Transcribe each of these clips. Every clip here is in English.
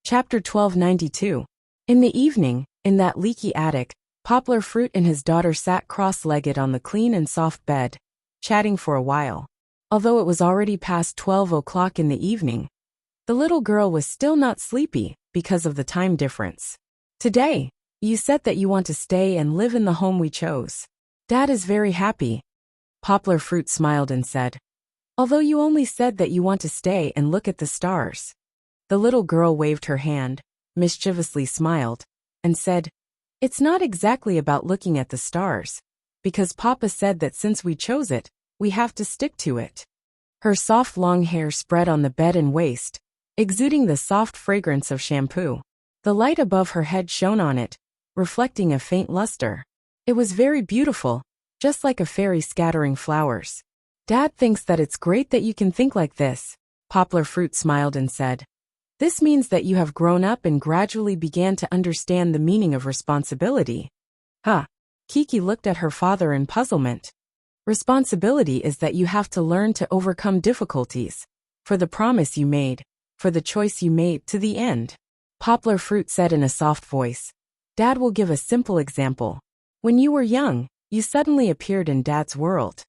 Chapter 1292. In the evening, in that leaky attic, Poplar Fruit and his daughter sat cross-legged on the clean and soft bed, chatting for a while. Although it was already past 12 o'clock in the evening, the little girl was still not sleepy because of the time difference. Today, you said that you want to stay and live in the home we chose. Dad is very happy. Poplar Fruit smiled and said, although you only said that you want to stay and look at the stars. The little girl waved her hand, mischievously smiled, and said, it's not exactly about looking at the stars, because Papa said that since we chose it, we have to stick to it. Her soft long hair spread on the bed and waist, exuding the soft fragrance of shampoo. The light above her head shone on it, reflecting a faint luster. It was very beautiful, just like a fairy scattering flowers. Dad thinks that it's great that you can think like this. Poplar Fruit smiled and said, this means that you have grown up and gradually began to understand the meaning of responsibility. Huh. Kiki looked at her father in puzzlement. Responsibility is that you have to learn to overcome difficulties, for the promise you made, for the choice you made to the end. Poplar Fruit said in a soft voice. Dad will give a simple example. When you were young, you suddenly appeared in Dad's world.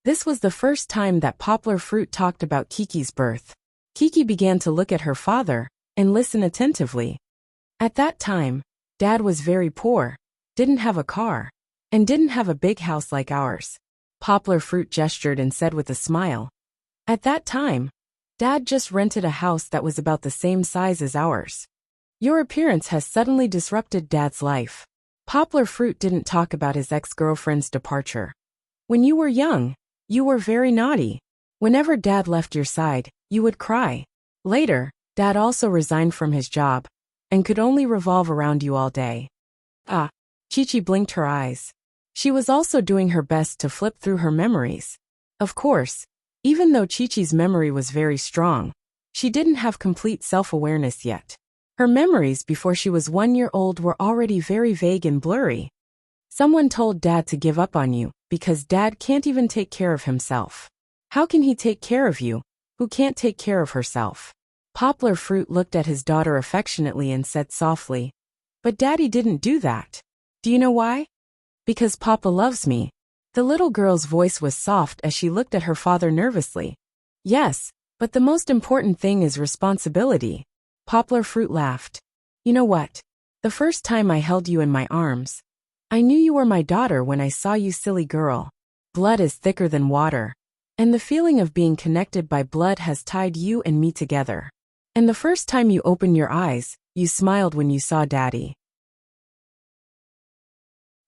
This was the first time that Poplar Fruit talked about Kiki's birth. Kiki began to look at her father and listen attentively. At that time, Dad was very poor, didn't have a car, and didn't have a big house like ours. Poplar Fruit gestured and said with a smile, at that time, Dad just rented a house that was about the same size as ours. Your appearance has suddenly disrupted Dad's life. Poplar Fruit didn't talk about his ex-girlfriend's departure. When you were young, you were very naughty. Whenever Dad left your side, you would cry. Later, Dad also resigned from his job and could only revolve around you all day. Chi-Chi blinked her eyes. She was also doing her best to flip through her memories. Of course, even though Chi-Chi's memory was very strong, she didn't have complete self-awareness yet. Her memories before she was 1 year old were already very vague and blurry. Someone told Dad to give up on you because Dad can't even take care of himself. How can he take care of you, who can't take care of herself? Poplar Fruit looked at his daughter affectionately and said softly, but Daddy didn't do that. Do you know why? Because Papa loves me. The little girl's voice was soft as she looked at her father nervously. Yes, but the most important thing is responsibility. Poplar Fruit laughed. You know what? The first time I held you in my arms, I knew you were my daughter when I saw you, silly girl. Blood is thicker than water. And the feeling of being connected by blood has tied you and me together. And the first time you opened your eyes, you smiled when you saw Daddy.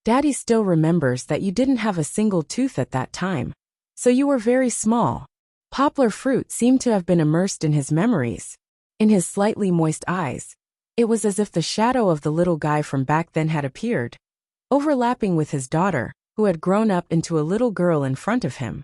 Daddy still remembers that you didn't have a single tooth at that time. So you were very small. Poplar Fruit seemed to have been immersed in his memories. In his slightly moist eyes, it was as if the shadow of the little guy from back then had appeared, overlapping with his daughter, who had grown up into a little girl in front of him.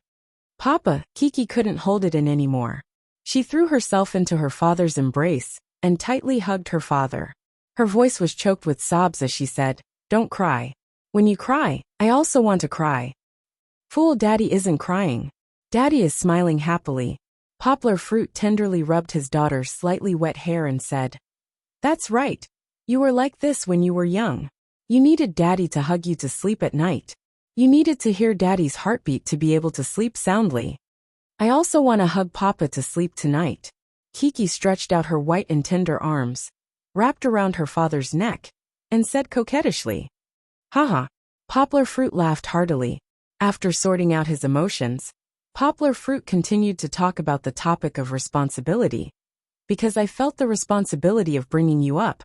Papa, Kiki couldn't hold it in anymore. She threw herself into her father's embrace and tightly hugged her father. Her voice was choked with sobs as she said, don't cry. When you cry, I also want to cry. Fool, Daddy isn't crying. Daddy is smiling happily. Poplar Fruit tenderly rubbed his daughter's slightly wet hair and said, that's right. You were like this when you were young. You needed Daddy to hug you to sleep at night. You needed to hear Daddy's heartbeat to be able to sleep soundly. I also want to hug Papa to sleep tonight. Kiki stretched out her white and tender arms, wrapped around her father's neck, and said coquettishly, haha. Poplar Fruit laughed heartily. After sorting out his emotions, Poplar Fruit continued to talk about the topic of responsibility. Because I felt the responsibility of bringing you up.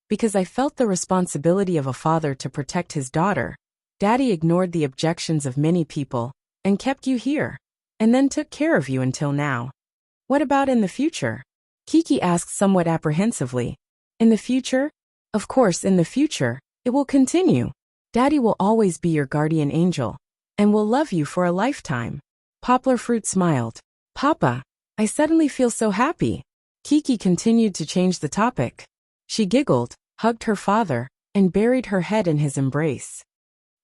Because I felt the responsibility of a father to protect his daughter. Daddy ignored the objections of many people and kept you here, and then took care of you until now. What about in the future? Kiki asked somewhat apprehensively. In the future? Of course, in the future, it will continue. Daddy will always be your guardian angel, and will love you for a lifetime. Poplar Fruit smiled. Papa, I suddenly feel so happy. Kiki continued to change the topic. She giggled, hugged her father, and buried her head in his embrace.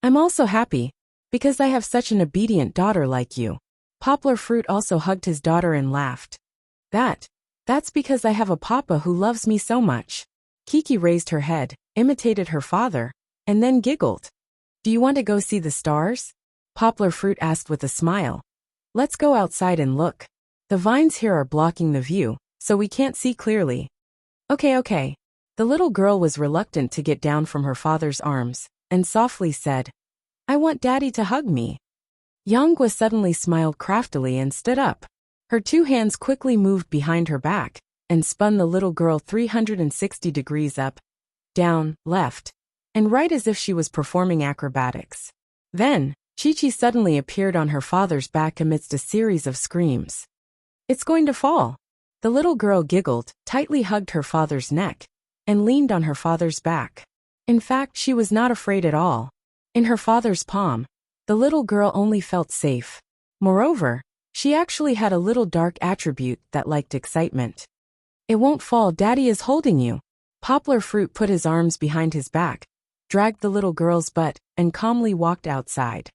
I'm also happy, because I have such an obedient daughter like you. Poplar Fruit also hugged his daughter and laughed. That That's because I have a papa who loves me so much. Kiki raised her head, imitated her father, and then giggled. Do you want to go see the stars? Poplar Fruit asked with a smile. Let's go outside and look. The vines here are blocking the view, so we can't see clearly. Okay. The little girl was reluctant to get down from her father's arms, and softly said, I want Daddy to hug me. Yanghua suddenly smiled craftily and stood up. Her two hands quickly moved behind her back, and spun the little girl 360 degrees up, down, left, and right as if she was performing acrobatics. Then, Chi-Chi suddenly appeared on her father's back amidst a series of screams. It's going to fall. The little girl giggled, tightly hugged her father's neck, and leaned on her father's back. In fact, she was not afraid at all. In her father's palm, the little girl only felt safe. Moreover, she actually had a little dark attribute that liked excitement. It won't fall, Daddy is holding you. Poplar Fruit put his arms behind his back, dragged the little girl's butt, and calmly walked outside.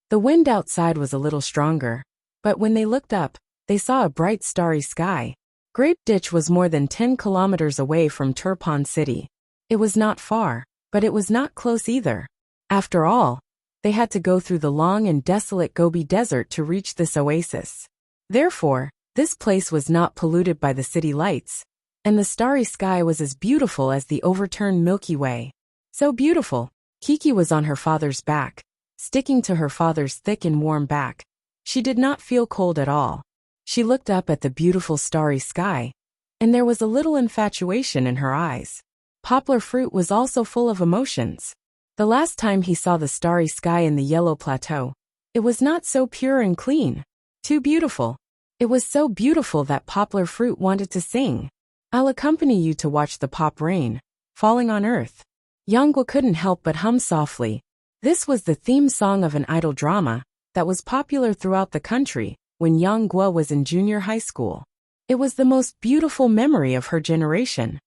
The wind outside was a little stronger, but when they looked up, they saw a bright starry sky. Grape Ditch was more than 10 kilometers away from Turpan City. It was not far, but it was not close either. After all, they had to go through the long and desolate Gobi Desert to reach this oasis. Therefore, this place was not polluted by the city lights, and the starry sky was as beautiful as the overturned Milky Way. So beautiful, Kiki was on her father's back, sticking to her father's thick and warm back. She did not feel cold at all. She looked up at the beautiful starry sky, and there was a little infatuation in her eyes. Poplar Fruit was also full of emotions. The last time he saw the starry sky in the Yellow Plateau, it was not so pure and clean. Too beautiful. It was so beautiful that Poplar Fruit wanted to sing. I'll accompany you to watch the pop rain, falling on earth. Yanghua couldn't help but hum softly. This was the theme song of an idol drama that was popular throughout the country when Yanghua was in junior high school. It was the most beautiful memory of her generation.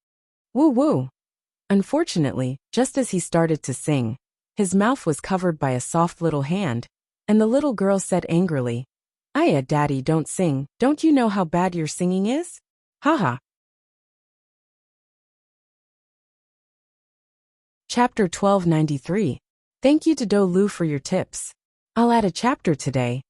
Woo woo. Unfortunately, just as he started to sing, his mouth was covered by a soft little hand, and the little girl said angrily, Aya, Daddy, don't sing. Don't you know how bad your singing is? Haha. Chapter 1293. Thank you to Do Lu for your tips. I'll add a chapter today.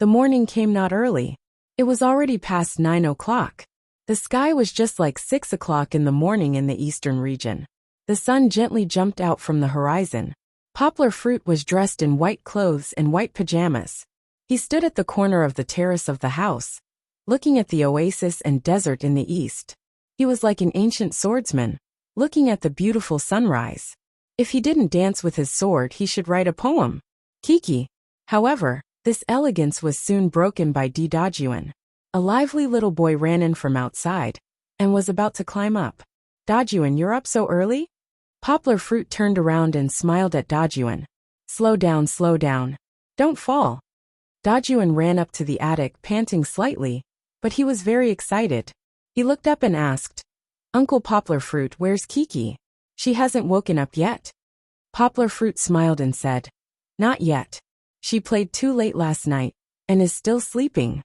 The morning came not early. It was already past 9 o'clock. The sky was just like 6 o'clock in the morning in the eastern region. The sun gently jumped out from the horizon. Poplar Fruit was dressed in white clothes and white pajamas. He stood at the corner of the terrace of the house, looking at the oasis and desert in the east. He was like an ancient swordsman, looking at the beautiful sunrise. If he didn't dance with his sword, he should write a poem. Kiki. However, this elegance was soon broken by Dajuan. A lively little boy ran in from outside, and was about to climb up. Dajuan, you're up so early? Poplar Fruit turned around and smiled at Dajuan. Slow down. Don't fall. Dajuan ran up to the attic, panting slightly, but he was very excited. He looked up and asked, Uncle Poplar Fruit, where's Kiki? She hasn't woken up yet. Poplar Fruit smiled and said, Not yet. She played too late last night, and is still sleeping.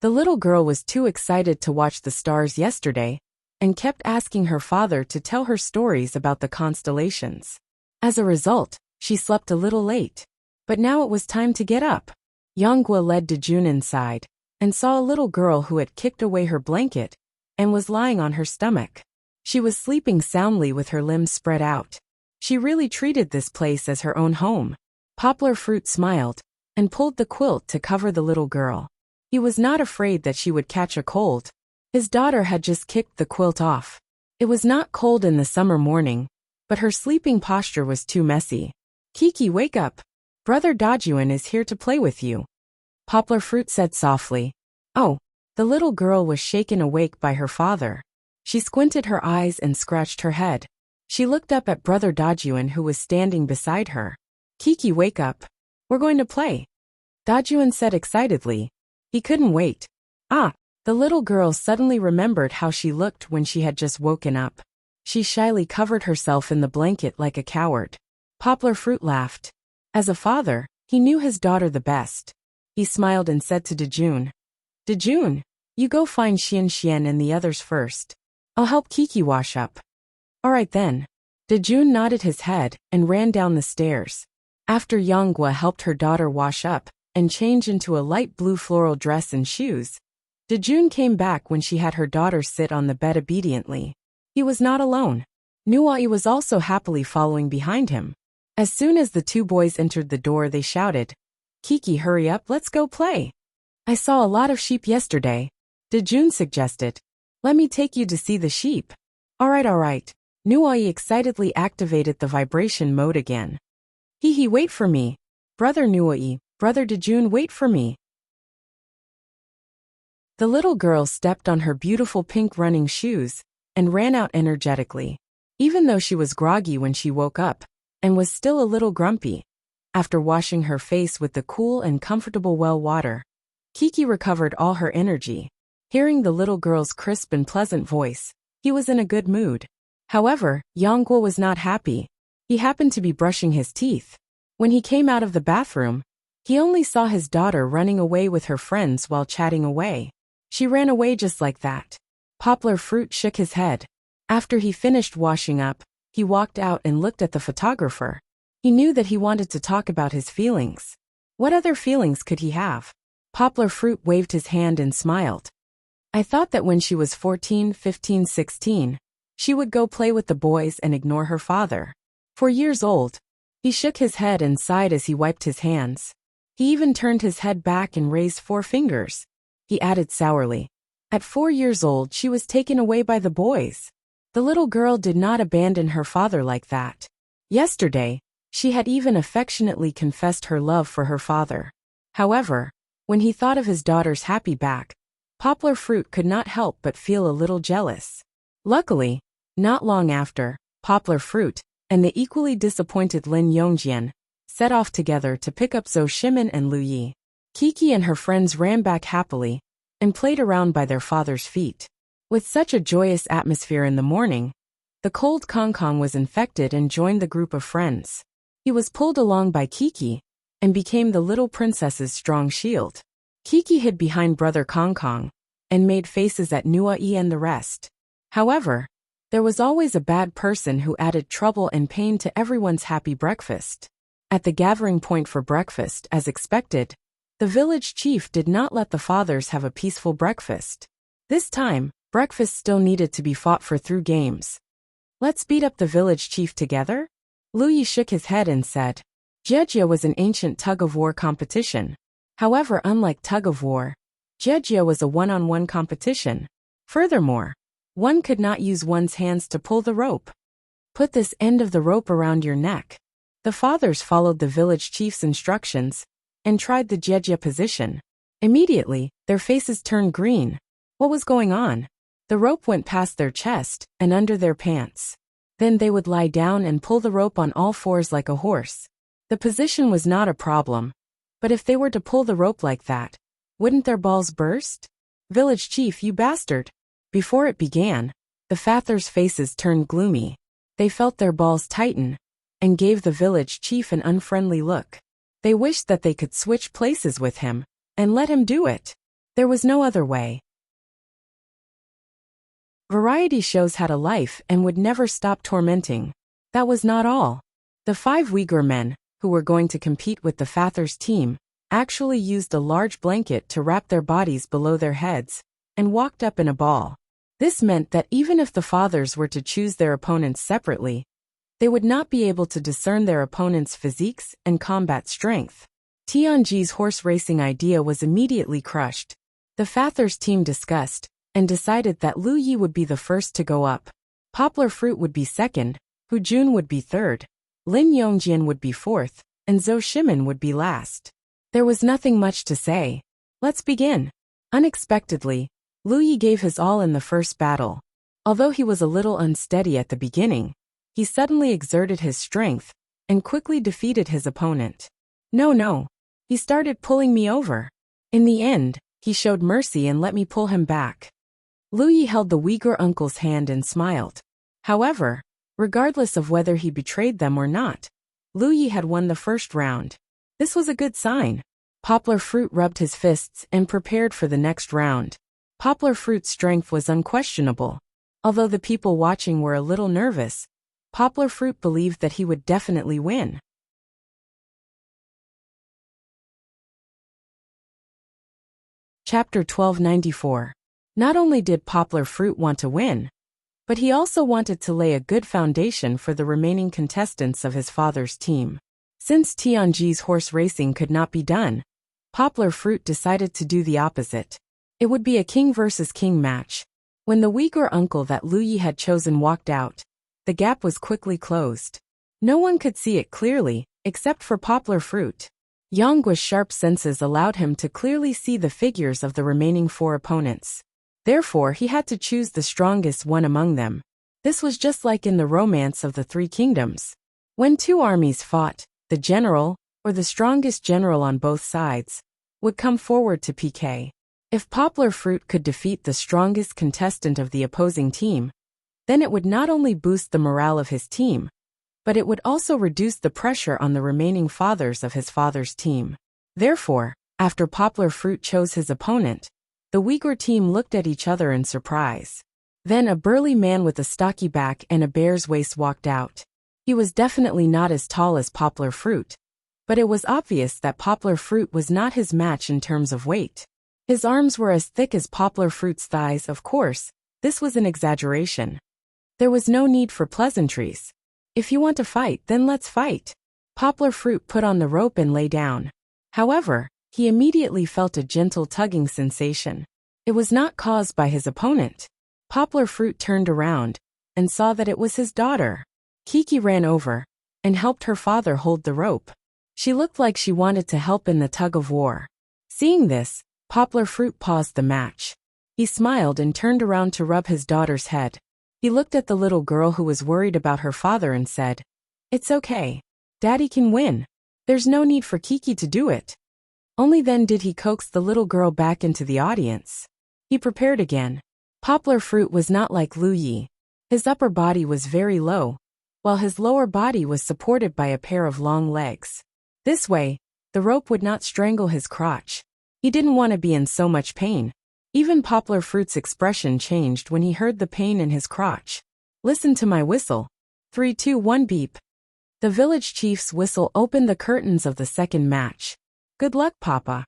The little girl was too excited to watch the stars yesterday, and kept asking her father to tell her stories about the constellations. As a result, she slept a little late. But now it was time to get up. Yanghua led Dejun inside, and saw a little girl who had kicked away her blanket, and was lying on her stomach. She was sleeping soundly with her limbs spread out. She really treated this place as her own home. Poplar Fruit smiled, and pulled the quilt to cover the little girl. He was not afraid that she would catch a cold. His daughter had just kicked the quilt off. It was not cold in the summer morning, but her sleeping posture was too messy. Kiki, wake up. Brother Dajuan is here to play with you. Poplar Fruit said softly. Oh, the little girl was shaken awake by her father. She squinted her eyes and scratched her head. She looked up at Brother Dajuan, who was standing beside her. Kiki, wake up. We're going to play. Dajuan said excitedly. He couldn't wait. Ah! The little girl suddenly remembered how she looked when she had just woken up. She shyly covered herself in the blanket like a coward. Poplar Fruit laughed. As a father, he knew his daughter the best. He smiled and said to Dejun, Dejun, you go find Xian and the others first. I'll help Kiki wash up. Alright then. Dejun nodded his head and ran down the stairs. After Yanghua helped her daughter wash up and change into a light blue floral dress and shoes, Dejun came back when she had her daughter sit on the bed obediently. He was not alone. Nuai was also happily following behind him. As soon as the two boys entered the door, they shouted, "Kiki, hurry up, let's go play." "I saw a lot of sheep yesterday," Dejun suggested. "Let me take you to see the sheep." Alright. Nuai excitedly activated the vibration mode again. Hee, wait for me. Brother Nuai, Brother Dejun, wait for me. The little girl stepped on her beautiful pink running shoes and ran out energetically. Even though she was groggy when she woke up and was still a little grumpy, after washing her face with the cool and comfortable well water, Kiki recovered all her energy. Hearing the little girl's crisp and pleasant voice, he was in a good mood. However, Yanghua was not happy. He happened to be brushing his teeth. When he came out of the bathroom, he only saw his daughter running away with her friends while chatting away. She ran away just like that. Poplar Fruit shook his head. After he finished washing up, he walked out and looked at the photographer. He knew that he wanted to talk about his feelings. What other feelings could he have? Poplar Fruit waved his hand and smiled. I thought that when she was 14, 15, 16, she would go play with the boys and ignore her father. 4 years old. He shook his head and sighed as he wiped his hands. He even turned his head back and raised 4 fingers. He added sourly, at 4 years old she was taken away by the boys. The little girl did not abandon her father like that. Yesterday, she had even affectionately confessed her love for her father. However, when he thought of his daughter's happy back, Poplar Fruit could not help but feel a little jealous. Luckily, not long after, Poplar Fruit and the equally disappointed Lin Yongjian set off together to pick up Zhou Shimin and Lu Yi. Kiki and her friends ran back happily and played around by their father's feet. With such a joyous atmosphere in the morning, the cold Kong Kong was infected and joined the group of friends. He was pulled along by Kiki and became the little princess's strong shield. Kiki hid behind Brother Kong Kong and made faces at Nuai and the rest. However, there was always a bad person who added trouble and pain to everyone's happy breakfast. At the gathering point for breakfast, as expected, the village chief did not let the fathers have a peaceful breakfast. This time, breakfast still needed to be fought for through games. Let's beat up the village chief together? Lu Yi shook his head and said. Jejia was an ancient tug-of-war competition. However, unlike tug-of-war, Jejia was a one-on-one competition. Furthermore, one could not use one's hands to pull the rope. Put this end of the rope around your neck. The fathers followed the village chief's instructions and tried the Jejia position. Immediately, their faces turned green. What was going on? The rope went past their chest and under their pants. Then they would lie down and pull the rope on all fours like a horse. The position was not a problem, but if they were to pull the rope like that, wouldn't their balls burst? Village chief, you bastard! Before it began, the fathers' faces turned gloomy. They felt their balls tighten and gave the village chief an unfriendly look. They wished that they could switch places with him and let him do it. There was no other way. Variety shows had a life and would never stop tormenting. That was not all. The 5 Uyghur men, who were going to compete with the Fathers team, actually used a large blanket to wrap their bodies below their heads and walked up in a ball. This meant that even if the fathers were to choose their opponents separately, they would not be able to discern their opponents' physiques and combat strength. Tianji's horse racing idea was immediately crushed. The Fathers team discussed and decided that Lu Yi would be the first to go up. Poplar Fruit would be second, Hu Jun would be third, Lin Yongjian would be fourth, and Zhou Shimin would be last. There was nothing much to say. Let's begin. Unexpectedly, Lu Yi gave his all in the first battle. Although he was a little unsteady at the beginning, he suddenly exerted his strength and quickly defeated his opponent. No. He started pulling me over. In the end, he showed mercy and let me pull him back. Lu Yi held the Uyghur uncle's hand and smiled. However, regardless of whether he betrayed them or not, Lu Yi had won the first round. This was a good sign. Poplar Fruit rubbed his fists and prepared for the next round. Poplar Fruit's strength was unquestionable. Although the people watching were a little nervous, Poplar Fruit believed that he would definitely win. Chapter 1294. Not only did Poplar Fruit want to win, but he also wanted to lay a good foundation for the remaining contestants of his father's team. Since Tianji's horse racing could not be done, Poplar Fruit decided to do the opposite. It would be a king versus king match. When the Uyghur uncle that Lu Yi had chosen walked out, the gap was quickly closed. No one could see it clearly, except for Poplar Fruit. Yang Gui's sharp senses allowed him to clearly see the figures of the remaining 4 opponents. Therefore, he had to choose the strongest one among them. This was just like in the Romance of the Three Kingdoms. When 2 armies fought, the general, or the strongest general on both sides, would come forward to PK. If Poplar Fruit could defeat the strongest contestant of the opposing team, then it would not only boost the morale of his team, but it would also reduce the pressure on the remaining fathers of his father's team. Therefore, after Poplar Fruit chose his opponent, the Uyghur team looked at each other in surprise. Then a burly man with a stocky back and a bear's waist walked out. He was definitely not as tall as Poplar Fruit, but it was obvious that Poplar Fruit was not his match in terms of weight. His arms were as thick as Poplar Fruit's thighs. Of course, this was an exaggeration. There was no need for pleasantries. If you want to fight, then let's fight. Poplar Fruit put on the rope and lay down. However, he immediately felt a gentle tugging sensation. It was not caused by his opponent. Poplar Fruit turned around and saw that it was his daughter. Kiki ran over and helped her father hold the rope. She looked like she wanted to help in the tug-of-war. Seeing this, Poplar Fruit paused the match. He smiled and turned around to rub his daughter's head. He looked at the little girl who was worried about her father and said, "It's okay. Daddy can win. There's no need for Kiki to do it." Only then did he coax the little girl back into the audience. He prepared again. Poplar Fruit was not like Lu Yi. His upper body was very low, while his lower body was supported by a pair of long legs. This way, the rope would not strangle his crotch. He didn't want to be in so much pain. Even Poplar Fruit's expression changed when he heard the pain in his crotch. "Listen to my whistle. 3, 2, 1 beep." The village chief's whistle opened the curtains of the second match. "Good luck, Papa.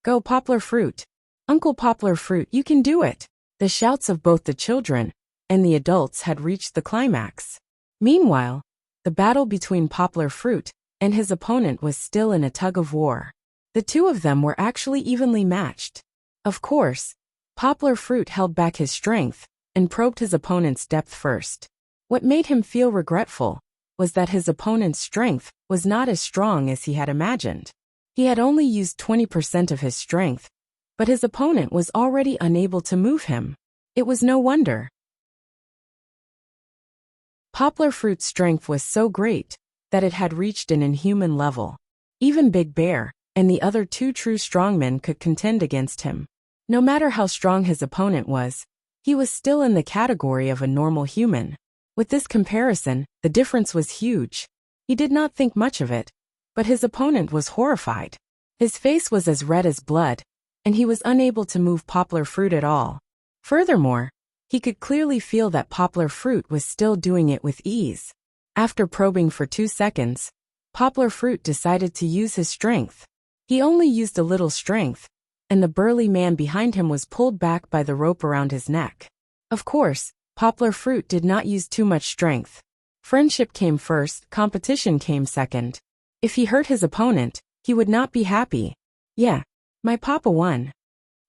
Go Poplar Fruit. Uncle Poplar Fruit, you can do it." The shouts of both the children and the adults had reached the climax. Meanwhile, the battle between Poplar Fruit and his opponent was still in a tug-of-war. The two of them were actually evenly matched. Of course, Poplar Fruit held back his strength and probed his opponent's depth first. What made him feel regretful was that his opponent's strength was not as strong as he had imagined. He had only used 20% of his strength, but his opponent was already unable to move him. It was no wonder. Poplar Fruit's strength was so great that it had reached an inhuman level. Even Big Bear and the other 2 true strongmen could contend against him. No matter how strong his opponent was, he was still in the category of a normal human. With this comparison, the difference was huge. He did not think much of it, but his opponent was horrified. His face was as red as blood, and he was unable to move Poplar Fruit at all. Furthermore, he could clearly feel that Poplar Fruit was still doing it with ease. After probing for 2 seconds, Poplar Fruit decided to use his strength. He only used a little strength, and the burly man behind him was pulled back by the rope around his neck. Of course, Poplar Fruit did not use too much strength. Friendship came first, competition came second. If he hurt his opponent, he would not be happy. "Yeah, my papa won."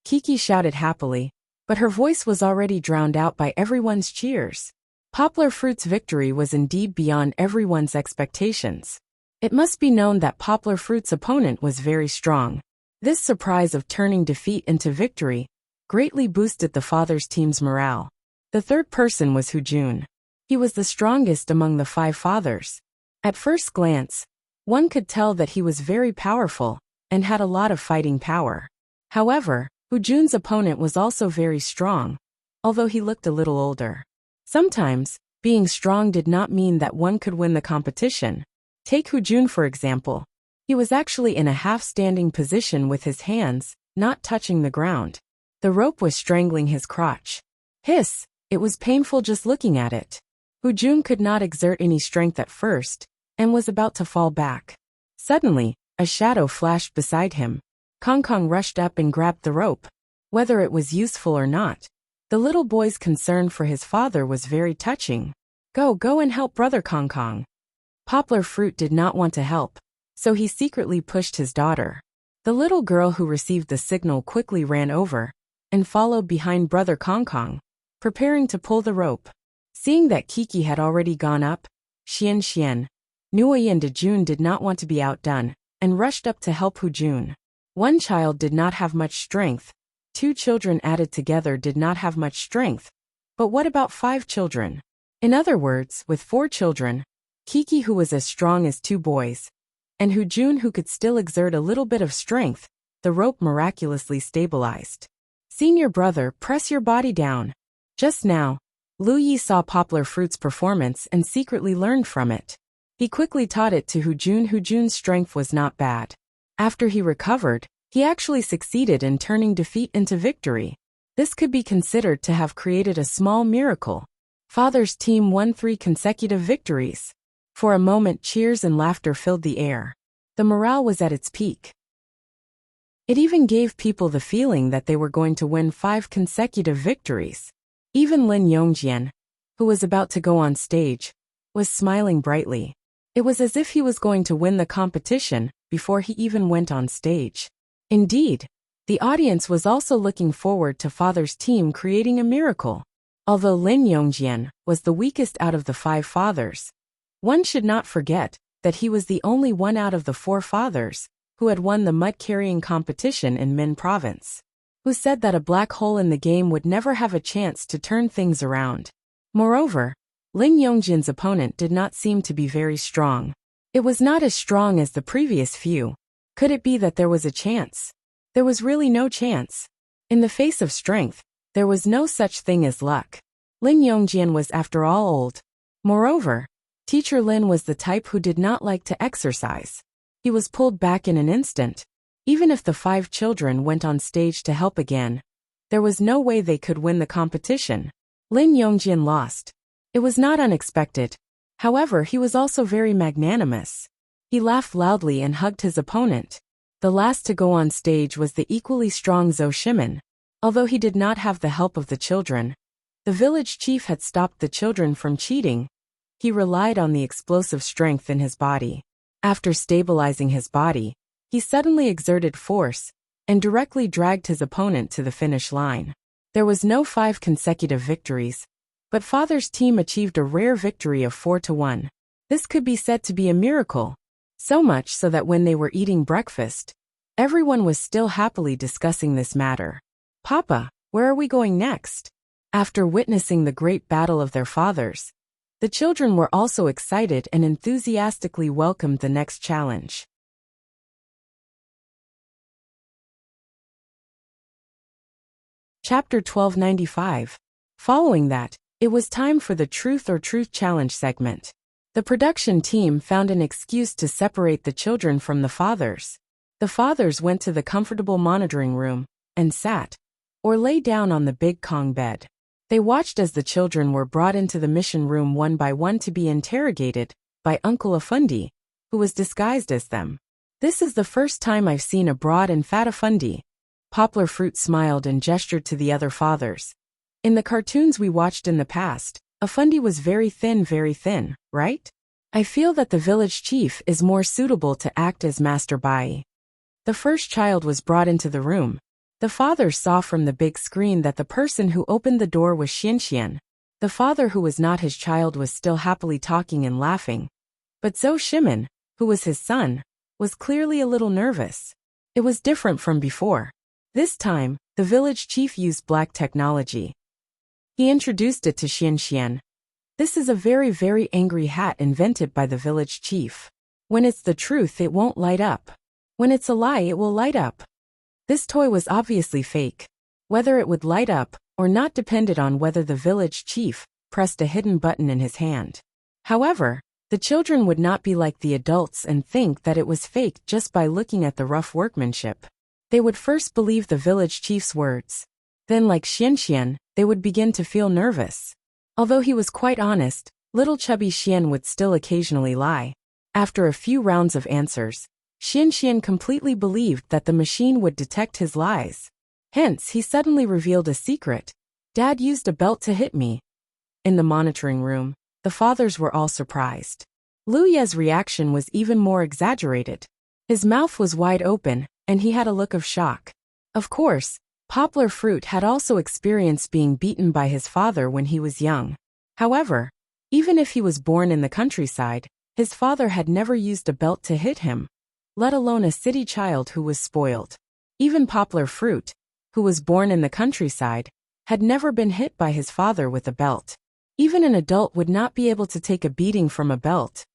Kiki shouted happily, but her voice was already drowned out by everyone's cheers. Poplar Fruit's victory was indeed beyond everyone's expectations. It must be known that Poplar Fruit's opponent was very strong. This surprise of turning defeat into victory greatly boosted the father's team's morale. The third person was Hujun. He was the strongest among the 5 fathers. At first glance, one could tell that he was very powerful and had a lot of fighting power. However, Hujun's opponent was also very strong, although he looked a little older. Sometimes, being strong did not mean that one could win the competition. Take Hujun for example. He was actually in a half-standing position with his hands not touching the ground. The rope was strangling his crotch. Hiss! It was painful just looking at it. Jun could not exert any strength at first, and was about to fall back. Suddenly, a shadow flashed beside him. Kong Kong rushed up and grabbed the rope. Whether it was useful or not, the little boy's concern for his father was very touching. Go and help brother Kong Kong. Poplar Fruit did not want to help, so he secretly pushed his daughter. The little girl who received the signal quickly ran over and followed behind brother Kong Kong, preparing to pull the rope. Seeing that Kiki had already gone up, Xian, Nui and Dejun did not want to be outdone and rushed up to help Jun. One child did not have much strength. 2 children added together did not have much strength. But what about 5 children? In other words, with 4 children, Kiki who was as strong as 2 boys, and Jun who could still exert a little bit of strength, the rope miraculously stabilized. Senior brother, press your body down. Just now, Lu Yi saw Poplar Fruit's performance and secretly learned from it. He quickly taught it to Jun. Jun's strength was not bad. After he recovered, he actually succeeded in turning defeat into victory. This could be considered to have created a small miracle. Father's team won 3 consecutive victories. For a moment, cheers and laughter filled the air. The morale was at its peak. It even gave people the feeling that they were going to win 5 consecutive victories. Even Lin Yongjian, who was about to go on stage, was smiling brightly. It was as if he was going to win the competition before he even went on stage. Indeed, the audience was also looking forward to Father's team creating a miracle. Although Lin Yongjian was the weakest out of the 5 fathers, one should not forget that he was the only one out of the 4 fathers who had won the mud-carrying competition in Min Province, who said that a black hole in the game would never have a chance to turn things around. Moreover, Lin Yongjian's opponent did not seem to be very strong. It was not as strong as the previous few. Could it be that there was a chance? There was really no chance. In the face of strength, there was no such thing as luck. Lin Yongjian was after all old. Moreover, Teacher Lin was the type who did not like to exercise. He was pulled back in an instant. Even if the 5 children went on stage to help again, there was no way they could win the competition. Lin Yongjian lost. It was not unexpected. However, he was also very magnanimous. He laughed loudly and hugged his opponent. The last to go on stage was the equally strong Zhou Shimin. Although he did not have the help of the children, the village chief had stopped the children from cheating. He relied on the explosive strength in his body. After stabilizing his body, he suddenly exerted force and directly dragged his opponent to the finish line. There was no 5 consecutive victories, but Father's team achieved a rare victory of 4-1. This could be said to be a miracle, so much so that when they were eating breakfast, everyone was still happily discussing this matter. Papa, where are we going next? After witnessing the great battle of their fathers, the children were also excited and enthusiastically welcomed the next challenge. Chapter 1295. Following that, it was time for the Truth or Truth Challenge segment. The production team found an excuse to separate the children from the fathers. The fathers went to the comfortable monitoring room and sat, or lay down on the big Kong bed. They watched as the children were brought into the mission room one by one to be interrogated by Uncle Afundi, who was disguised as them. This is the first time I've seen a broad and fat Afundi. Poplar Fruit smiled and gestured to the other fathers. In the cartoons we watched in the past, Afundi was very thin, right? I feel that the village chief is more suitable to act as Master Bai. The first child was brought into the room. The father saw from the big screen that the person who opened the door was Xian. The father who was not his child was still happily talking and laughing. But Zhou Shimin, who was his son, was clearly a little nervous. It was different from before. This time, the village chief used black technology. He introduced it to Xian. This is a very angry hat invented by the village chief. When it's the truth, it won't light up. When it's a lie, it will light up. This toy was obviously fake. Whether it would light up or not depended on whether the village chief pressed a hidden button in his hand. However, The children would not be like the adults and think that it was fake just by looking at the rough workmanship. They would first believe the village chief's words. Then, like Xian, they would begin to feel nervous. Although he was quite honest, little chubby Xian would still occasionally lie. After a few rounds of answers, Xian completely believed that the machine would detect his lies. Hence, he suddenly revealed a secret. Dad used a belt to hit me. In the monitoring room, the fathers were all surprised. Lu Ye's reaction was even more exaggerated. His mouth was wide open, and he had a look of shock. Of course, Poplar Fruit had also experienced being beaten by his father when he was young. However, even if he was born in the countryside, his father had never used a belt to hit him, let alone a city child who was spoiled. Even Poplar Fruit, who was born in the countryside, had never been hit by his father with a belt. Even an adult would not be able to take a beating from a belt.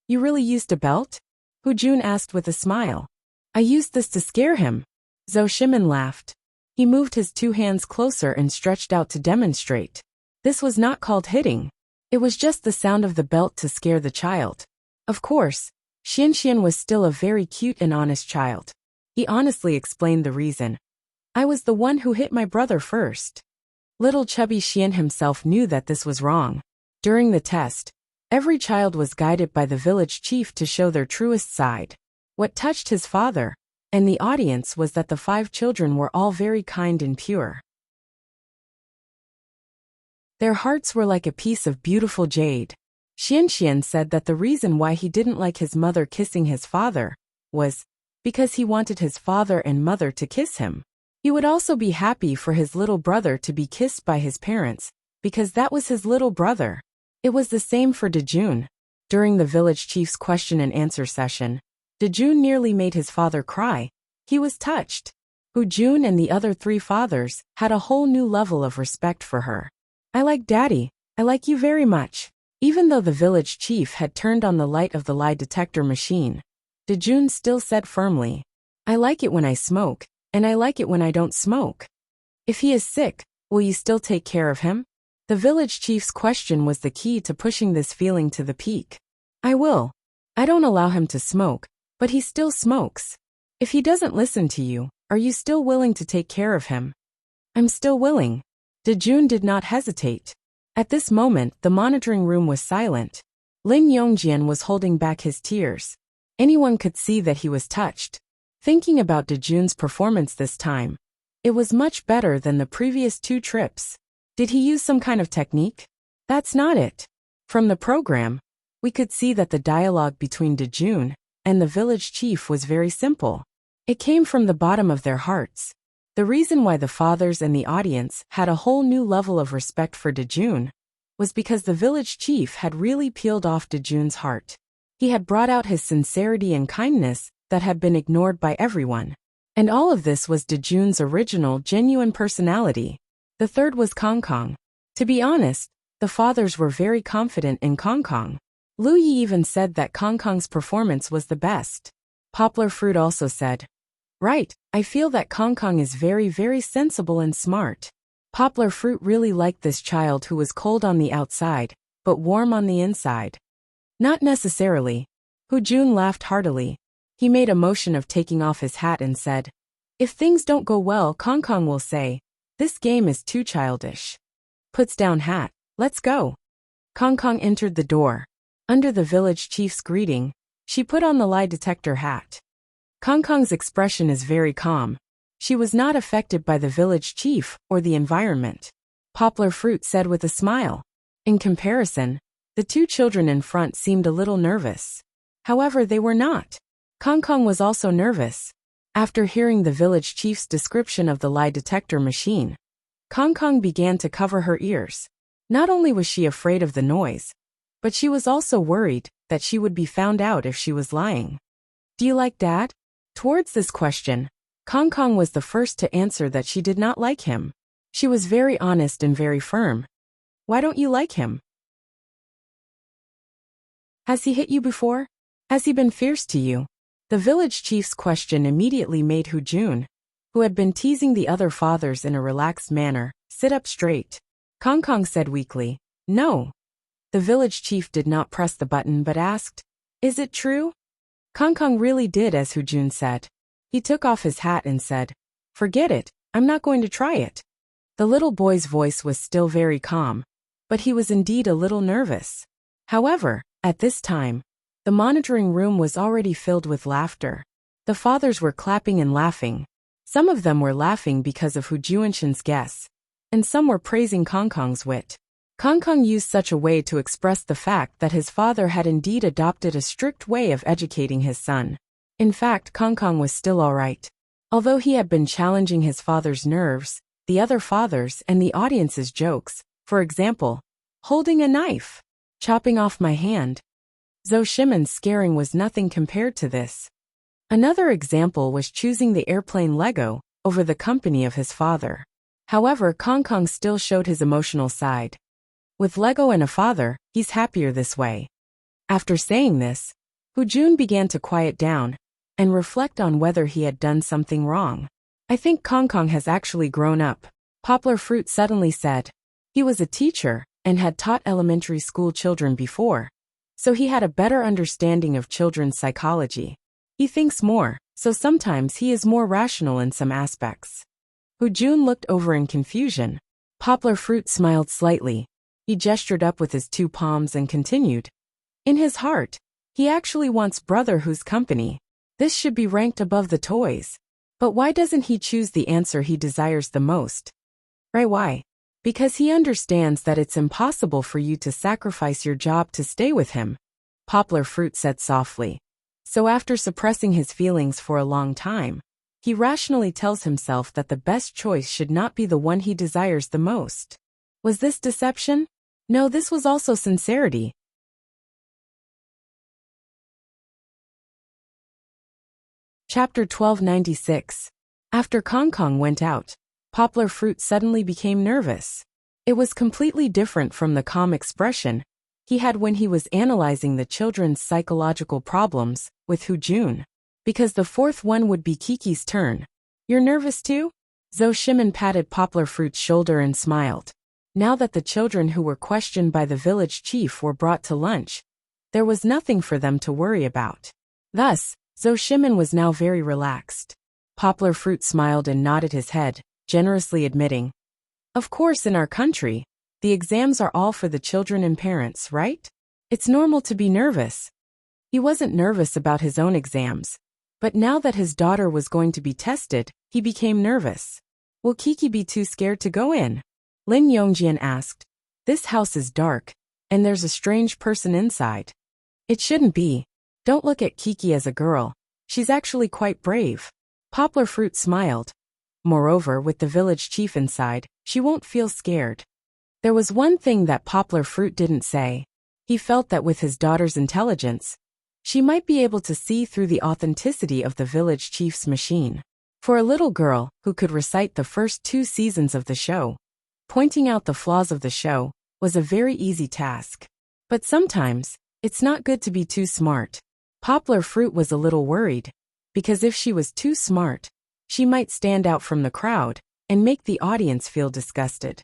You really used a belt? Hu Jun asked with a smile. I used this to scare him. Zhou Shimin laughed. He moved his two hands closer and stretched out to demonstrate. This was not called hitting. It was just the sound of the belt to scare the child. Of course, Xian was still a very cute and honest child. He honestly explained the reason. I was the one who hit my brother first. Little chubby Xian himself knew that this was wrong. During the test, every child was guided by the village chief to show their truest side. What touched his father and the audience was that the 5 children were all very kind and pure. Their hearts were like a piece of beautiful jade. Xian said that the reason why he didn't like his mother kissing his father was because he wanted his father and mother to kiss him. He would also be happy for his little brother to be kissed by his parents, because that was his little brother. It was the same for Dejun. During the village chief's question and answer session, Dejun nearly made his father cry. He was touched. Hu Jun and the other 3 fathers had a whole new level of respect for her. I like Daddy. I like you very much. Even though the village chief had turned on the light of the lie detector machine, Dejun still said firmly, I like it when I smoke, and I like it when I don't smoke. If he is sick, will you still take care of him? The village chief's question was the key to pushing this feeling to the peak. I will. I don't allow him to smoke, but he still smokes. If he doesn't listen to you, are you still willing to take care of him? I'm still willing. Dejun did not hesitate. At this moment, the monitoring room was silent. Lin Yongjian was holding back his tears. Anyone could see that he was touched. Thinking about Dejun's performance this time, it was much better than the previous 2 trips. Did he use some kind of technique? That's not it. From the program, we could see that the dialogue between Dejun and the village chief was very simple. It came from the bottom of their hearts. The reason why the fathers and the audience had a whole new level of respect for Dejun was because the village chief had really peeled off Dejun's heart. He had brought out his sincerity and kindness that had been ignored by everyone. And all of this was Dejun's original, genuine personality. The third was Kong Kong. To be honest, the fathers were very confident in Kong Kong. Lu Yi even said that Kong Kong's performance was the best. Poplar Fruit also said, right, I feel that Kong Kong is very, very sensible and smart. Poplar Fruit really liked this child who was cold on the outside, but warm on the inside. Not necessarily. Hu Jun laughed heartily. He made a motion of taking off his hat and said, if things don't go well, Kong Kong will say, this game is too childish. Puts down hat, let's go. Kong Kong entered the door. Under the village chief's greeting, she put on the lie detector hat. Kong Kong's expression is very calm. She was not affected by the village chief or the environment. Poplar Fruit said with a smile. In comparison, the 2 children in front seemed a little nervous. However, they were not. Kong Kong was also nervous. After hearing the village chief's description of the lie detector machine, Kong Kong began to cover her ears. Not only was she afraid of the noise, but she was also worried that she would be found out if she was lying. Do you like Dad? Towards this question, Kong Kong was the first to answer that she did not like him. She was very honest and very firm. Why don't you like him? Has he hit you before? Has he been fierce to you? The village chief's question immediately made Hu Jun, who had been teasing the other fathers in a relaxed manner, sit up straight. Kong Kong said weakly, no. The village chief did not press the button but asked, "Is it true?" Kong really did as Hujun said. He took off his hat and said, "Forget it, I'm not going to try it." The little boy's voice was still very calm, but he was indeed a little nervous. However, at this time, the monitoring room was already filled with laughter. The fathers were clapping and laughing. Some of them were laughing because of Hujunshin's guess, and some were praising Kong's wit. Kong used such a way to express the fact that his father had indeed adopted a strict way of educating his son. In fact, Kong was still alright. Although he had been challenging his father's nerves, the other fathers and the audience's jokes, for example, holding a knife, chopping off my hand. Zhou Shimon's scaring was nothing compared to this. Another example was choosing the airplane Lego over the company of his father. However, Kong still showed his emotional side. With Lego and a father, he's happier this way. After saying this, Hujun began to quiet down and reflect on whether he had done something wrong. "I think Kong has actually grown up," Poplar Fruit suddenly said. He was a teacher and had taught elementary school children before, so he had a better understanding of children's psychology. He thinks more, so sometimes he is more rational in some aspects. Hujun looked over in confusion. Poplar Fruit smiled slightly. He gestured up with his two palms and continued. In his heart, he actually wants brother who's company. This should be ranked above the toys. But why doesn't he choose the answer he desires the most? Right, why? Because he understands that it's impossible for you to sacrifice your job to stay with him, Poplar Fruit said softly. So after suppressing his feelings for a long time, he rationally tells himself that the best choice should not be the one he desires the most. Was this deception? No, this was also sincerity. Chapter 1296. After Kong went out, Poplar Fruit suddenly became nervous. It was completely different from the calm expression he had when he was analyzing the children's psychological problems with Hujun. Because the fourth one would be Kiki's turn. You're nervous too? Zhou Shimon patted Poplar Fruit's shoulder and smiled. Now that the children who were questioned by the village chief were brought to lunch, there was nothing for them to worry about. Thus, Zhou Shimon was now very relaxed. Poplar Fruit smiled and nodded his head, generously admitting, "Of course, in our country, the exams are all for the children and parents, right? It's normal to be nervous." He wasn't nervous about his own exams, but now that his daughter was going to be tested, he became nervous. Will Kiki be too scared to go in? Lin Yongjian asked. This house is dark, and there's a strange person inside. It shouldn't be. Don't look at Kiki as a girl. She's actually quite brave. Poplar Fruit smiled. Moreover, with the village chief inside, she won't feel scared. There was one thing that Poplar Fruit didn't say. He felt that with his daughter's intelligence, she might be able to see through the authenticity of the village chief's machine. For a little girl who could recite the first 2 seasons of the show, pointing out the flaws of the show was a very easy task. But sometimes, it's not good to be too smart. Poplar Fruit was a little worried, because if she was too smart, she might stand out from the crowd and make the audience feel disgusted.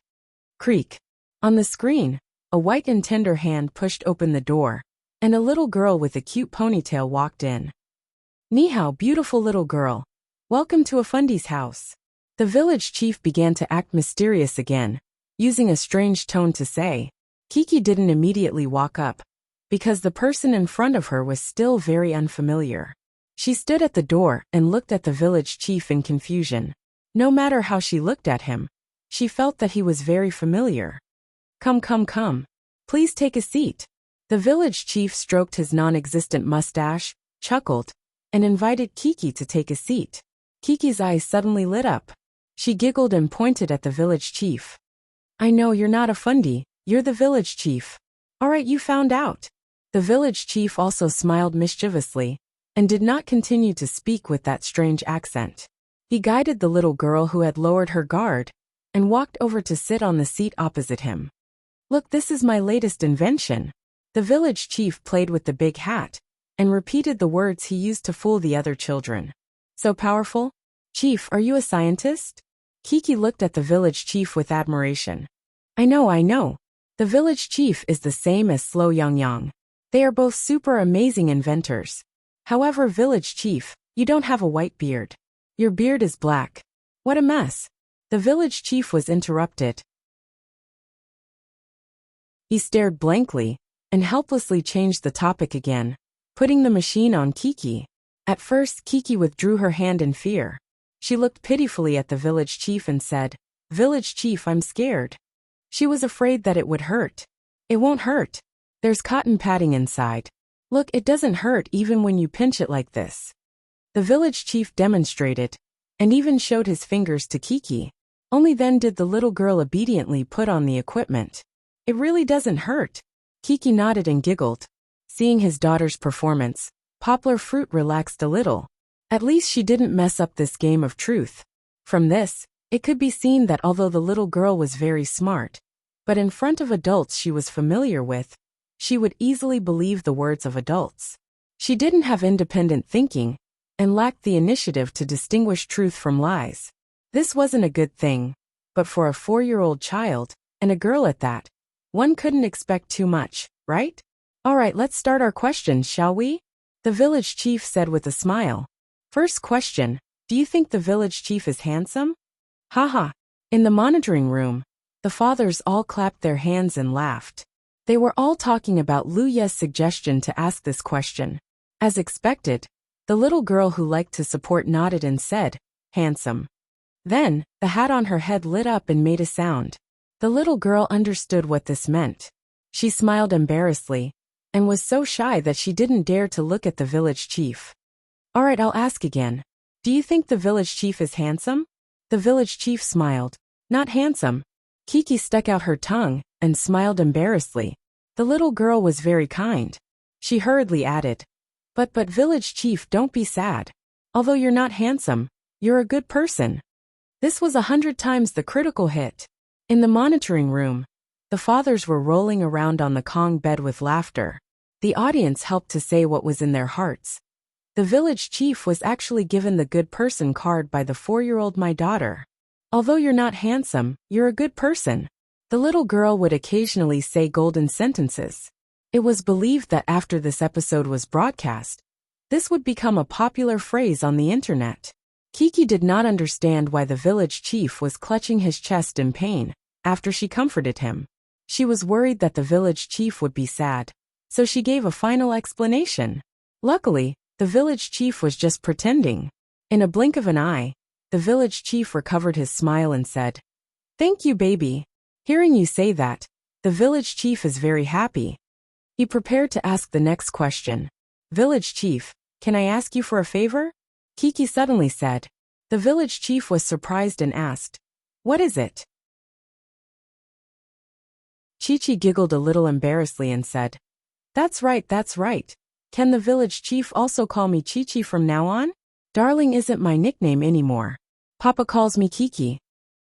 Creak. On the screen, a white and tender hand pushed open the door, and a little girl with a cute ponytail walked in. Ni hao, beautiful little girl. Welcome to Afundi's house. The village chief began to act mysterious again, using a strange tone to say. Kiki didn't immediately walk up, because the person in front of her was still very unfamiliar. She stood at the door and looked at the village chief in confusion. No matter how she looked at him, she felt that he was very familiar. Come. Please take a seat. The village chief stroked his non-existent mustache, chuckled, and invited Kiki to take a seat. Kiki's eyes suddenly lit up. She giggled and pointed at the village chief. I know you're not Afundi, you're the village chief. Alright, you found out. The village chief also smiled mischievously, and did not continue to speak with that strange accent. He guided the little girl who had lowered her guard, and walked over to sit on the seat opposite him. Look, this is my latest invention. The village chief played with the big hat, and repeated the words he used to fool the other children. So powerful? Chief, are you a scientist? Kiki looked at the village chief with admiration. I know. The village chief is the same as Slow Yang Yang. They are both super amazing inventors. However, village chief, you don't have a white beard. Your beard is black. What a mess. The village chief was interrupted. He stared blankly and helplessly changed the topic again, putting the machine on Kiki. At first, Kiki withdrew her hand in fear. She looked pitifully at the village chief and said, "Village chief, I'm scared." She was afraid that it would hurt. It won't hurt. There's cotton padding inside. Look, it doesn't hurt even when you pinch it like this. The village chief demonstrated, and even showed his fingers to Kiki. Only then did the little girl obediently put on the equipment. It really doesn't hurt. Kiki nodded and giggled. Seeing his daughter's performance, Poplar Fruit relaxed a little. At least she didn't mess up this game of truth. From this, it could be seen that although the little girl was very smart, but in front of adults she was familiar with, she would easily believe the words of adults. She didn't have independent thinking, and lacked the initiative to distinguish truth from lies. This wasn't a good thing, but for a 4-year-old child, and a girl at that, one couldn't expect too much, right? Alright, let's start our questions, shall we? The village chief said with a smile. First question, do you think the village chief is handsome? Haha. In the monitoring room, the fathers all clapped their hands and laughed. They were all talking about Lu Ye's suggestion to ask this question. As expected, the little girl who liked to support nodded and said, "Handsome." Then, the hat on her head lit up and made a sound. The little girl understood what this meant. She smiled embarrassedly, and was so shy that she didn't dare to look at the village chief. Alright, I'll ask again. Do you think the village chief is handsome? The village chief smiled. Not handsome. Kiki stuck out her tongue, and smiled embarrassedly. The little girl was very kind. She hurriedly added, But village chief, don't be sad. Although you're not handsome, you're a good person." This was 100 times the critical hit. In the monitoring room, the fathers were rolling around on the Kong bed with laughter. The audience helped to say what was in their hearts. The village chief was actually given the good person card by the 4-year-old my daughter. Although you're not handsome, you're a good person. The little girl would occasionally say golden sentences. It was believed that after this episode was broadcast, this would become a popular phrase on the internet. Kiki did not understand why the village chief was clutching his chest in pain after she comforted him. She was worried that the village chief would be sad, so she gave a final explanation. Luckily, the village chief was just pretending. In a blink of an eye, the village chief recovered his smile and said, "Thank you, baby." Hearing you say that, the village chief is very happy. He prepared to ask the next question. "Village chief, can I ask you for a favor?" Kiki suddenly said. The village chief was surprised and asked, "What is it?" Chi-Chi giggled a little embarrassedly and said, That's right. Can the village chief also call me Chi-Chi from now on? Darling isn't my nickname anymore. Papa calls me Kiki."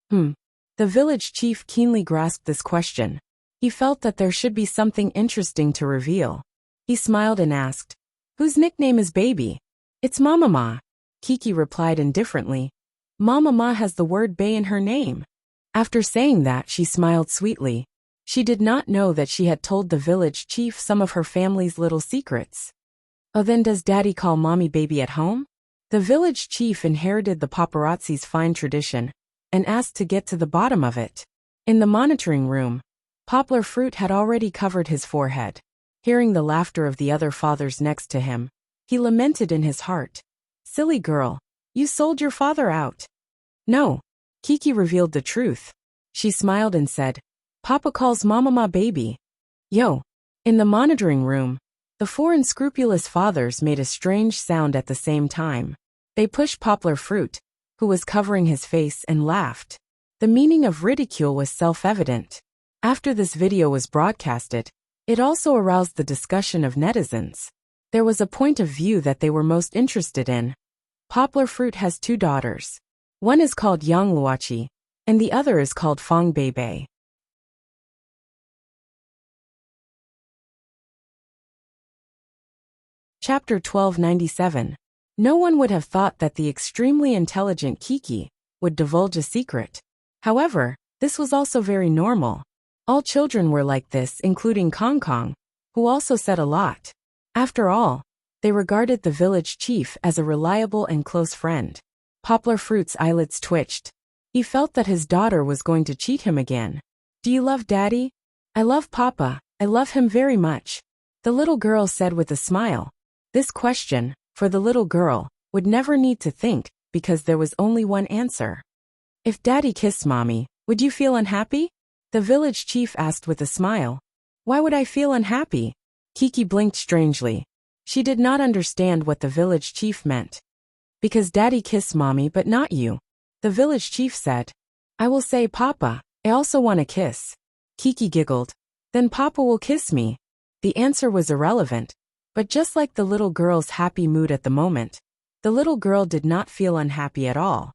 The village chief keenly grasped this question. He felt that there should be something interesting to reveal. He smiled and asked, "Whose nickname is baby?" "It's Mama Ma." Kiki replied indifferently. Mama Ma has the word bay in her name. After saying that, she smiled sweetly. She did not know that she had told the village chief some of her family's little secrets. "Oh, then does Daddy call Mommy baby at home?" The village chief inherited the paparazzi's fine tradition and asked to get to the bottom of it. In the monitoring room, Poplar Fruit had already covered his forehead. Hearing the laughter of the other fathers next to him, he lamented in his heart. "Silly girl, you sold your father out." "No." Kiki revealed the truth. She smiled and said, "Papa calls Mama Ma baby." Yo. In the monitoring room, the 4 unscrupulous fathers made a strange sound at the same time. They pushed Poplar Fruit, who was covering his face, and laughed. The meaning of ridicule was self-evident. After this video was broadcasted, it also aroused the discussion of netizens. There was a point of view that they were most interested in. Poplar Fruit has 2 daughters. One is called Yang Luachi, and the other is called Fang Beibei. Chapter 1297. No one would have thought that the extremely intelligent Kiki would divulge a secret. However, this was also very normal. All children were like this, including Kong Kong, who also said a lot. After all, they regarded the village chief as a reliable and close friend. Poplar Fruit's eyelids twitched. He felt that his daughter was going to cheat him again. Do you love Daddy? I love Papa. I love him very much. The little girl said with a smile. This question, for the little girl, would never need to think, because there was only one answer. If Daddy kissed Mommy, would you feel unhappy? The village chief asked with a smile. Why would I feel unhappy? Kiki blinked strangely. She did not understand what the village chief meant. Because Daddy kissed Mommy but not you. The village chief said. I will say Papa, I also want a kiss. Kiki giggled. Then Papa will kiss me. The answer was irrelevant. But just like the little girl's happy mood at the moment, the little girl did not feel unhappy at all.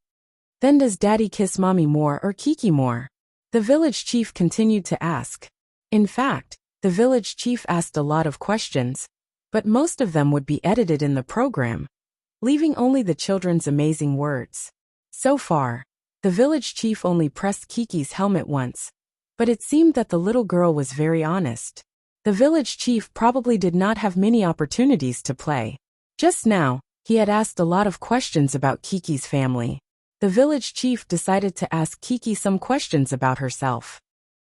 Then does Daddy kiss Mommy more or Kiki more? The village chief continued to ask. In fact, the village chief asked a lot of questions, but most of them would be edited in the program, leaving only the children's amazing words. So far, the village chief only pressed Kiki's helmet once, but it seemed that the little girl was very honest. The village chief probably did not have many opportunities to play. Just now, he had asked a lot of questions about Kiki's family. The village chief decided to ask Kiki some questions about herself.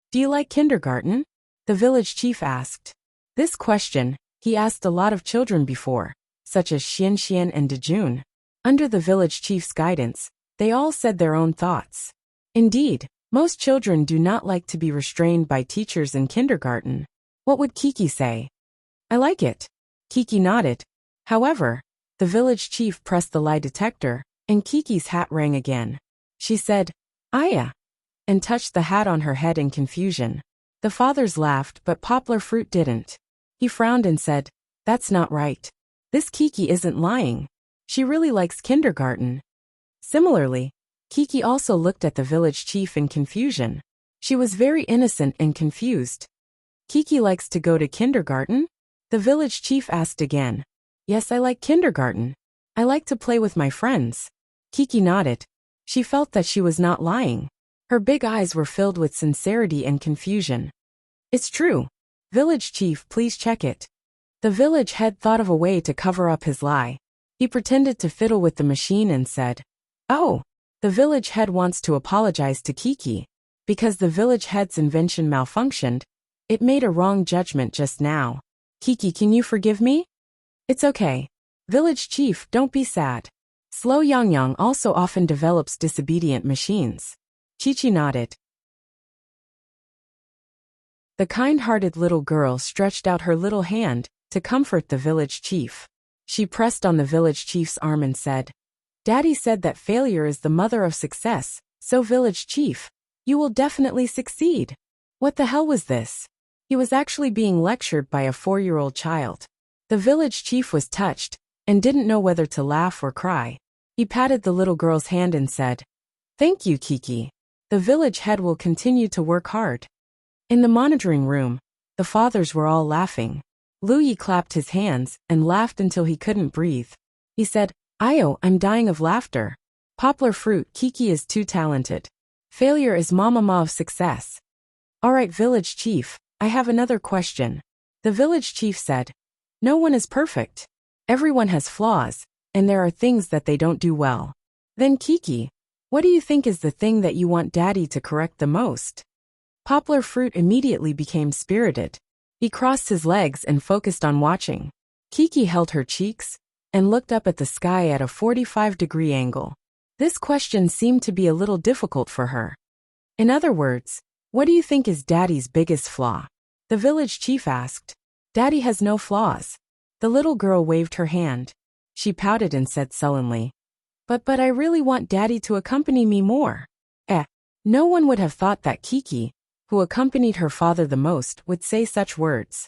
Do you like kindergarten? The village chief asked. This question, he asked a lot of children before, such as Xian Xian and Dejun. Under the village chief's guidance, they all said their own thoughts. Indeed, most children do not like to be restrained by teachers in kindergarten. What would Kiki say? I like it. Kiki nodded. However, the village chief pressed the lie detector, and Kiki's hat rang again. She said, Aya, and touched the hat on her head in confusion. The fathers laughed, but Poplar Fruit didn't. He frowned and said, That's not right. This Kiki isn't lying. She really likes kindergarten. Similarly, Kiki also looked at the village chief in confusion. She was very innocent and confused. Kiki likes to go to kindergarten? The village chief asked again. Yes, I like kindergarten. I like to play with my friends. Kiki nodded. She felt that she was not lying. Her big eyes were filled with sincerity and confusion. It's true. Village chief, please check it. The village head thought of a way to cover up his lie. He pretended to fiddle with the machine and said, Oh, the village head wants to apologize to Kiki. Because the village head's invention malfunctioned, it made a wrong judgment just now. Kiki, can you forgive me? It's okay. Village chief, don't be sad. Slow Yang Yang also often develops disobedient machines. Chi-Chi nodded. The kind-hearted little girl stretched out her little hand to comfort the village chief. She pressed on the village chief's arm and said, Daddy said that failure is the mother of success, so village chief, you will definitely succeed. What the hell was this? He was actually being lectured by a 4-year-old child. The village chief was touched and didn't know whether to laugh or cry. He patted the little girl's hand and said, Thank you, Kiki. The village head will continue to work hard. In the monitoring room, the fathers were all laughing. Lu Yi clapped his hands and laughed until he couldn't breathe. He said, Ayo, I'm dying of laughter. Poplar Fruit, Kiki is too talented. Failure is mama of success. Alright, village chief, I have another question. The village chief said, No one is perfect. Everyone has flaws, and there are things that they don't do well. Then Kiki, what do you think is the thing that you want Daddy to correct the most? Poplar Fruit immediately became spirited. He crossed his legs and focused on watching. Kiki held her cheeks and looked up at the sky at a 45-degree angle. This question seemed to be a little difficult for her. In other words, what do you think is Daddy's biggest flaw? The village chief asked. Daddy has no flaws. The little girl waved her hand. She pouted and said sullenly, But I really want Daddy to accompany me more. No one would have thought that Kiki, who accompanied her father the most, would say such words.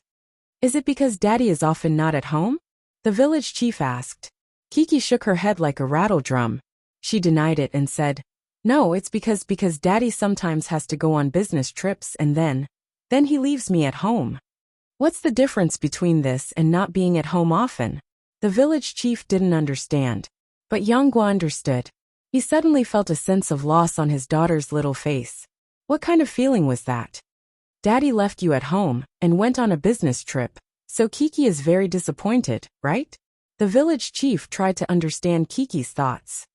Is it because Daddy is often not at home? The village chief asked. Kiki shook her head like a rattle drum. She denied it and said, No, it's because Daddy sometimes has to go on business trips and then he leaves me at home. What's the difference between this and not being at home often? The village chief didn't understand. But Yanghua understood. He suddenly felt a sense of loss on his daughter's little face. What kind of feeling was that? Daddy left you at home and went on a business trip, so Kiki is very disappointed, right? The village chief tried to understand Kiki's thoughts.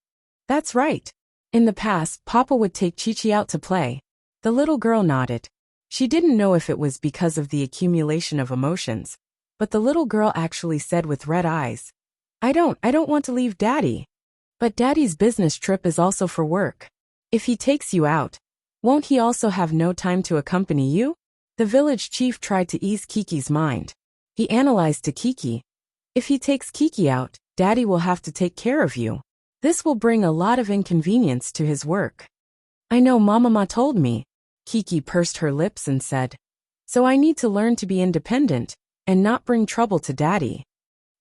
That's right. In the past, Papa would take Chichi out to play. The little girl nodded. She didn't know if it was because of the accumulation of emotions, but the little girl actually said with red eyes, I don't want to leave Daddy. But Daddy's business trip is also for work. If he takes you out, won't he also have no time to accompany you? The village chief tried to ease Kiki's mind. He analyzed to Kiki. If he takes Kiki out, Daddy will have to take care of you. This will bring a lot of inconvenience to his work. I know Mama told me. Kiki pursed her lips and said. So I need to learn to be independent and not bring trouble to Daddy.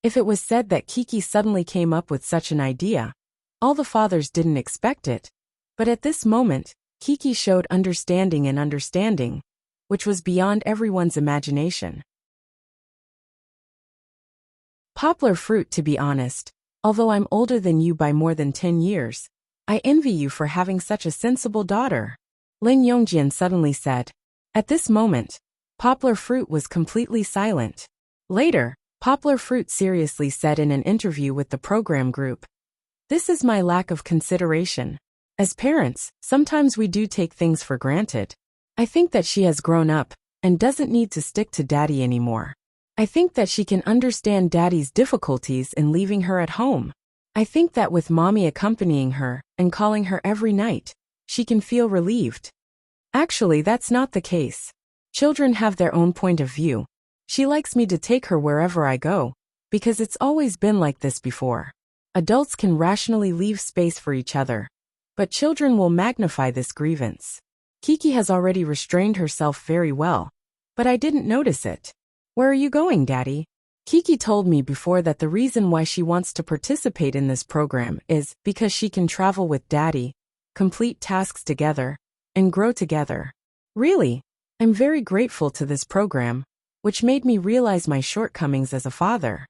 If it was said that Kiki suddenly came up with such an idea, all the fathers didn't expect it. But at this moment, Kiki showed understanding, which was beyond everyone's imagination. Poplar fruit, to be honest, although I'm older than you by more than 10 years, I envy you for having such a sensible daughter. Lin Yongjian suddenly said. At this moment, Poplar Fruit was completely silent. Later, Poplar Fruit seriously said in an interview with the program group, This is my lack of consideration. As parents, sometimes we do take things for granted. I think that she has grown up and doesn't need to stick to Daddy anymore. I think that she can understand Daddy's difficulties in leaving her at home. I think that with Mommy accompanying her and calling her every night, she can feel relieved. Actually, that's not the case. Children have their own point of view. She likes me to take her wherever I go, because it's always been like this before. Adults can rationally leave space for each other, but children will magnify this grievance. Kiki has already restrained herself very well, but I didn't notice it. Where are you going, Daddy? Kiki told me before that the reason why she wants to participate in this program is because she can travel with Daddy, complete tasks together, and grow together. Really, I'm very grateful to this program, which made me realize my shortcomings as a father.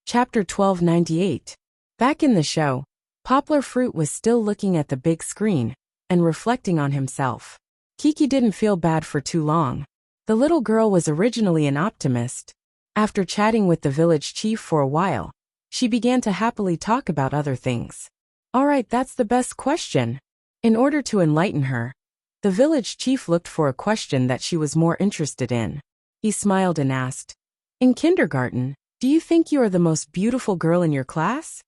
Chapter 1298. Back in the show, Poplar Fruit was still looking at the big screen and reflecting on himself. Kiki didn't feel bad for too long. The little girl was originally an optimist. After chatting with the village chief for a while, she began to happily talk about other things. Alright, that's the best question. In order to enlighten her, the village chief looked for a question that she was more interested in. He smiled and asked, In kindergarten, do you think you are the most beautiful girl in your class?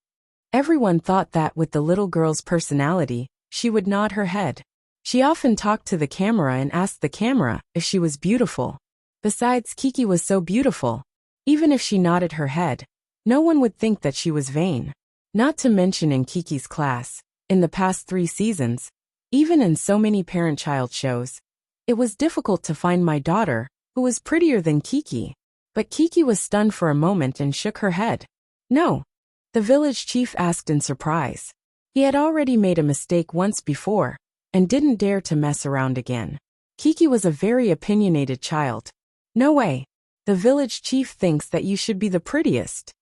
Everyone thought that with the little girl's personality, she would nod her head. She often talked to the camera and asked the camera if she was beautiful. Besides, Kiki was so beautiful. Even if she nodded her head, no one would think that she was vain. Not to mention in Kiki's class, in the past 3 seasons, even in so many parent-child shows, it was difficult to find my daughter, who was prettier than Kiki. But Kiki was stunned for a moment and shook her head. No. The village chief asked in surprise. He had already made a mistake once before, and didn't dare to mess around again. Kiki was a very opinionated child. No way. The village chief thinks that you should be the prettiest.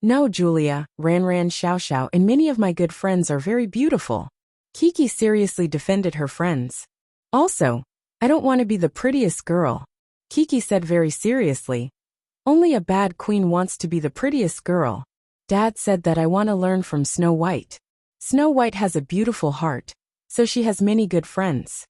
No, Julia, Ran, Xiao, and many of my good friends are very beautiful. Kiki seriously defended her friends. Also, I don't want to be the prettiest girl. Kiki said very seriously. Only a bad queen wants to be the prettiest girl. Dad said that I want to learn from Snow White. Snow White has a beautiful heart, so she has many good friends.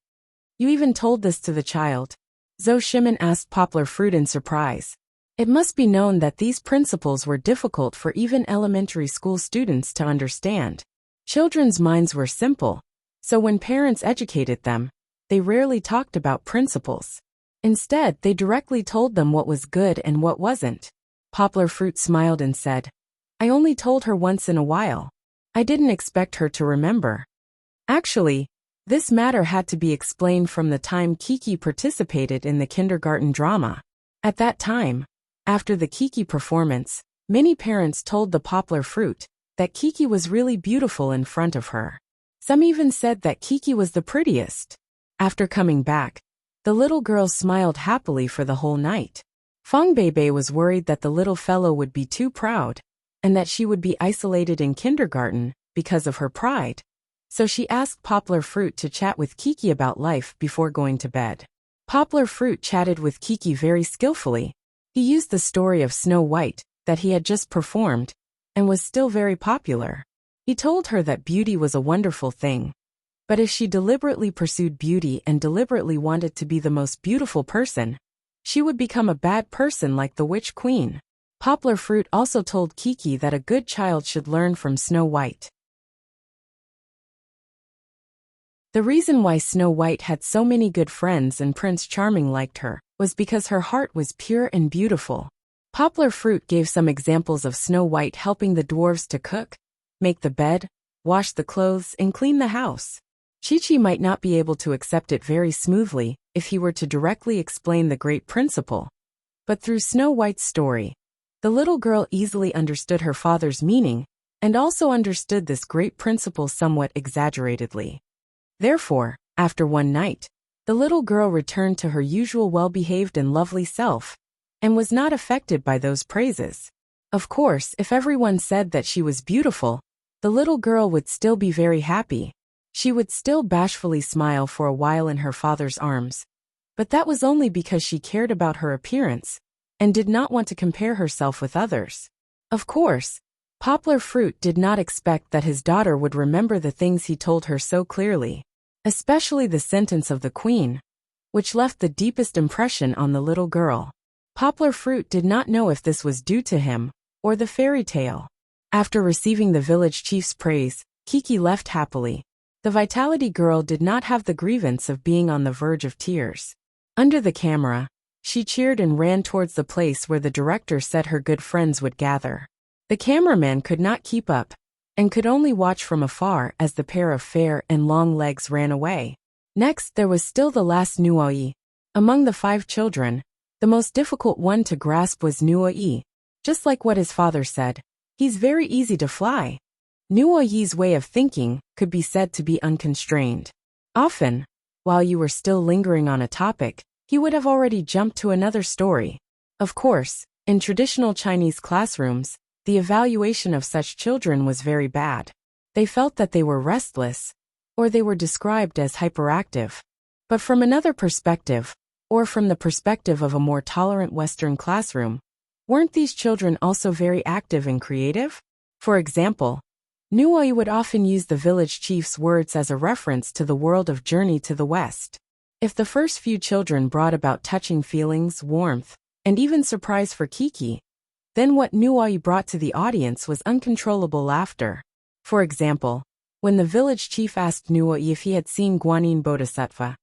You even told this to the child. Zhou Shimin asked Poplar Fruit in surprise. It must be known that these principles were difficult for even elementary school students to understand. Children's minds were simple, so when parents educated them, they rarely talked about principles. Instead, they directly told them what was good and what wasn't. Poplar Fruit smiled and said, I only told her once in a while. I didn't expect her to remember. Actually, this matter had to be explained from the time Kiki participated in the kindergarten drama. At that time, after the Kiki performance, many parents told the Poplar Fruit that Kiki was really beautiful in front of her. Some even said that Kiki was the prettiest. After coming back, the little girl smiled happily for the whole night. Feng Beibei was worried that the little fellow would be too proud, and that she would be isolated in kindergarten because of her pride. So she asked Poplar Fruit to chat with Kiki about life before going to bed. Poplar Fruit chatted with Kiki very skillfully. He used the story of Snow White that he had just performed and was still very popular. He told her that beauty was a wonderful thing, but if she deliberately pursued beauty and deliberately wanted to be the most beautiful person, she would become a bad person like the Witch Queen. Poplar Fruit also told Kiki that a good child should learn from Snow White. The reason why Snow White had so many good friends and Prince Charming liked her was because her heart was pure and beautiful. Poplar Fruit gave some examples of Snow White helping the dwarves to cook, make the bed, wash the clothes, and clean the house. Chi-Chi might not be able to accept it very smoothly if he were to directly explain the great principle. But through Snow White's story, the little girl easily understood her father's meaning and also understood this great principle somewhat exaggeratedly. Therefore, after one night, the little girl returned to her usual well-behaved and lovely self, and was not affected by those praises. Of course, if everyone said that she was beautiful, the little girl would still be very happy. She would still bashfully smile for a while in her father's arms. But that was only because she cared about her appearance, and did not want to compare herself with others. Of course, Poplar Fruit did not expect that his daughter would remember the things he told her so clearly. Especially the sentence of the Queen, which left the deepest impression on the little girl. Poplar Fruit did not know if this was due to him, or the fairy tale. After receiving the village chief's praise, Kiki left happily. The Vitality Girl did not have the grievance of being on the verge of tears. Under the camera, she cheered and ran towards the place where the director said her good friends would gather. The cameraman could not keep up, and could only watch from afar as the pair of fair and long legs ran away. Next there was still the last Nuoi. Among the 5 children, the most difficult one to grasp was Nuoi. Just like what his father said, he's very easy to fly. Nuoyi's way of thinking could be said to be unconstrained. Often, while you were still lingering on a topic, he would have already jumped to another story. Of course, in traditional Chinese classrooms, the evaluation of such children was very bad. They felt that they were restless, or they were described as hyperactive. But from another perspective, or from the perspective of a more tolerant Western classroom, weren't these children also very active and creative? For example, Nuoi would often use the village chief's words as a reference to the world of Journey to the West. If the first few children brought about touching feelings, warmth, and even surprise for Kiki, then what Nuoi brought to the audience was uncontrollable laughter. For example, when the village chief asked Nuoi if he had seen Guanyin Bodhisattva,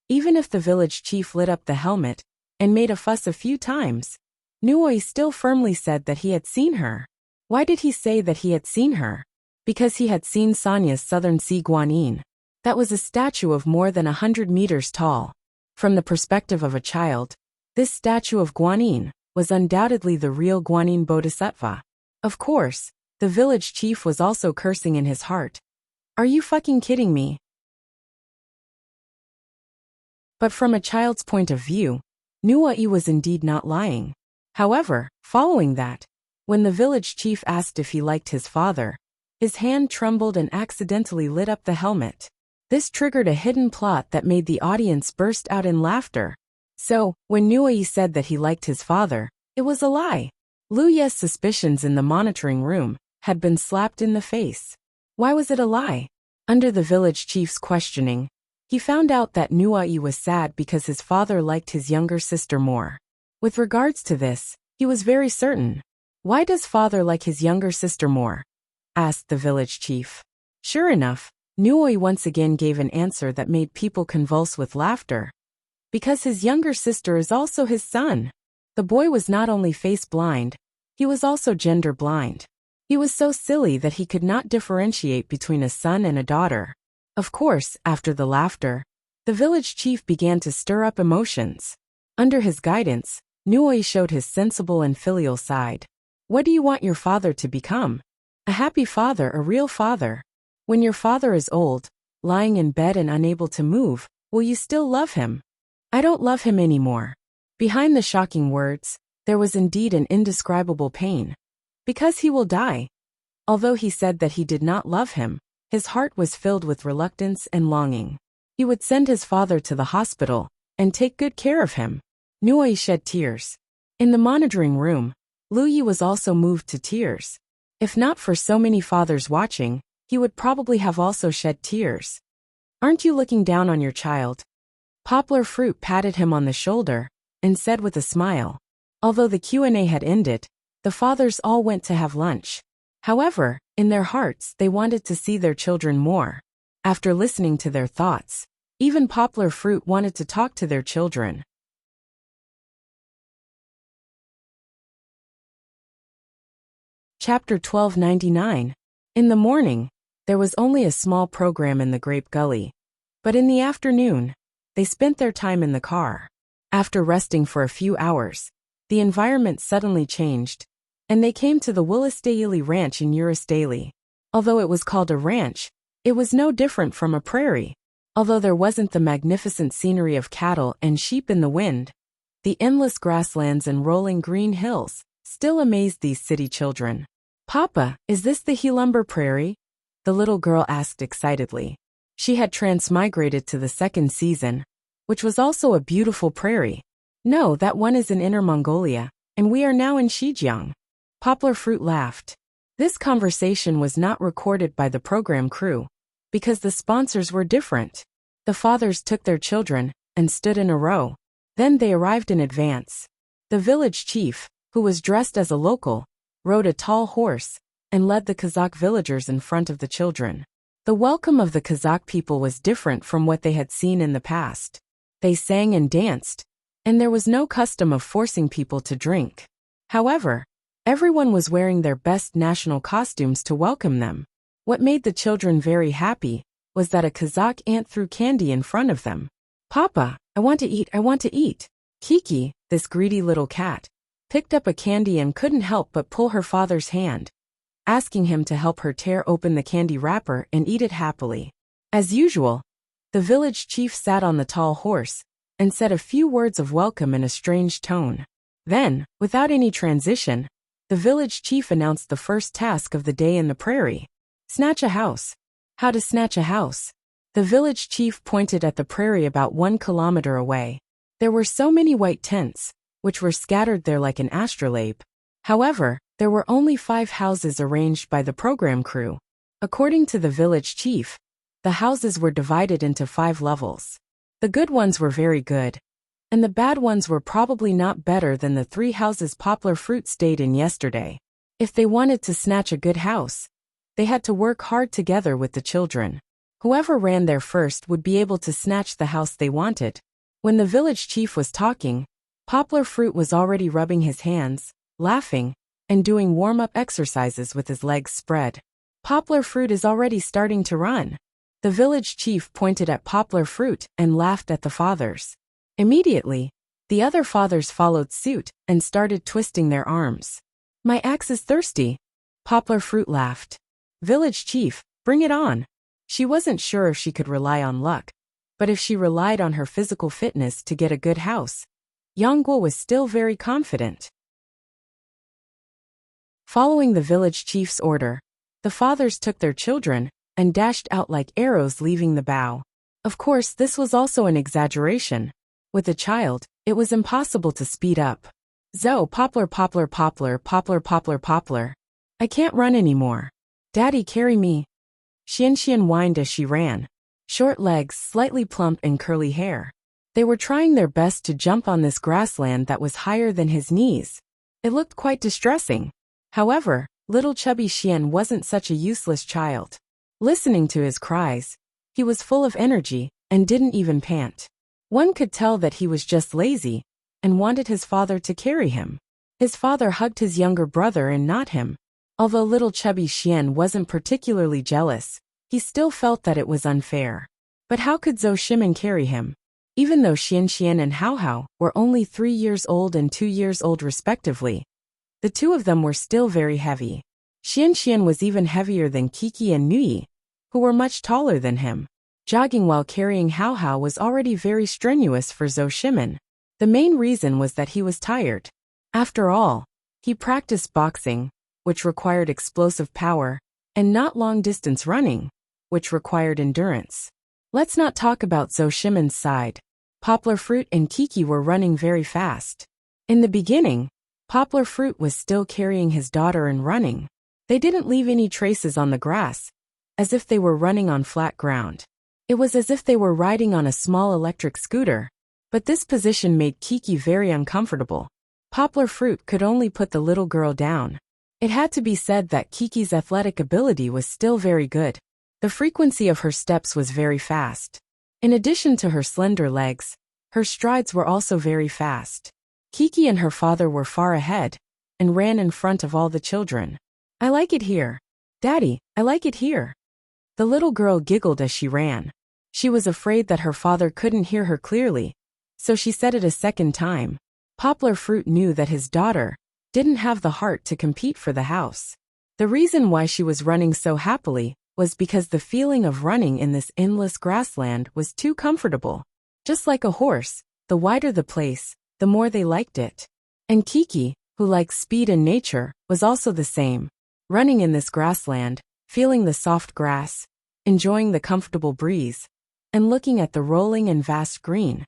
even if the village chief lit up the helmet and made a fuss a few times, Nuoi still firmly said that he had seen her. Why did he say that he had seen her? Because he had seen Sanya's Southern Sea Guanyin. That was a statue of more than 100 meters tall. From the perspective of a child, this statue of Guanyin was undoubtedly the real Guanyin Bodhisattva. Of course, the village chief was also cursing in his heart. Are you fucking kidding me? But from a child's point of view, Nuoi was indeed not lying. However, following that, when the village chief asked if he liked his father, his hand trembled and accidentally lit up the helmet. This triggered a hidden plot that made the audience burst out in laughter. So, when Nuoi said that he liked his father, it was a lie. Lu Ye's suspicions in the monitoring room had been slapped in the face. Why was it a lie? Under the village chief's questioning, he found out that Nuoi was sad because his father liked his younger sister more. With regards to this, he was very certain. Why does father like his younger sister more? Asked the village chief. Sure enough, Nuoi once again gave an answer that made people convulse with laughter. Because his younger sister is also his son. The boy was not only face blind, he was also gender blind. He was so silly that he could not differentiate between a son and a daughter. Of course, after the laughter, the village chief began to stir up emotions. Under his guidance, Nuoi showed his sensible and filial side. What do you want your father to become? A happy father, a real father. When your father is old, lying in bed and unable to move, will you still love him? I don't love him anymore. Behind the shocking words, there was indeed an indescribable pain. Because he will die. Although he said that he did not love him, his heart was filled with reluctance and longing. He would send his father to the hospital and take good care of him. Nui shed tears. In the monitoring room, Luyi was also moved to tears. If not for so many fathers watching, he would probably have also shed tears. Aren't you looking down on your child? Poplar Fruit patted him on the shoulder and said with a smile. Although the Q&A had ended, the fathers all went to have lunch. However, in their hearts they wanted to see their children more. After listening to their thoughts, even Poplar Fruit wanted to talk to their children. Chapter 1299. In the morning, there was only a small program in the Grape Gully. But in the afternoon, they spent their time in the car. After resting for a few hours, the environment suddenly changed, and they came to the Willis-Daly Ranch in Urus-Daly. Although it was called a ranch, it was no different from a prairie. Although there wasn't the magnificent scenery of cattle and sheep in the wind, the endless grasslands and rolling green hills still amazed these city children. "Papa, is this the Helumber Prairie?" the little girl asked excitedly. She had transmigrated to the second season, which was also a beautiful prairie. "No, that one is in Inner Mongolia, and we are now in Xinjiang." Poplar Fruit laughed. This conversation was not recorded by the program crew, because the sponsors were different. The fathers took their children and stood in a row. Then they arrived in advance. The village chief, who was dressed as a local, rode a tall horse and led the Kazakh villagers in front of the children. The welcome of the Kazakh people was different from what they had seen in the past. They sang and danced, and there was no custom of forcing people to drink. However, everyone was wearing their best national costumes to welcome them. What made the children very happy was that a Kazakh aunt threw candy in front of them. "Papa, I want to eat, I want to eat." Kiki, this greedy little cat, picked up a candy and couldn't help but pull her father's hand, asking him to help her tear open the candy wrapper and eat it happily. As usual, the village chief sat on the tall horse and said a few words of welcome in a strange tone. Then, without any transition, the village chief announced the first task of the day in the prairie. Snatch a house. How to snatch a house? The village chief pointed at the prairie about 1 kilometer away. There were so many white tents, which were scattered there like an astrolabe. However, there were only 5 houses arranged by the program crew. According to the village chief, the houses were divided into 5 levels. The good ones were very good, and the bad ones were probably not better than the 3 houses Poplar Fruit stayed in yesterday. If they wanted to snatch a good house, they had to work hard together with the children. Whoever ran there first would be able to snatch the house they wanted. When the village chief was talking, Poplar Fruit was already rubbing his hands, laughing, and doing warm-up exercises with his legs spread. Poplar Fruit is already starting to run. The village chief pointed at Poplar Fruit and laughed at the fathers. Immediately, the other fathers followed suit and started twisting their arms. "My axe is thirsty." Poplar Fruit laughed. "Village chief, bring it on." She wasn't sure if she could rely on luck, but if she relied on her physical fitness to get a good house, Yangguo was still very confident. Following the village chief's order, the fathers took their children and dashed out like arrows leaving the bow. Of course, this was also an exaggeration. With a child, it was impossible to speed up. "Zo, poplar, poplar, poplar, poplar, poplar, poplar. I can't run anymore. Daddy, carry me." Xianxian whined as she ran. Short legs, slightly plump and curly hair. They were trying their best to jump on this grassland that was higher than his knees. It looked quite distressing. However, little chubby Xian wasn't such a useless child. Listening to his cries, he was full of energy and didn't even pant. One could tell that he was just lazy and wanted his father to carry him. His father hugged his younger brother and not him. Although little chubby Xian wasn't particularly jealous, he still felt that it was unfair. But how could Zhou Shimin carry him? Even though Xianxian and Hao Hao were only 3 years old and 2 years old respectively, the two of them were still very heavy. Xianxian was even heavier than Kiki and Nui, who were much taller than him. Jogging while carrying Hao Hao was already very strenuous for Zhou Shimin. The main reason was that he was tired. After all, he practiced boxing, which required explosive power, and not long-distance running, which required endurance. Let's not talk about Zhou Shimon's side. Poplar Fruit and Kiki were running very fast. In the beginning, Poplar Fruit was still carrying his daughter and running. They didn't leave any traces on the grass, as if they were running on flat ground. It was as if they were riding on a small electric scooter. But this position made Kiki very uncomfortable. Poplar Fruit could only put the little girl down. It had to be said that Kiki's athletic ability was still very good. The frequency of her steps was very fast. In addition to her slender legs, her strides were also very fast. Kiki and her father were far ahead, and ran in front of all the children. "I like it here. Daddy, I like it here." The little girl giggled as she ran. She was afraid that her father couldn't hear her clearly, so she said it a second time. Poplar Fruit knew that his daughter didn't have the heart to compete for the house. The reason why she was running so happily was because the feeling of running in this endless grassland was too comfortable. Just like a horse, the wider the place, the more they liked it. And Kiki, who likes speed and nature, was also the same. Running in this grassland, feeling the soft grass, enjoying the comfortable breeze, and looking at the rolling and vast green.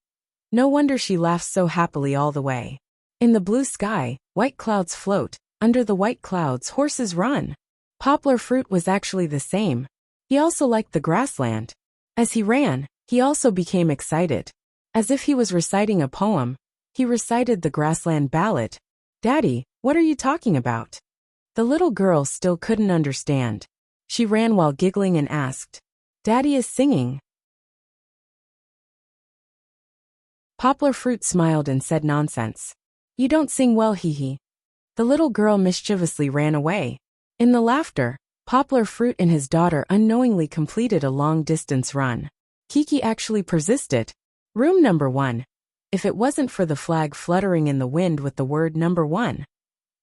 No wonder she laughs so happily all the way. In the blue sky, white clouds float. Under the white clouds, horses run. Poplar Fruit was actually the same. He also liked the grassland. As he ran, he also became excited. As if he was reciting a poem, he recited the grassland ballad. "Daddy, what are you talking about?" The little girl still couldn't understand. She ran while giggling and asked, "Daddy is singing." Poplar Fruit smiled and said, "Nonsense. You don't sing well, hee." The little girl mischievously ran away. In the laughter, Poplar Fruit and his daughter unknowingly completed a long-distance run. Kiki actually persisted. Room number 1. If it wasn't for the flag fluttering in the wind with the word number 1,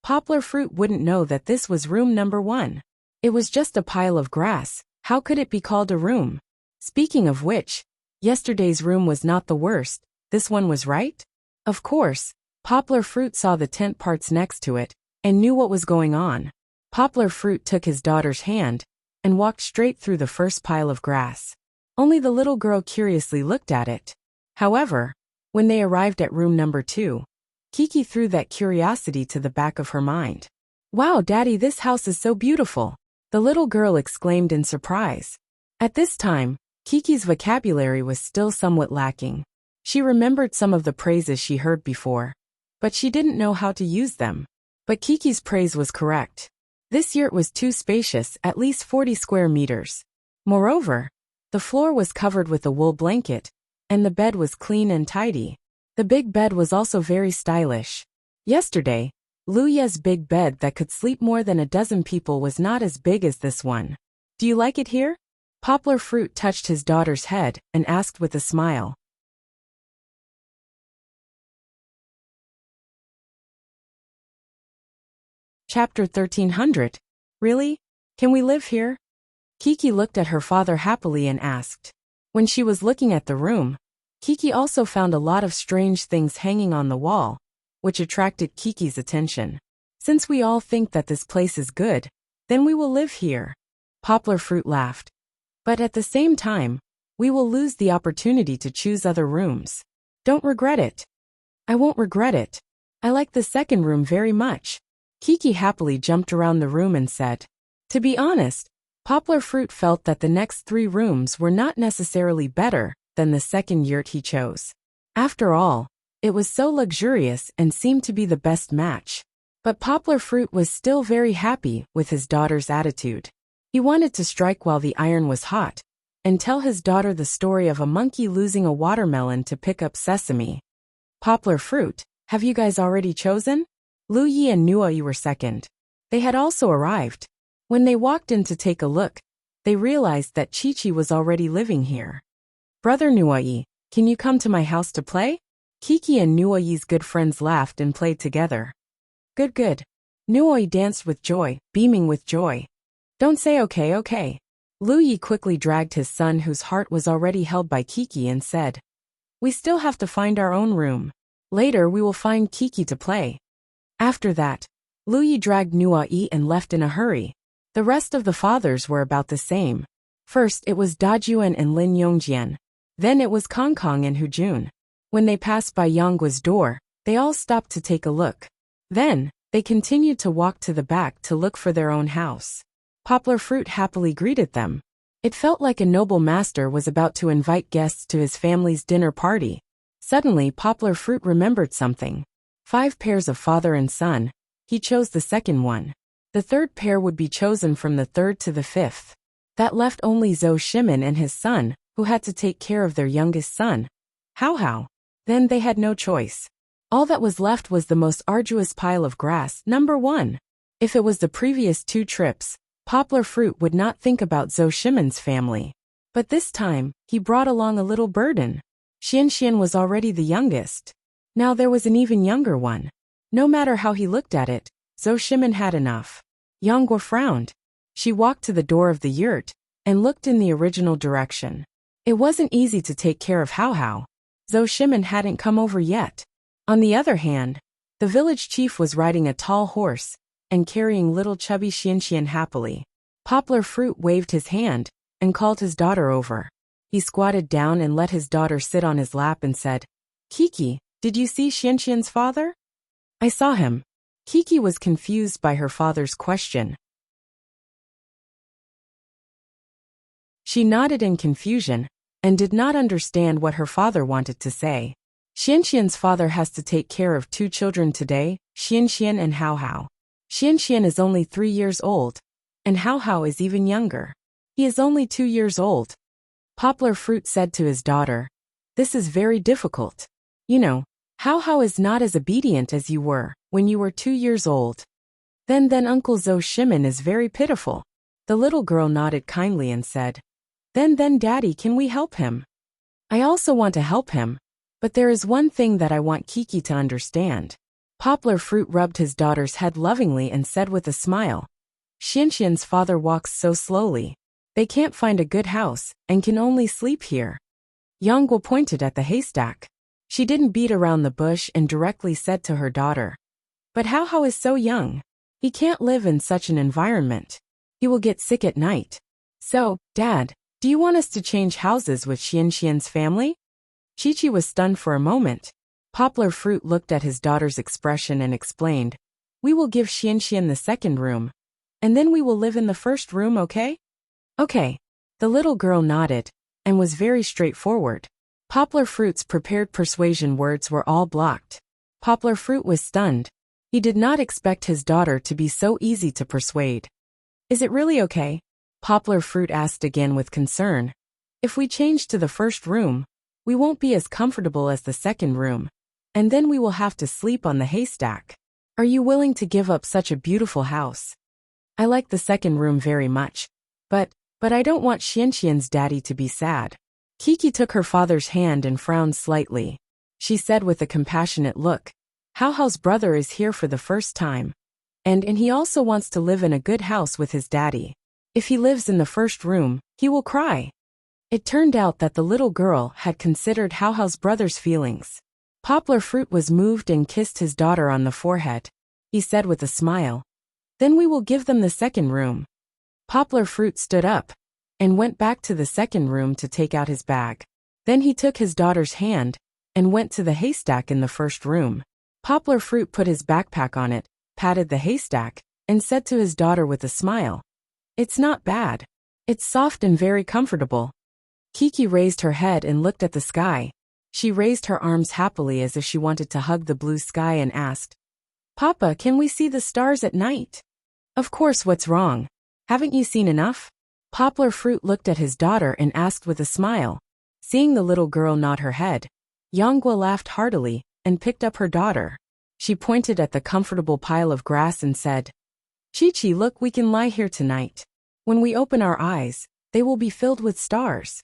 Poplar Fruit wouldn't know that this was room number 1. It was just a pile of grass. How could it be called a room? Speaking of which, yesterday's room was not the worst. This one was right? Of course, Poplar Fruit saw the tent parts next to it, and knew what was going on. Poplar Fruit took his daughter's hand, and walked straight through the first pile of grass. Only the little girl curiously looked at it. However, when they arrived at room number 2, Kiki threw that curiosity to the back of her mind. "Wow, Daddy, this house is so beautiful," the little girl exclaimed in surprise. At this time, Kiki's vocabulary was still somewhat lacking. She remembered some of the praises she heard before, but she didn't know how to use them. But Kiki's praise was correct. This yurt was too spacious, at least 40 square meters. Moreover, the floor was covered with a wool blanket, and the bed was clean and tidy. The big bed was also very stylish. Yesterday, Luya's big bed that could sleep more than a dozen people was not as big as this one. "Do you like it here?" Poplar Fruit touched his daughter's head and asked with a smile. Chapter 1300. Really? Can we live here? Kiki looked at her father happily and asked. When she was looking at the room, Kiki also found a lot of strange things hanging on the wall, which attracted Kiki's attention. "Since we all think that this place is good, then we will live here." Poplar Fruit laughed. "But at the same time, we will lose the opportunity to choose other rooms. Don't regret it." "I won't regret it. I like the second room very much." Kiki happily jumped around the room and said. To be honest, Poplar Fruit felt that the next 3 rooms were not necessarily better than the second yurt he chose. After all, it was so luxurious and seemed to be the best match. But Poplar Fruit was still very happy with his daughter's attitude. He wanted to strike while the iron was hot, and tell his daughter the story of a monkey losing a watermelon to pick up sesame. "Poplar Fruit, have you guys already chosen?" Lu Yi and Nuoyi were second. They had also arrived. When they walked in to take a look, they realized that Chi-Chi was already living here. "Brother Nuoyi, can you come to my house to play?" Kiki and Nuoyi's good friends laughed and played together. Good. Nuoyi danced with joy, beaming with joy. "Don't say okay. Lu Yi quickly dragged his son whose heart was already held by Kiki and said, "We still have to find our own room. Later we will find Kiki to play." After that, Lu Yi dragged Nua Yi and left in a hurry. The rest of the fathers were about the same. First it was Da Juan and Lin Yongjian. Then it was Kong Kong and Hu Jun. When they passed by Yanggua's door, they all stopped to take a look. Then, they continued to walk to the back to look for their own house. Poplar Fruit happily greeted them. It felt like a noble master was about to invite guests to his family's dinner party. Suddenly Poplar Fruit remembered something. 5 pairs of father and son. He chose the second one. The third pair would be chosen from the third to the 5th. That left only Zhou Shimin and his son, who had to take care of their youngest son. How? Then they had no choice. All that was left was the most arduous pile of grass, number 1. If it was the previous 2 trips, Poplar Fruit would not think about Zhou Shimin's family. But this time, he brought along a little burden. Xian was already the youngest. Now there was an even younger one. No matter how he looked at it, Zhou Shimin had enough. Yanggua frowned. She walked to the door of the yurt and looked in the original direction. It wasn't easy to take care of Hao. Zhou Shimin hadn't come over yet. On the other hand, the village chief was riding a tall horse and carrying little chubby Xian happily. Poplar Fruit waved his hand and called his daughter over. He squatted down and let his daughter sit on his lap and said, "Kiki, did you see Xian's father?" "I saw him." Kiki was confused by her father's question. She nodded in confusion and did not understand what her father wanted to say. Xian's father has to take care of 2 children today, Xian and Hao. Xian is only 3 years old, and Hao is even younger. He is only 2 years old. Poplar Fruit said to his daughter, "This is very difficult. You know, Hao is not as obedient as you were when you were 2 years old. Then Uncle Zhou Shimin is very pitiful." The little girl nodded kindly and said, Then Daddy, can we help him?" "I also want to help him. But there is one thing that I want Kiki to understand." Poplar Fruit rubbed his daughter's head lovingly and said with a smile, "Xian's father walks so slowly. They can't find a good house and can only sleep here." Yanggua pointed at the haystack. She didn't beat around the bush and directly said to her daughter, "But Hao is so young. He can't live in such an environment. He will get sick at night. So, Dad, do you want us to change houses with Xian's family?" Chi was stunned for a moment. Poplar Fruit looked at his daughter's expression and explained, "We will give Xian the second room. And then we will live in the first room, okay?" "Okay." The little girl nodded and was very straightforward. Poplar Fruit's prepared persuasion words were all blocked. Poplar Fruit was stunned. He did not expect his daughter to be so easy to persuade. "Is it really okay?" Poplar Fruit asked again with concern. "If we change to the first room, we won't be as comfortable as the second room, and then we will have to sleep on the haystack. Are you willing to give up such a beautiful house?" "I like the second room very much. But I don't want Xian's daddy to be sad." Kiki took her father's hand and frowned slightly. She said with a compassionate look, "Hao's brother is here for the first time. And he also wants to live in a good house with his daddy. If he lives in the first room, he will cry." It turned out that the little girl had considered Hao's brother's feelings. Poplar Fruit was moved and kissed his daughter on the forehead. He said with a smile, "Then we will give them the second room." Poplar Fruit stood up and went back to the second room to take out his bag. Then he took his daughter's hand and went to the haystack in the first room. Poplar Fruit put his backpack on it, patted the haystack, and said to his daughter with a smile, "It's not bad. It's soft and very comfortable." Kiki raised her head and looked at the sky. She raised her arms happily as if she wanted to hug the blue sky and asked, "Papa, can we see the stars at night?" "Of course, what's wrong? Haven't you seen enough?" Poplar Fruit looked at his daughter and asked with a smile. Seeing the little girl nod her head, Yanggua laughed heartily and picked up her daughter. She pointed at the comfortable pile of grass and said, Chi, look, we can lie here tonight. When we open our eyes, they will be filled with stars.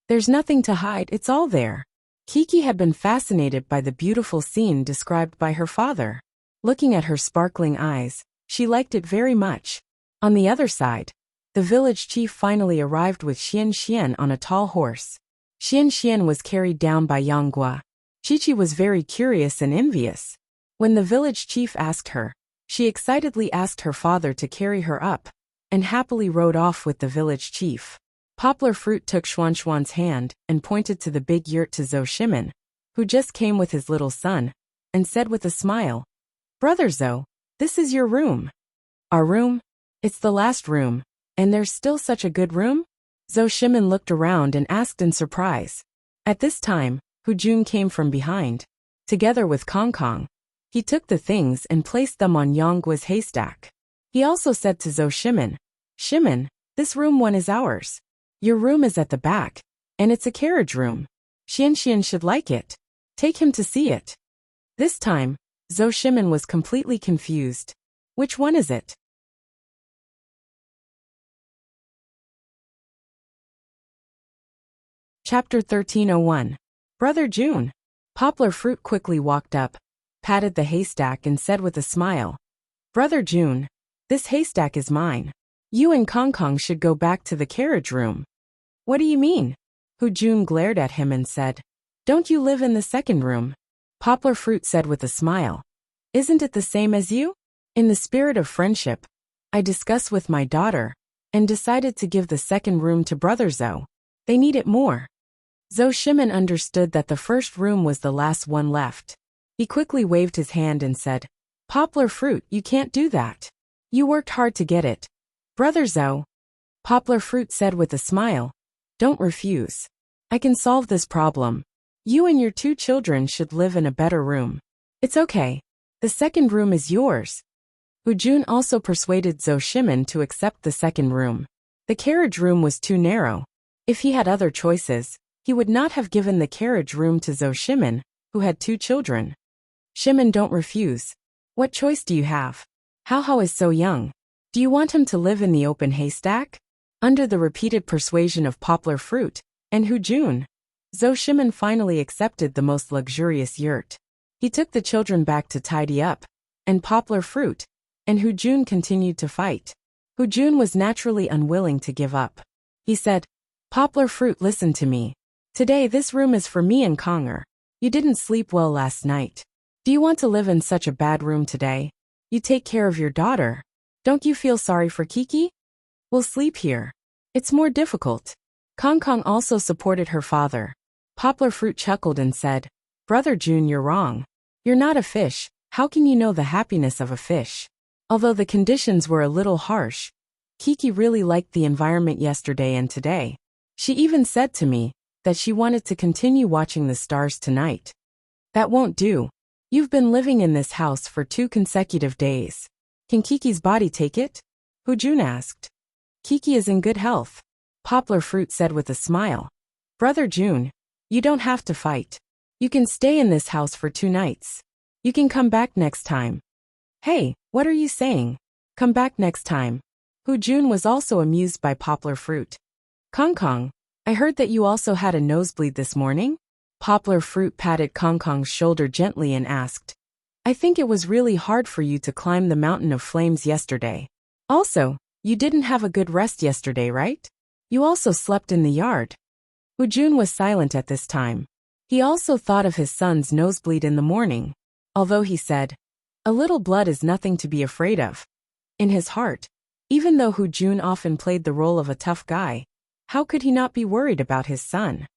There's nothing to hide, it's all there." Kiki had been fascinated by the beautiful scene described by her father. Looking at her sparkling eyes, she liked it very much. On the other side, the village chief finally arrived with Xian on a tall horse. Xian was carried down by Yanggua. Chi-Chi was very curious and envious. When the village chief asked her, she excitedly asked her father to carry her up, and happily rode off with the village chief. Poplar Fruit took Xuan's hand and pointed to the big yurt to Zhou Shimin, who just came with his little son, and said with a smile, "Brother Zhou, this is your room." "Our room? It's the last room, and there's still such a good room?" Zhou Shimin looked around and asked in surprise. At this time, Hu Jun came from behind. Together with Kong Kong, he took the things and placed them on Yanggua's haystack. He also said to Zhou Shimin, "Shimin, this room one is ours. Your room is at the back, and it's a carriage room. Xian should like it. Take him to see it." This time, Zhou Shimin was completely confused. Which one is it? Chapter 1301. Brother June. Poplar Fruit quickly walked up, patted the haystack and said with a smile, "Brother June, this haystack is mine. You and Kong Kong should go back to the carriage room." "What do you mean?" Hu Jun glared at him and said, "Don't you live in the second room?" Poplar Fruit said with a smile, "Isn't it the same as you? In the spirit of friendship, I discussed with my daughter, and decided to give the second room to Brother Zhou. They need it more." Zhou Shimin understood that the first room was the last one left. He quickly waved his hand and said, "Poplar Fruit, you can't do that. You worked hard to get it. Brother Zhou." Poplar Fruit said with a smile, "Don't refuse. I can solve this problem. You and your 2 children should live in a better room. It's okay. The second room is yours." Hu Jun also persuaded Zhou Shimin to accept the second room. The carriage room was too narrow. If he had other choices, he would not have given the carriage room to Zhou Shimin, who had 2 children. "Shimin, don't refuse. What choice do you have? Hao is so young. Do you want him to live in the open haystack?" Under the repeated persuasion of Poplar Fruit and Hu Jun, Zhou Shimin finally accepted the most luxurious yurt. He took the children back to tidy up, and Poplar Fruit and Hu Jun continued to fight. Hu Jun was naturally unwilling to give up. He said, "Poplar Fruit, listen to me. Today this room is for me and Konger. You didn't sleep well last night. Do you want to live in such a bad room today? You take care of your daughter. Don't you feel sorry for Kiki? We'll sleep here. It's more difficult." Kong Kong also supported her father. Poplar Fruit chuckled and said, "Brother June, you're wrong. You're not a fish. How can you know the happiness of a fish?" Although the conditions were a little harsh, Kiki really liked the environment yesterday and today. She even said to me that she wanted to continue watching the stars tonight. "That won't do. You've been living in this house for 2 consecutive days. Can Kiki's body take it?" Hu Jun asked. "Kiki is in good health," Poplar Fruit said with a smile. "Brother June, you don't have to fight. You can stay in this house for 2 nights. You can come back next time." "Hey, what are you saying? Come back next time?" Hu Jun was also amused by Poplar Fruit. "Kong Kong, I heard that you also had a nosebleed this morning?" Poplar Fruit patted Kong Kong's shoulder gently and asked, "I think it was really hard for you to climb the mountain of flames yesterday. Also, you didn't have a good rest yesterday, right? You also slept in the yard." Hu Jun was silent at this time. He also thought of his son's nosebleed in the morning, although he said, "A little blood is nothing to be afraid of." In his heart, even though Hu Jun often played the role of a tough guy, how could he not be worried about his son?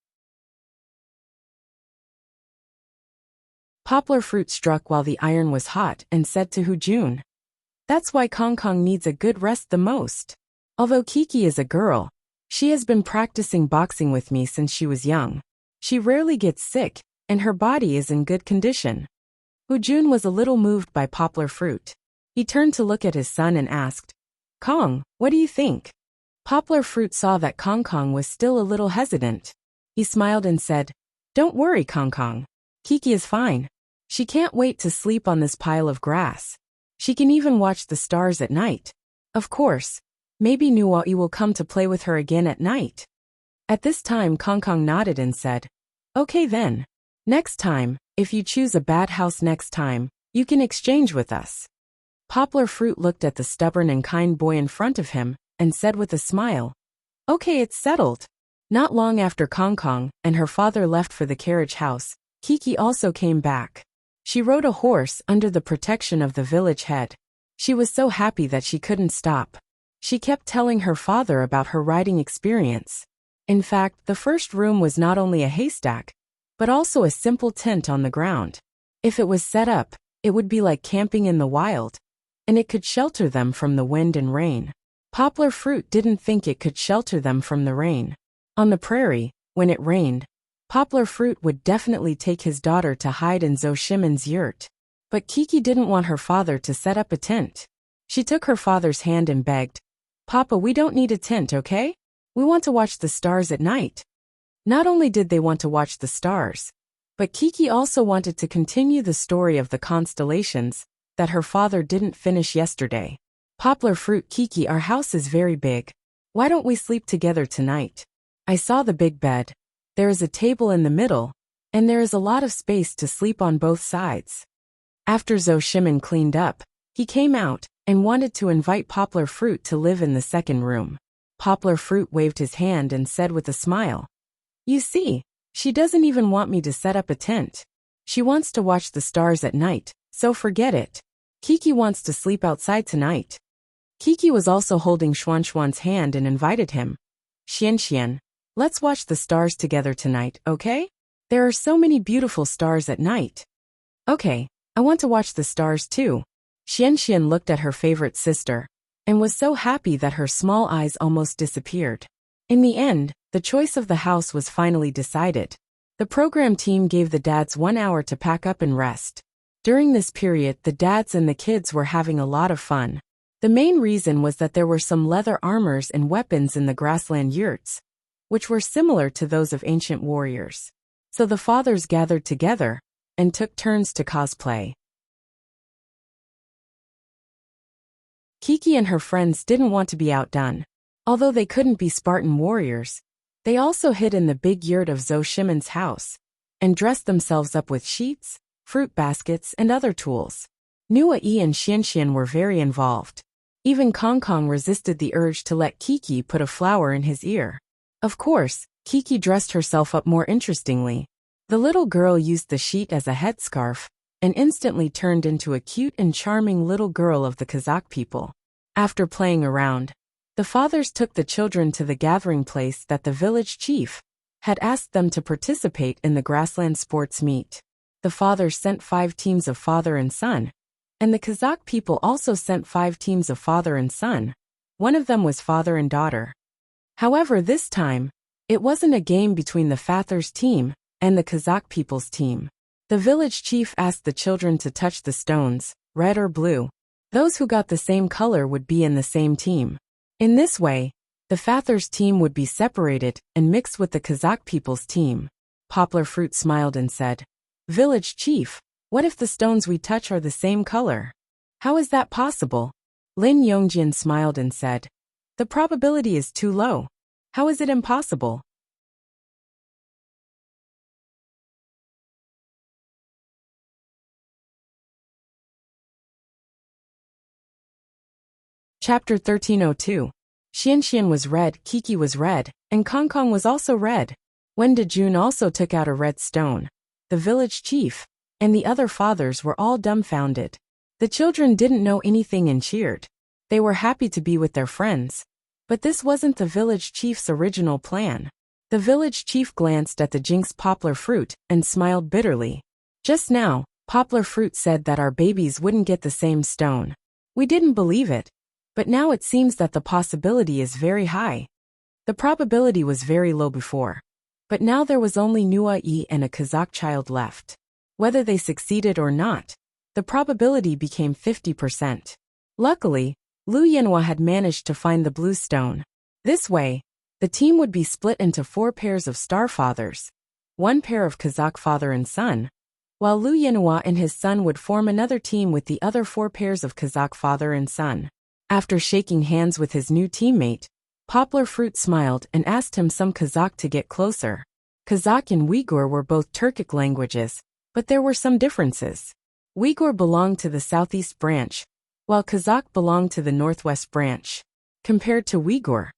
Poplar Fruit struck while the iron was hot and said to Hu Jun, "That's why Kong Kong needs a good rest the most. Although Kiki is a girl, she has been practicing boxing with me since she was young. She rarely gets sick, and her body is in good condition." Hu Jun was a little moved by Poplar Fruit. He turned to look at his son and asked, "Kong, what do you think?" Poplar Fruit saw that Kong Kong was still a little hesitant. He smiled and said, "Don't worry, Kong Kong. Kiki is fine. She can't wait to sleep on this pile of grass. She can even watch the stars at night. Of course, maybe Nuai will come to play with her again at night." At this time Kong Kong nodded and said, "Okay then. Next time, if you choose a bad house next time, you can exchange with us." Poplar Fruit looked at the stubborn and kind boy in front of him and said with a smile, "Okay, it's settled." Not long after Kong Kong and her father left for the carriage house, Kiki also came back. She rode a horse under the protection of the village head. She was so happy that she couldn't stop. She kept telling her father about her riding experience. In fact, the first room was not only a haystack, but also a simple tent on the ground. If it was set up, it would be like camping in the wild, and it could shelter them from the wind and rain. Poplar Fruit didn't think it could shelter them from the rain. On the prairie, when it rained, Poplar Fruit would definitely take his daughter to hide in Zoshimon's yurt. But Kiki didn't want her father to set up a tent. She took her father's hand and begged, "Papa, we don't need a tent, okay? We want to watch the stars at night." Not only did they want to watch the stars, but Kiki also wanted to continue the story of the constellations that her father didn't finish yesterday. "Poplar Fruit, Kiki, our house is very big. Why don't we sleep together tonight? I saw the big bed. There is a table in the middle, and there is a lot of space to sleep on both sides." After Zoshimon cleaned up, he came out and wanted to invite Poplar Fruit to live in the second room. Poplar Fruit waved his hand and said with a smile, "You see, she doesn't even want me to set up a tent. She wants to watch the stars at night, so forget it. Kiki wants to sleep outside tonight." Kiki was also holding Xuanxuan's hand and invited him. "Xianxian, let's watch the stars together tonight, okay? There are so many beautiful stars at night." "Okay, I want to watch the stars too." Xianxian looked at her favorite sister and was so happy that her small eyes almost disappeared. In the end, the choice of the house was finally decided. The program team gave the dads 1 hour to pack up and rest. During this period, the dads and the kids were having a lot of fun. The main reason was that there were some leather armors and weapons in the grassland yurts, which were similar to those of ancient warriors. So the fathers gathered together and took turns to cosplay. Kiki and her friends didn't want to be outdone. Although they couldn't be Spartan warriors, they also hid in the big yurt of Zoshimon's house and dressed themselves up with sheets, fruit baskets, and other tools. Nua Yi and Xianxian were very involved. Even Kong Kong resisted the urge to let Kiki put a flower in his ear. Of course, Kiki dressed herself up more interestingly. The little girl used the sheet as a headscarf and instantly turned into a cute and charming little girl of the Kazakh people. After playing around, the fathers took the children to the gathering place that the village chief had asked them to participate in the grassland sports meet. The fathers sent 5 teams of father and son, and the Kazakh people also sent 5 teams of father and son. One of them was father and daughter. However, this time, it wasn't a game between the fathers' team and the Kazakh people's team. The village chief asked the children to touch the stones, red or blue. Those who got the same color would be in the same team. In this way, the fathers' team would be separated and mixed with the Kazakh people's team. Poplar Fruit smiled and said, "Village chief, what if the stones we touch are the same color? How is that possible?" Lin Yongjian smiled and said, "The probability is too low. How is it impossible?" Chapter 1302. Xianxian was red, Kiki was red, and Kong Kong was also red. Wen Dejun also took out a red stone. The village chief and the other fathers were all dumbfounded. The children didn't know anything and cheered. They were happy to be with their friends. But this wasn't the village chief's original plan. The village chief glanced at the Jinx Poplar Fruit and smiled bitterly. "Just now, Poplar Fruit said that our babies wouldn't get the same stone. We didn't believe it. But now it seems that the possibility is very high. The probability was very low before. But now there was only Nua Yi and a Kazakh child left. Whether they succeeded or not, the probability became 50%. Luckily, Lu Yanhua had managed to find the blue stone. This way, the team would be split into 4 pairs of star fathers, 1 pair of Kazakh father and son, while Lu Yanhua and his son would form another team with the other 4 pairs of Kazakh father and son. After shaking hands with his new teammate, Poplar Fruit smiled and asked him some Kazakh to get closer. Kazakh and Uyghur were both Turkic languages, but there were some differences. Uyghur belonged to the southeast branch, while Kazakh belonged to the northwest branch. Compared to Uyghur,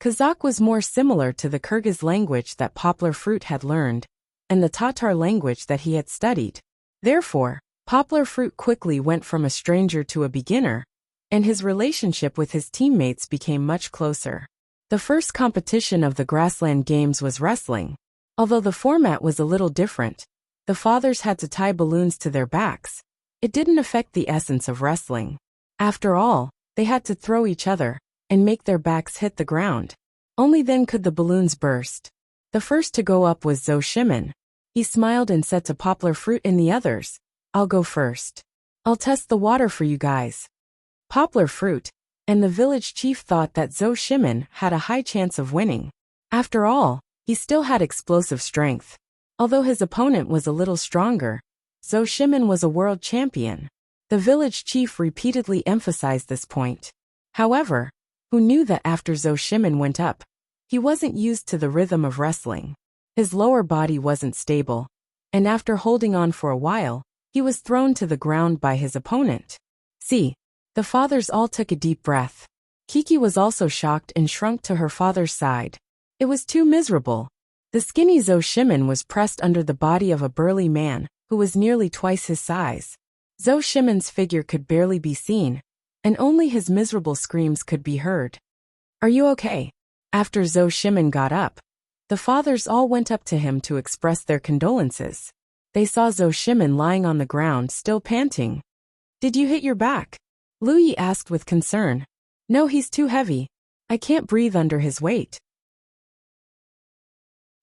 Kazakh was more similar to the Kyrgyz language that Poplar Fruit had learned, and the Tatar language that he had studied. Therefore, Poplar Fruit quickly went from a stranger to a beginner, and his relationship with his teammates became much closer. The first competition of the Grassland Games was wrestling. Although the format was a little different, the fathers had to tie balloons to their backs. It didn't affect the essence of wrestling. After all, they had to throw each other and make their backs hit the ground. Only then could the balloons burst. The first to go up was Zhou Shimin. He smiled and said to Poplar Fruit and the others, "I'll go first. I'll test the water for you guys." Poplar Fruit and the village chief thought that Zhou Shimin had a high chance of winning. After all, he still had explosive strength. Although his opponent was a little stronger, Zhou Shimin was a world champion. The village chief repeatedly emphasized this point. However, who knew that after Zhou Shimin went up, he wasn't used to the rhythm of wrestling. His lower body wasn't stable, and after holding on for a while, he was thrown to the ground by his opponent. See, the fathers all took a deep breath. Kiki was also shocked and shrunk to her father's side. It was too miserable. The skinny Zhou Shimin was pressed under the body of a burly man, who was nearly twice his size. Zhou Shimin's figure could barely be seen, and only his miserable screams could be heard. "Are you okay?" After Zhou Shimin got up, the fathers all went up to him to express their condolences. They saw Zhou Shimin lying on the ground still panting. "Did you hit your back?" Lu Yi asked with concern. "No, he's too heavy. I can't breathe under his weight."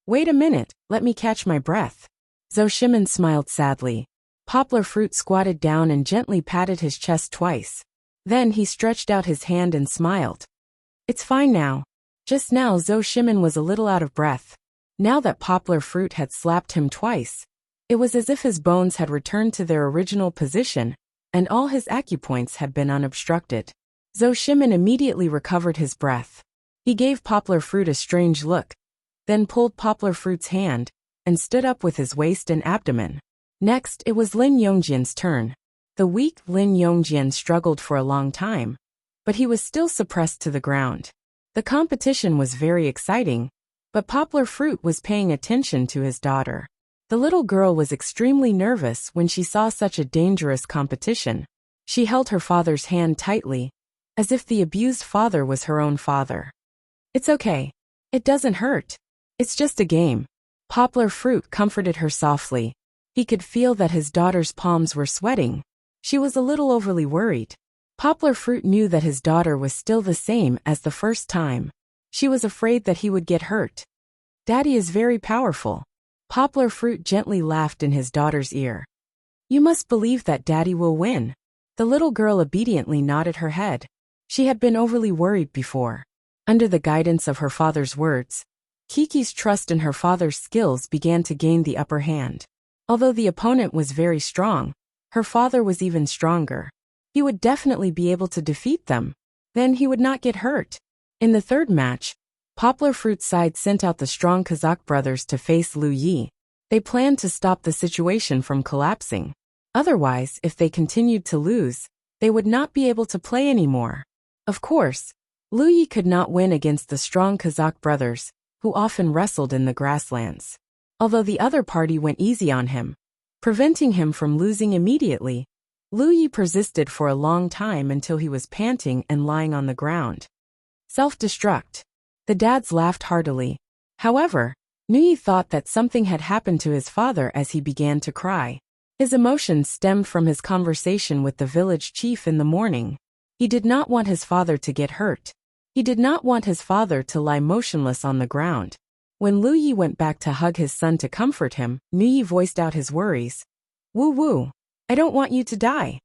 "Wait a minute, let me catch my breath." Zhou Shimin smiled sadly. Poplar Fruit squatted down and gently patted his chest twice. Then he stretched out his hand and smiled. "It's fine now." Just now Zhou Shimin was a little out of breath. Now that Poplar Fruit had slapped him twice, it was as if his bones had returned to their original position, and all his acupoints had been unobstructed. Zhou Shimin immediately recovered his breath. He gave Poplar Fruit a strange look, then pulled Poplar Fruit's hand, and stood up with his waist and abdomen. Next, it was Lin Yongjian's turn. The weak Lin Yongjian struggled for a long time, but he was still suppressed to the ground. The competition was very exciting, but Poplar Fruit was paying attention to his daughter. The little girl was extremely nervous when she saw such a dangerous competition. She held her father's hand tightly, as if the abused father was her own father. "It's okay. It doesn't hurt. It's just a game." Poplar Fruit comforted her softly. He could feel that his daughter's palms were sweating. She was a little overly worried. Poplar Fruit knew that his daughter was still the same as the first time. She was afraid that he would get hurt. "Daddy is very powerful." Poplar Fruit gently laughed in his daughter's ear. "You must believe that Daddy will win." The little girl obediently nodded her head. She had been overly worried before. Under the guidance of her father's words, Kiki's trust in her father's skills began to gain the upper hand. Although the opponent was very strong, her father was even stronger. He would definitely be able to defeat them. Then he would not get hurt. In the third match, Poplar Fruit's side sent out the strong Kazakh brothers to face Lu Yi. They planned to stop the situation from collapsing. Otherwise, if they continued to lose, they would not be able to play anymore. Of course, Lu Yi could not win against the strong Kazakh brothers, who often wrestled in the grasslands. Although the other party went easy on him, preventing him from losing immediately, Lu Yi persisted for a long time until he was panting and lying on the ground. Self-destruct. The dads laughed heartily. However, Nui thought that something had happened to his father as he began to cry. His emotions stemmed from his conversation with the village chief in the morning. He did not want his father to get hurt. He did not want his father to lie motionless on the ground. When Lu Yi went back to hug his son to comfort him, Nui voiced out his worries. "Woo woo. I don't want you to die."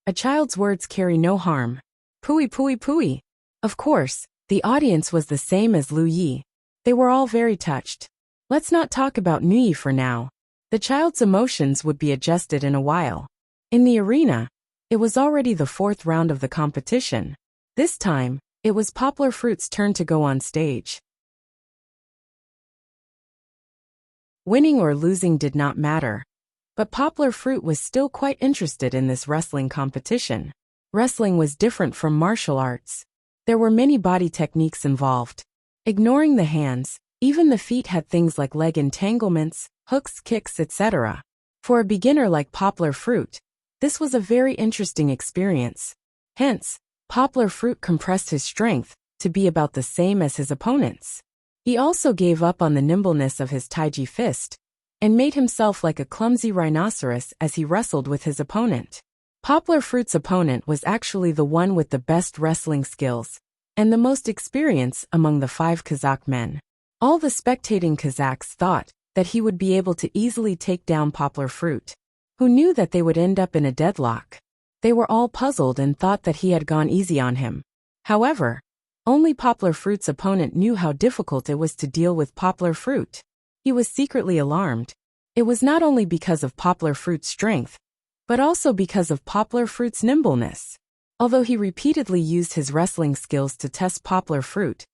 A child's words carry no harm. Pooey pooey pooey. Of course, the audience was the same as Lu Yi. They were all very touched. Let's not talk about Nui for now. The child's emotions would be adjusted in a while. In the arena, it was already the fourth round of the competition. This time, it was Poplar Fruit's turn to go on stage. Winning or losing did not matter, but Poplar Fruit was still quite interested in this wrestling competition. Wrestling was different from martial arts. There were many body techniques involved. Ignoring the hands, even the feet had things like leg entanglements, hooks, kicks, etc. For a beginner like Poplar Fruit, this was a very interesting experience. Hence, Poplar Fruit compressed his strength to be about the same as his opponent's. He also gave up on the nimbleness of his Taiji fist and made himself like a clumsy rhinoceros as he wrestled with his opponent. Poplar Fruit's opponent was actually the one with the best wrestling skills and the most experience among the 5 Kazakh men. All the spectating Kazakhs thought that he would be able to easily take down Poplar Fruit, who knew that they would end up in a deadlock. They were all puzzled and thought that he had gone easy on him. However, only Poplar Fruit's opponent knew how difficult it was to deal with Poplar Fruit. He was secretly alarmed. It was not only because of Poplar Fruit's strength, but also because of Poplar Fruit's nimbleness. Although he repeatedly used his wrestling skills to test Poplar Fruit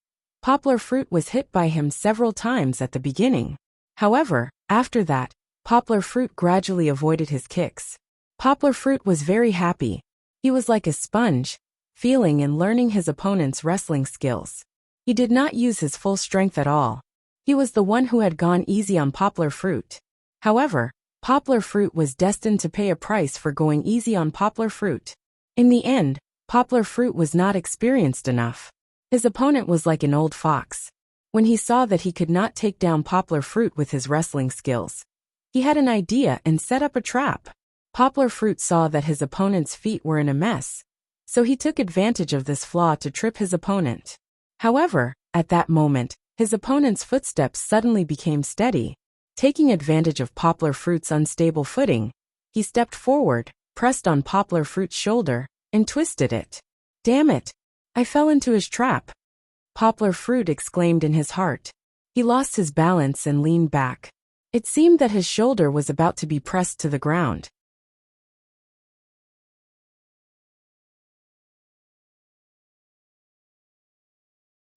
was hit by him several times at the beginning. However, after that, Poplar Fruit gradually avoided his kicks. Poplar Fruit was very happy. He was like a sponge, feeling and learning his opponent's wrestling skills. He did not use his full strength at all. He was the one who had gone easy on Poplar Fruit. However, Poplar Fruit was destined to pay a price for going easy on Poplar Fruit. In the end, Poplar Fruit was not experienced enough. His opponent was like an old fox. When he saw that he could not take down Poplar Fruit with his wrestling skills, he had an idea and set up a trap. Poplar Fruit saw that his opponent's feet were in a mess, so he took advantage of this flaw to trip his opponent. However, at that moment, his opponent's footsteps suddenly became steady. Taking advantage of Poplar Fruit's unstable footing, he stepped forward, pressed on Poplar Fruit's shoulder, and twisted it. "Damn it! I fell into his trap!" Poplar Fruit exclaimed in his heart. He lost his balance and leaned back. It seemed that his shoulder was about to be pressed to the ground.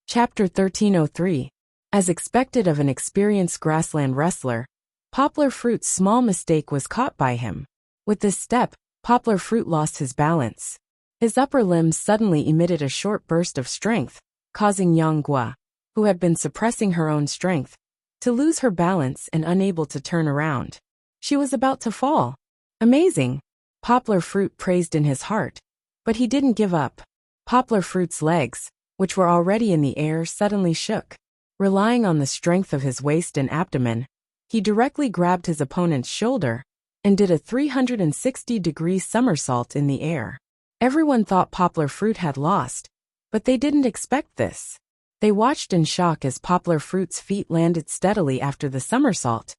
Chapter 1303. As expected of an experienced grassland wrestler, Poplar Fruit's small mistake was caught by him. With this step, Poplar Fruit lost his balance. His upper limbs suddenly emitted a short burst of strength, causing Yang Gua, who had been suppressing her own strength, to lose her balance and unable to turn around. She was about to fall. Amazing! Poplar Fruit praised in his heart. But he didn't give up. Poplar Fruit's legs, which were already in the air, suddenly shook. Relying on the strength of his waist and abdomen, he directly grabbed his opponent's shoulder and did a 360-degree somersault in the air. Everyone thought Poplar Fruit had lost, but they didn't expect this. They watched in shock as Poplar Fruit's feet landed steadily after the somersault,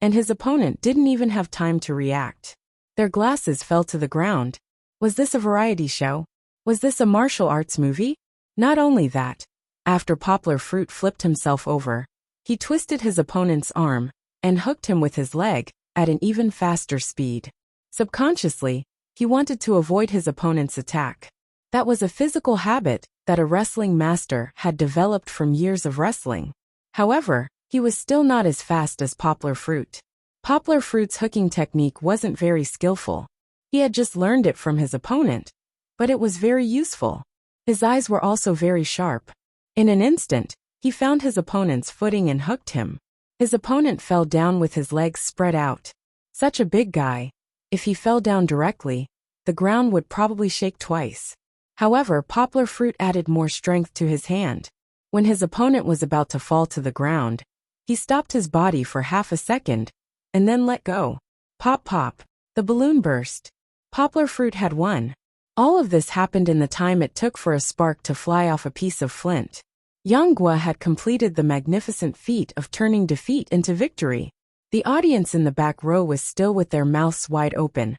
and his opponent didn't even have time to react. Their glasses fell to the ground. Was this a variety show? Was this a martial arts movie? Not only that, after Poplar Fruit flipped himself over, he twisted his opponent's arm and hooked him with his leg at an even faster speed. Subconsciously, he wanted to avoid his opponent's attack. That was a physical habit that a wrestling master had developed from years of wrestling. However, he was still not as fast as Poplar Fruit. Poplar Fruit's hooking technique wasn't very skillful. He had just learned it from his opponent, but it was very useful. His eyes were also very sharp. In an instant, he found his opponent's footing and hooked him. His opponent fell down with his legs spread out. Such a big guy. If he fell down directly, the ground would probably shake twice. However, Poplar Fruit added more strength to his hand. When his opponent was about to fall to the ground, he stopped his body for half a second, and then let go. Pop pop. The balloon burst. Poplar Fruit had won. All of this happened in the time it took for a spark to fly off a piece of flint. Yang Gua had completed the magnificent feat of turning defeat into victory. The audience in the back row was still with their mouths wide open,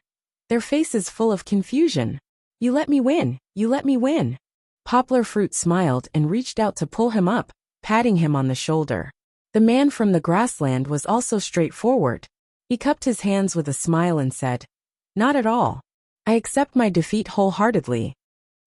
their faces full of confusion. "You let me win, you let me win." Poplar Fruit smiled and reached out to pull him up, patting him on the shoulder. The man from the grassland was also straightforward. He cupped his hands with a smile and said, "Not at all. I accept my defeat wholeheartedly."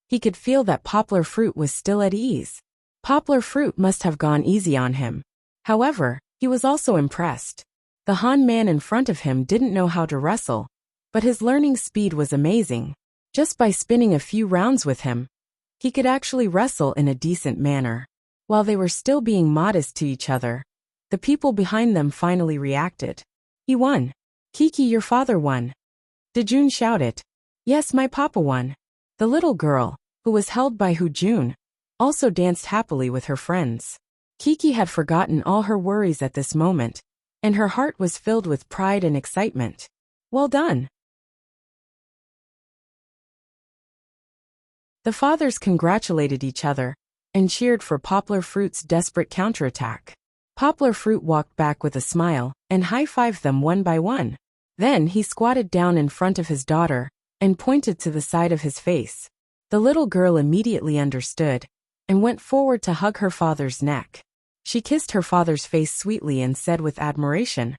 He could feel that Poplar Fruit was still at ease. Poplar Fruit must have gone easy on him. However, he was also impressed. The Han man in front of him didn't know how to wrestle, but his learning speed was amazing. Just by spinning a few rounds with him, he could actually wrestle in a decent manner. While they were still being modest to each other, the people behind them finally reacted. He won. Kiki, your father won. Dejun shouted. Yes, my papa won. The little girl, who was held by Hujun, also danced happily with her friends. Kiki had forgotten all her worries at this moment, and her heart was filled with pride and excitement. Well done. The fathers congratulated each other and cheered for Poplar Fruit's desperate counterattack. Poplar Fruit walked back with a smile and high-fived them one by one. Then he squatted down in front of his daughter and pointed to the side of his face. The little girl immediately understood and went forward to hug her father's neck. She kissed her father's face sweetly and said with admiration,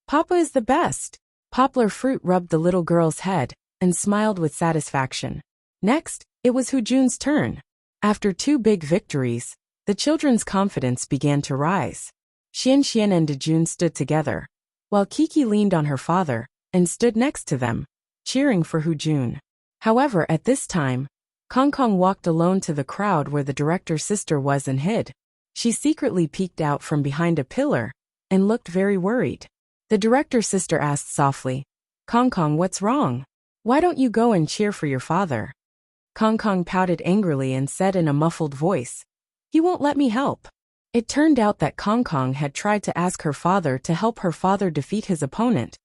"Papa is the best." Poplar Fruit rubbed the little girl's head and smiled with satisfaction. Next, it was Hujun's turn. After 2 big victories, the children's confidence began to rise. Xianxian and Dejun stood together, while Kiki leaned on her father and stood next to them, cheering for Hujun. However, at this time, Kong Kong walked alone to the crowd where the director's sister was and hid. She secretly peeked out from behind a pillar and looked very worried. The director's sister asked softly, "Kong Kong, what's wrong? Why don't you go and cheer for your father?" Kong Kong pouted angrily and said in a muffled voice, "He won't let me help." It turned out that Kong Kong had tried to ask her father to help her father defeat his opponent,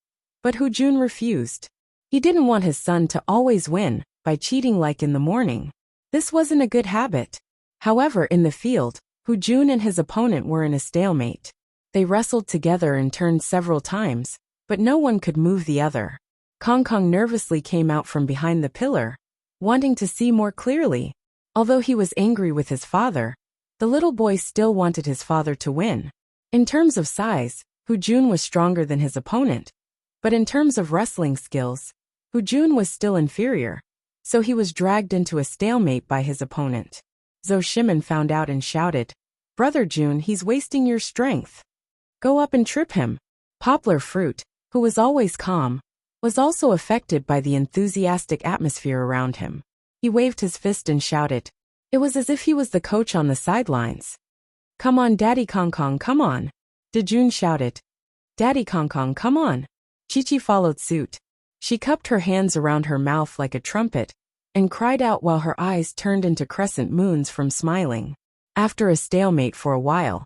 but Hujun refused. He didn't want his son to always win by cheating like in the morning. This wasn't a good habit. However, in the field, Hujun and his opponent were in a stalemate. They wrestled together and turned several times, but no one could move the other. Kong Kong nervously came out from behind the pillar, wanting to see more clearly. Although he was angry with his father, the little boy still wanted his father to win. In terms of size, Hujun was stronger than his opponent, but in terms of wrestling skills, Hujun was still inferior, so he was dragged into a stalemate by his opponent. Zhou Shimin found out and shouted, "Brother Jun, he's wasting your strength. Go up and trip him." Poplar Fruit, who was always calm, was also affected by the enthusiastic atmosphere around him. He waved his fist and shouted. It was as if he was the coach on the sidelines. "Come on, Daddy Kong Kong, come on." Dejun shouted. "Daddy Kong Kong, come on." Chi-Chi followed suit. She cupped her hands around her mouth like a trumpet and cried out while her eyes turned into crescent moons from smiling. After a stalemate for a while,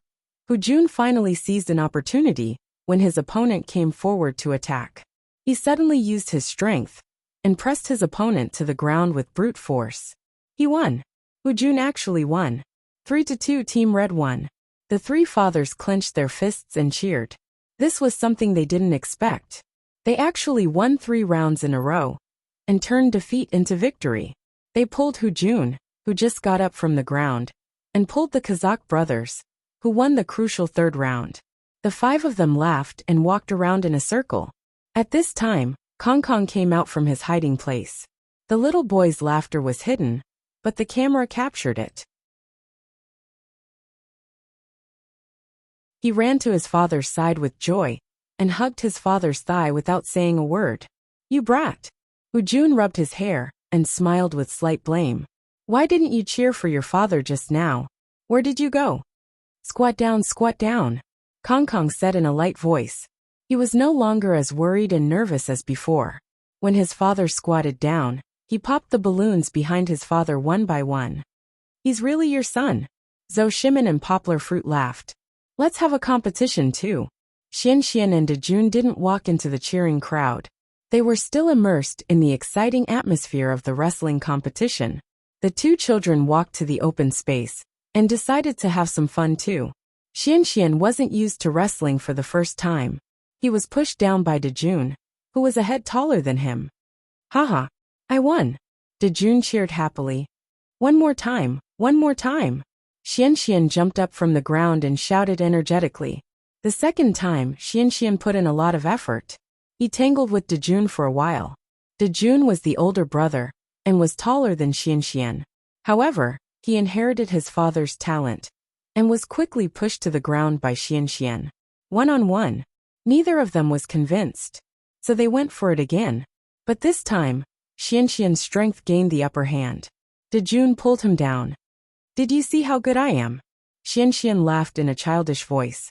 Hujun finally seized an opportunity when his opponent came forward to attack. He suddenly used his strength and pressed his opponent to the ground with brute force. He won. Hujun actually won. 3-2 Team Red won. The 3 fathers clenched their fists and cheered. This was something they didn't expect. They actually won 3 rounds in a row and turned defeat into victory. They pulled Hujun, who just got up from the ground, and pulled the Kazakh brothers, who won the crucial 3rd round. The 5 of them laughed and walked around in a circle. At this time, Kong Kong came out from his hiding place. The little boy's laughter was hidden, but the camera captured it. He ran to his father's side with joy and hugged his father's thigh without saying a word. "You brat." Hujun rubbed his hair and smiled with slight blame. "Why didn't you cheer for your father just now? Where did you go?" Squat down, Kong Kong said in a light voice. He was no longer as worried and nervous as before. When his father squatted down, he popped the balloons behind his father one by one. "He's really your son." Zhou Shimin and Poplar Fruit laughed. "Let's have a competition too." Xianxian and Dejun didn't walk into the cheering crowd. They were still immersed in the exciting atmosphere of the wrestling competition. The 2 children walked to the open space and decided to have some fun too. Xianxian wasn't used to wrestling for the first time. He was pushed down by Dejun, who was a head taller than him. "Haha, I won." Dejun cheered happily. One more time. Xianxian jumped up from the ground and shouted energetically. The second time, Xianxian put in a lot of effort. He tangled with Dejun for a while. Dejun was the older brother and was taller than Xianxian. However, he inherited his father's talent and was quickly pushed to the ground by Xianxian. One-on-one, neither of them was convinced, so they went for it again. But this time, Xianxian's strength gained the upper hand. Dejun pulled him down. "Did you see how good I am?" Xianxian laughed in a childish voice.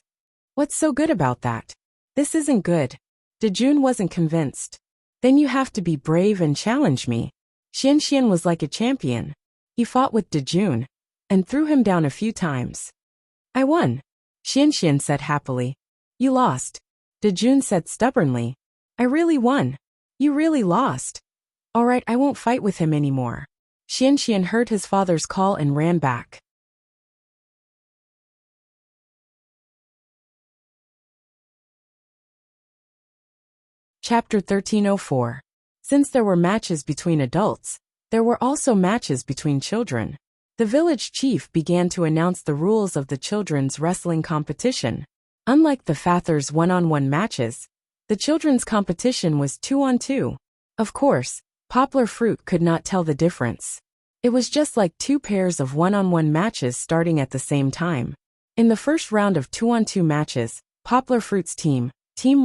"What's so good about that?" "This isn't good." Dejun wasn't convinced. Then you have to be brave and challenge me. Xian was like a champion. He fought with Dejun and threw him down a few times. I won, Xian said happily. You lost, Dejun said stubbornly. I really won. You really lost. All right, I won't fight with him anymore. Xian heard his father's call and ran back. Chapter 1304. Since there were matches between adults, there were also matches between children. The village chief began to announce the rules of the children's wrestling competition. Unlike the Father's one-on-one matches, the children's competition was 2-on-2. Of course, Poplar Fruit could not tell the difference. It was just like two pairs of one-on-one matches starting at the same time. In the first round of 2-on-2 matches, Poplar Fruit's Team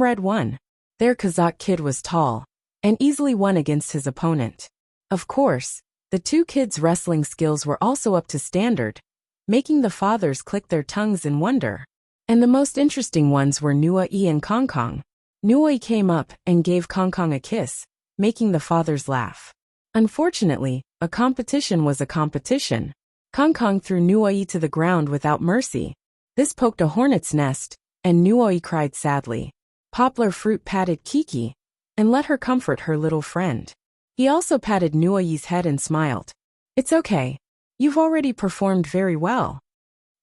Red won. Their Kazakh kid was tall and easily won against his opponent. Of course, the two kids' wrestling skills were also up to standard, making the fathers click their tongues in wonder. And the most interesting ones were Nuai and Kong. Nuai came up and gave Kong a kiss, making the fathers laugh. Unfortunately, a competition was a competition. Kong threw Nuai to the ground without mercy. This poked a hornet's nest, and Nuai cried sadly. Poplar Fruit patted Kiki and let her comfort her little friend. He also patted Nuai's head and smiled. It's okay. You've already performed very well.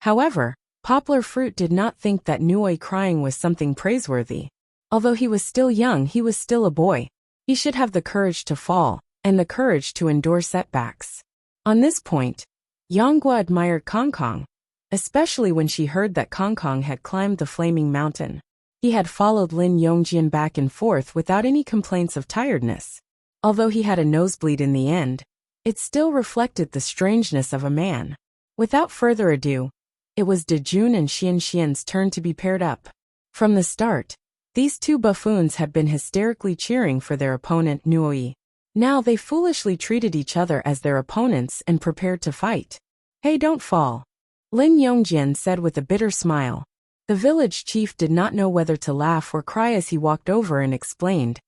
However, Poplar Fruit did not think that Nuai crying was something praiseworthy. Although he was still young, he was still a boy. He should have the courage to fall and the courage to endure setbacks. On this point, Yanghua admired Kong, especially when she heard that Kong had climbed the flaming mountain. He had followed Lin Yongjian back and forth without any complaints of tiredness. Although he had a nosebleed in the end, it still reflected the strangeness of a man. Without further ado, it was Dejun and Xian's turn to be paired up. From the start, these two buffoons had been hysterically cheering for their opponent Nuai. Now they foolishly treated each other as their opponents and prepared to fight. Hey, don't fall, Lin Yongjian said with a bitter smile. The village chief did not know whether to laugh or cry as he walked over and explained.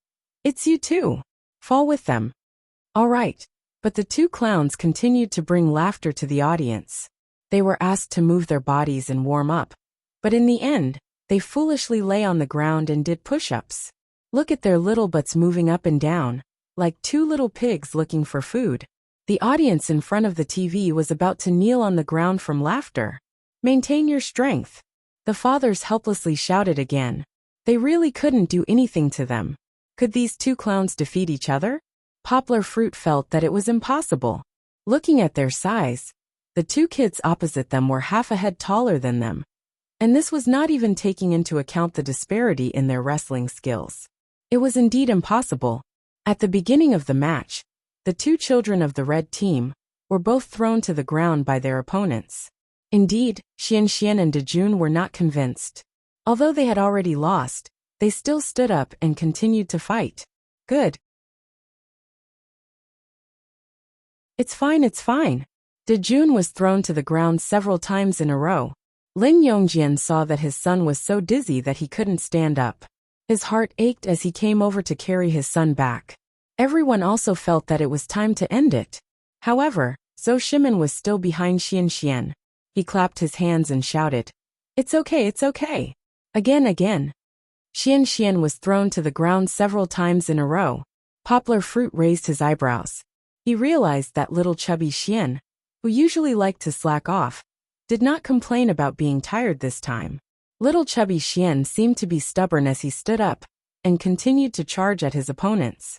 It's you too. Fall with them. All right. But the two clowns continued to bring laughter to the audience. They were asked to move their bodies and warm up. But in the end, they foolishly lay on the ground and did push-ups. Look at their little butts moving up and down, like two little pigs looking for food. The audience in front of the TV was about to kneel on the ground from laughter. Maintain your strength. The fathers helplessly shouted again. They really couldn't do anything to them. Could these two clowns defeat each other? Poplar Fruit felt that it was impossible. Looking at their size, the two kids opposite them were half a head taller than them. And this was not even taking into account the disparity in their wrestling skills. It was indeed impossible. At the beginning of the match, the two children of the red team were both thrown to the ground by their opponents. Indeed, Xian and Dejun were not convinced. Although they had already lost, they still stood up and continued to fight. Good. It's fine. Dejun was thrown to the ground several times in a row. Lin Yongjian saw that his son was so dizzy that he couldn't stand up. His heart ached as he came over to carry his son back. Everyone also felt that it was time to end it. However, Zhou Shimin was still behind Xian. He clapped his hands and shouted, It's okay. Again. Xian was thrown to the ground several times in a row. Poplar Fruit raised his eyebrows. He realized that little chubby Xian, who usually liked to slack off, did not complain about being tired this time. Little chubby Xian seemed to be stubborn as he stood up and continued to charge at his opponents.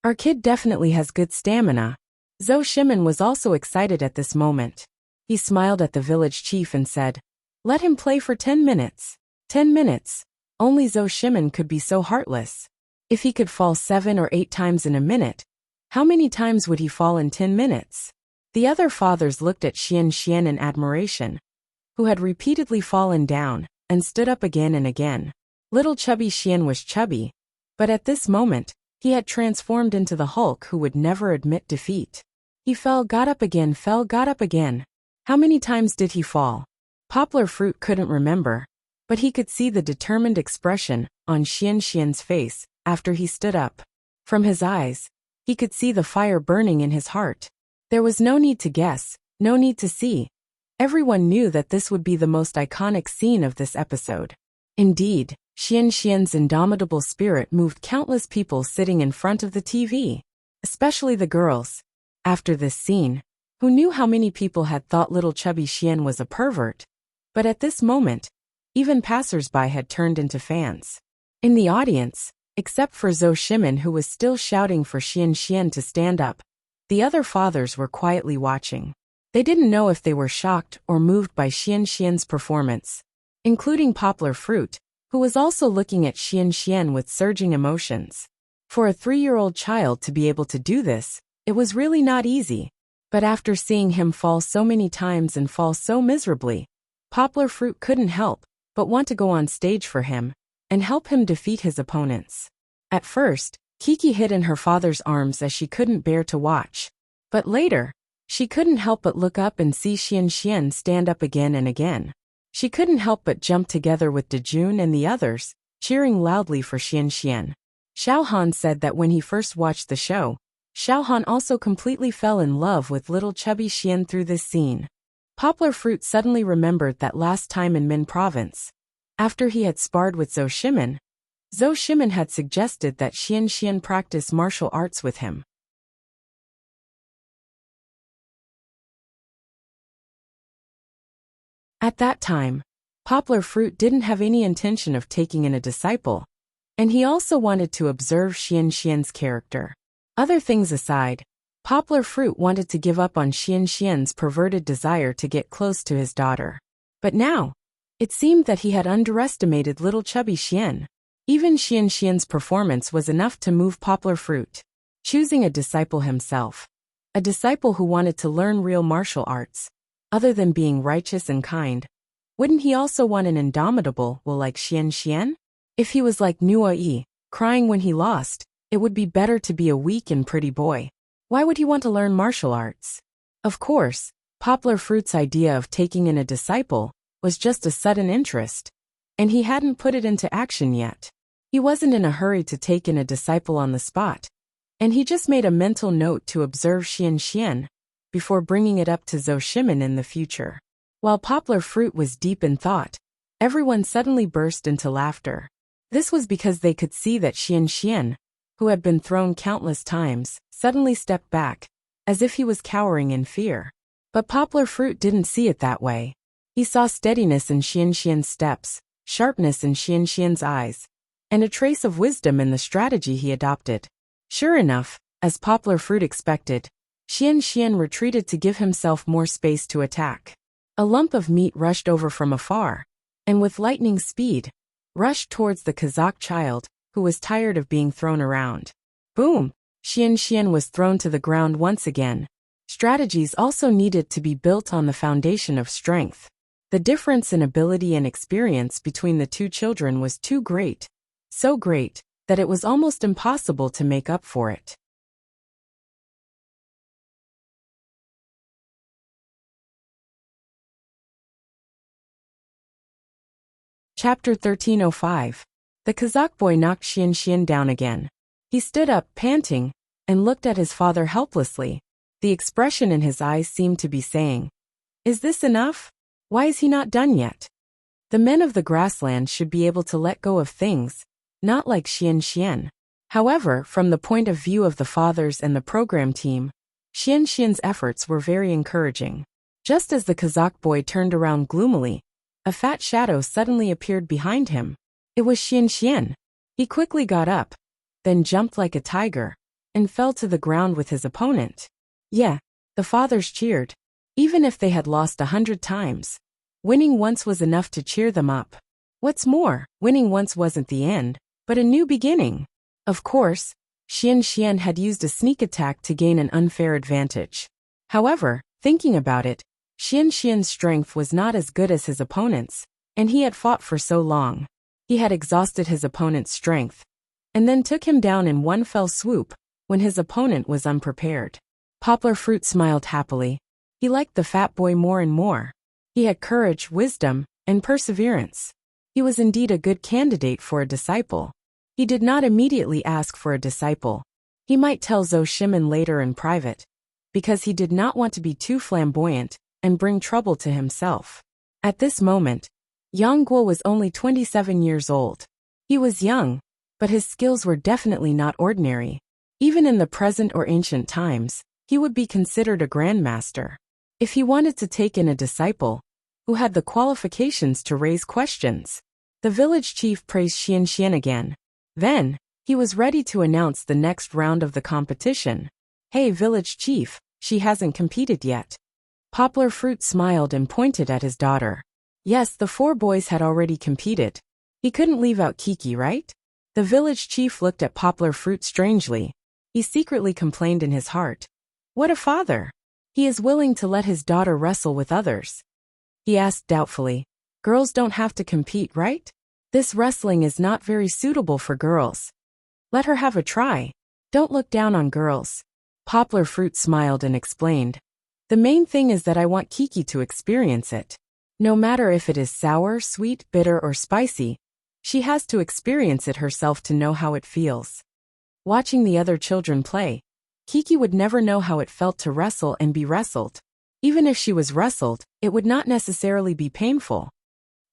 Our kid definitely has good stamina. Zhou Shimin was also excited at this moment. He smiled at the village chief and said, Let him play for 10 minutes. 10 minutes. Only Zhou Shimin could be so heartless. If he could fall 7 or 8 times in a minute, how many times would he fall in 10 minutes? The other fathers looked at Xian in admiration, who had repeatedly fallen down and stood up again and again. Little chubby Xian was chubby, but at this moment, he had transformed into the Hulk who would never admit defeat. He fell, got up again. How many times did he fall? Poplar Fruit couldn't remember, but he could see the determined expression on Xian's face after he stood up. From his eyes, he could see the fire burning in his heart. There was no need to guess, no need to see. Everyone knew that this would be the most iconic scene of this episode. Indeed, Xian's indomitable spirit moved countless people sitting in front of the TV, especially the girls. After this scene, who knew how many people had thought little chubby Xian was a pervert? But at this moment, even passers-by had turned into fans. In the audience, except for Zhou Shimin, who was still shouting for Xian to stand up, the other fathers were quietly watching. They didn't know if they were shocked or moved by Xian's performance, including Poplar Fruit, who was also looking at Xian with surging emotions. For a 3-year-old child to be able to do this, it was really not easy. But after seeing him fall so many times and fall so miserably, Poplar Fruit couldn't help but want to go on stage for him and help him defeat his opponents. At first, Kiki hid in her father's arms as she couldn't bear to watch. But later, she couldn't help but look up and see Xian stand up again and again. She couldn't help but jump together with Dejun and the others, cheering loudly for Xian. Xiaohan said that when he first watched the show, Xiaohan also completely fell in love with little chubby Xian through this scene. Poplar Fruit suddenly remembered that last time in Min Province, after he had sparred with Zhou Shimin had suggested that Xian practice martial arts with him. At that time, Poplar Fruit didn't have any intention of taking in a disciple, and he also wanted to observe Xian's character. Other things aside, Poplar Fruit wanted to give up on Xian's perverted desire to get close to his daughter. But now, it seemed that he had underestimated little chubby Xian. Even Xian's performance was enough to move Poplar Fruit. Choosing a disciple himself. A disciple who wanted to learn real martial arts, other than being righteous and kind. Wouldn't he also want an indomitable will like Xian? If he was like Nuo Yi, crying when he lost, it would be better to be a weak and pretty boy. Why would he want to learn martial arts? Of course, Poplar Fruit's idea of taking in a disciple was just a sudden interest, and he hadn't put it into action yet. He wasn't in a hurry to take in a disciple on the spot, and he just made a mental note to observe Xian before bringing it up to Zhou Shimin in the future. While Poplar Fruit was deep in thought, everyone suddenly burst into laughter. This was because they could see that Xian, who had been thrown countless times, suddenly stepped back, as if he was cowering in fear. But Poplar Fruit didn't see it that way. He saw steadiness in Xian's steps, sharpness in Xian's eyes, and a trace of wisdom in the strategy he adopted. Sure enough, as Poplar Fruit expected, Xian retreated to give himself more space to attack. A lump of meat rushed over from afar, and with lightning speed, rushed towards the Kazakh child, who was tired of being thrown around. Boom! Xian was thrown to the ground once again. Strategies also needed to be built on the foundation of strength. The difference in ability and experience between the two children was too great, so great, that it was almost impossible to make up for it. Chapter 1305. The Kazakh boy knocked Xian down again. He stood up, panting, and looked at his father helplessly. The expression in his eyes seemed to be saying, "Is this enough? Why is he not done yet?" The men of the grassland should be able to let go of things, not like Xian. However, from the point of view of the fathers and the program team, Xian's efforts were very encouraging. Just as the Kazakh boy turned around gloomily, a fat shadow suddenly appeared behind him. It was Xian. He quickly got up, then jumped like a tiger, and fell to the ground with his opponent. Yeah, the fathers cheered. Even if they had lost 100 times, winning once was enough to cheer them up. What's more, winning once wasn't the end, but a new beginning. Of course, Xian had used a sneak attack to gain an unfair advantage. However, thinking about it, Xian's strength was not as good as his opponent's, and he had fought for so long. He had exhausted his opponent's strength, and then took him down in one fell swoop, when his opponent was unprepared. Poplar Fruit smiled happily. He liked the fat boy more and more. He had courage, wisdom, and perseverance. He was indeed a good candidate for a disciple. He did not immediately ask for a disciple. He might tell Zhou Shimin later in private, because he did not want to be too flamboyant and bring trouble to himself. At this moment, Yang Guo was only 27 years old. He was young, but his skills were definitely not ordinary. Even in the present or ancient times, he would be considered a grandmaster. If he wanted to take in a disciple who had the qualifications to raise questions, the village chief praised Xian again. Then, he was ready to announce the next round of the competition. Hey village chief, she hasn't competed yet. Poplar Fruit smiled and pointed at his daughter. Yes, the 4 boys had already competed. He couldn't leave out Kiki, right? The village chief looked at Poplar Fruit strangely. He secretly complained in his heart. What a father! He is willing to let his daughter wrestle with others. He asked doubtfully. Girls don't have to compete, right? This wrestling is not very suitable for girls. Let her have a try. Don't look down on girls. Poplar Fruit smiled and explained. The main thing is that I want Kiki to experience it. No matter if it is sour, sweet, bitter, or spicy, she has to experience it herself to know how it feels. Watching the other children play, Kiki would never know how it felt to wrestle and be wrestled. Even if she was wrestled, it would not necessarily be painful.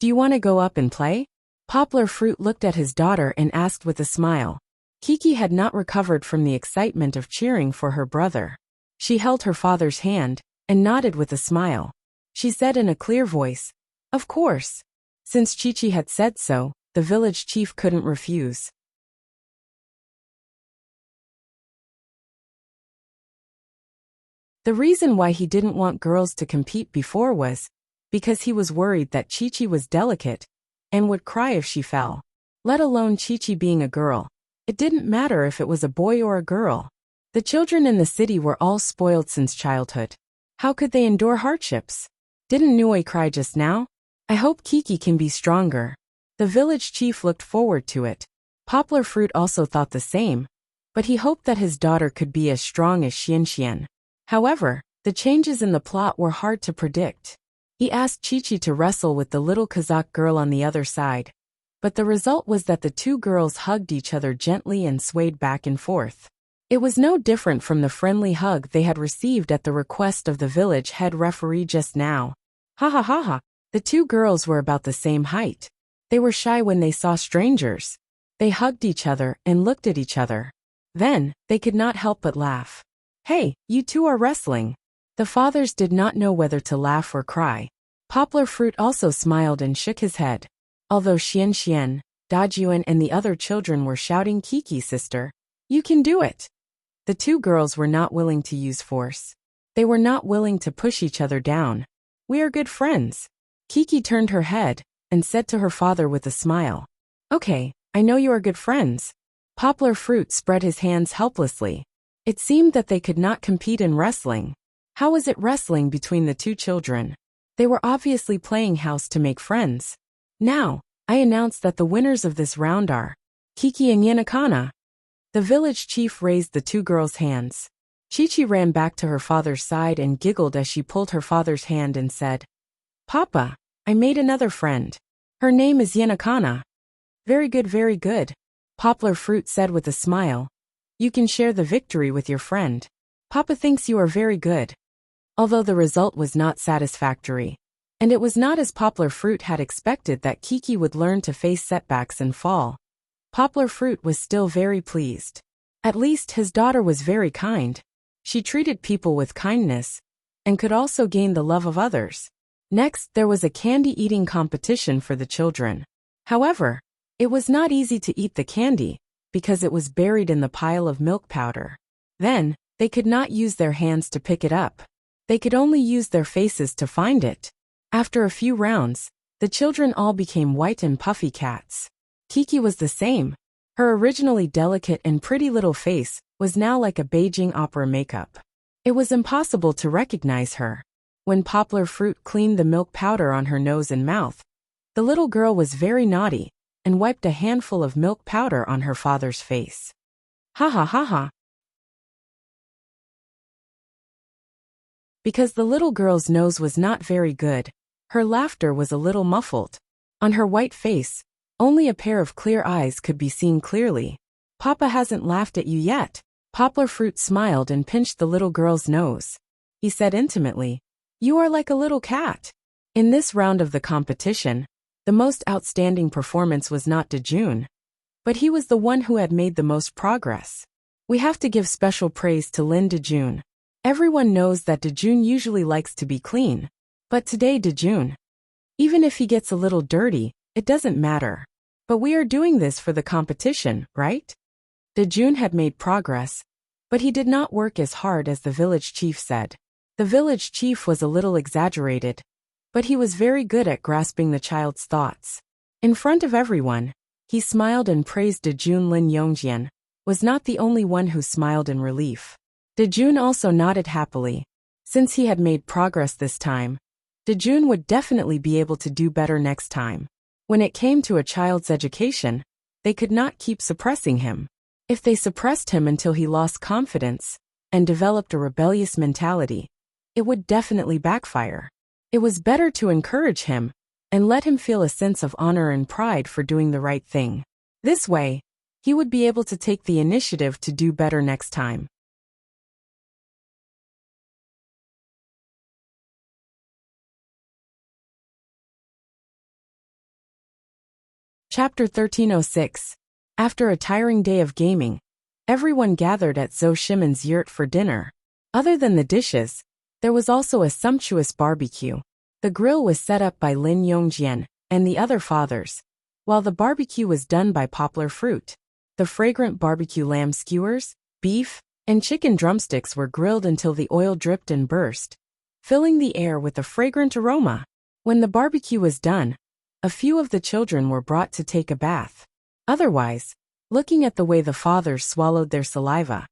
Do you want to go up and play? Poplar Fruit looked at his daughter and asked with a smile. Kiki had not recovered from the excitement of cheering for her brother. She held her father's hand and nodded with a smile. She said in a clear voice, Of course. Since Chi-Chi had said so, the village chief couldn't refuse. The reason why he didn't want girls to compete before was because he was worried that Chi-Chi was delicate and would cry if she fell. Let alone Chi-Chi being a girl. It didn't matter if it was a boy or a girl. The children in the city were all spoiled since childhood. How could they endure hardships? Didn't Nui cry just now? I hope Kiki can be stronger. The village chief looked forward to it. Poplar Fruit also thought the same, but he hoped that his daughter could be as strong as Xian. However, the changes in the plot were hard to predict. He asked Chi-Chi to wrestle with the little Kazakh girl on the other side, but the result was that the 2 girls hugged each other gently and swayed back and forth. It was no different from the friendly hug they had received at the request of the village head referee just now. Ha ha ha ha. The 2 girls were about the same height. They were shy when they saw strangers. They hugged each other and looked at each other. Then, they could not help but laugh. Hey, you 2 are wrestling. The fathers did not know whether to laugh or cry. Poplar Fruit also smiled and shook his head. Although Xian, Dajuan and the other children were shouting Kiki sister, you can do it. The 2 girls were not willing to use force. They were not willing to push each other down. We are good friends. Kiki turned her head and said to her father with a smile. Okay, I know you are good friends. Poplar Fruit spread his hands helplessly. It seemed that they could not compete in wrestling. How was it wrestling between the 2 children? They were obviously playing house to make friends. Now, I announce that the winners of this round are Kiki and Yanakana. The village chief raised the 2 girls' hands. Chi-Chi ran back to her father's side and giggled as she pulled her father's hand and said, Papa, I made another friend. Her name is Yanakana. Very good, Poplar Fruit said with a smile. You can share the victory with your friend. Papa thinks you are very good. Although the result was not satisfactory, and it was not as Poplar Fruit had expected that Kiki would learn to face setbacks and fall, Poplar Fruit was still very pleased. At least his daughter was very kind. She treated people with kindness, and could also gain the love of others. Next, there was a candy-eating competition for the children. However, it was not easy to eat the candy, because it was buried in the pile of milk powder. Then, they could not use their hands to pick it up. They could only use their faces to find it. After a few rounds, the children all became white and puffy cats. Kiki was the same. Her originally delicate and pretty little face was now like a Beijing opera makeup. It was impossible to recognize her. When Poplar Fruit cleaned the milk powder on her nose and mouth, the little girl was very naughty and wiped a handful of milk powder on her father's face. Ha ha ha ha. Because the little girl's nose was not very good, her laughter was a little muffled. On her white face, only a pair of clear eyes could be seen clearly. Papa hasn't laughed at you yet. Poplar Fruit smiled and pinched the little girl's nose. He said intimately, "You are like a little cat." In this round of the competition, the most outstanding performance was not Dejun, but he was the one who had made the most progress. We have to give special praise to Lin Dejun. Everyone knows that Dejun usually likes to be clean, but today Dejun, even if he gets a little dirty, it doesn't matter. But we are doing this for the competition, right? Dejun had made progress, but he did not work as hard as the village chief said. The village chief was a little exaggerated, but he was very good at grasping the child's thoughts. In front of everyone, he smiled and praised Dejun. Lin Yongjian was not the only one who smiled in relief. Dejun also nodded happily. Since he had made progress this time, Dejun would definitely be able to do better next time. When it came to a child's education, they could not keep suppressing him. If they suppressed him until he lost confidence and developed a rebellious mentality, it would definitely backfire. It was better to encourage him and let him feel a sense of honor and pride for doing the right thing. This way, he would be able to take the initiative to do better next time. Chapter 1306. After a tiring day of gaming, everyone gathered at Zhou Shimon's yurt for dinner. Other than the dishes, there was also a sumptuous barbecue. The grill was set up by Lin Yongjian and the other fathers, while the barbecue was done by Poplar Fruit. The fragrant barbecue lamb skewers, beef, and chicken drumsticks were grilled until the oil dripped and burst, filling the air with a fragrant aroma. When the barbecue was done, a few of the children were brought to take a bath. Otherwise, looking at the way the fathers swallowed their saliva,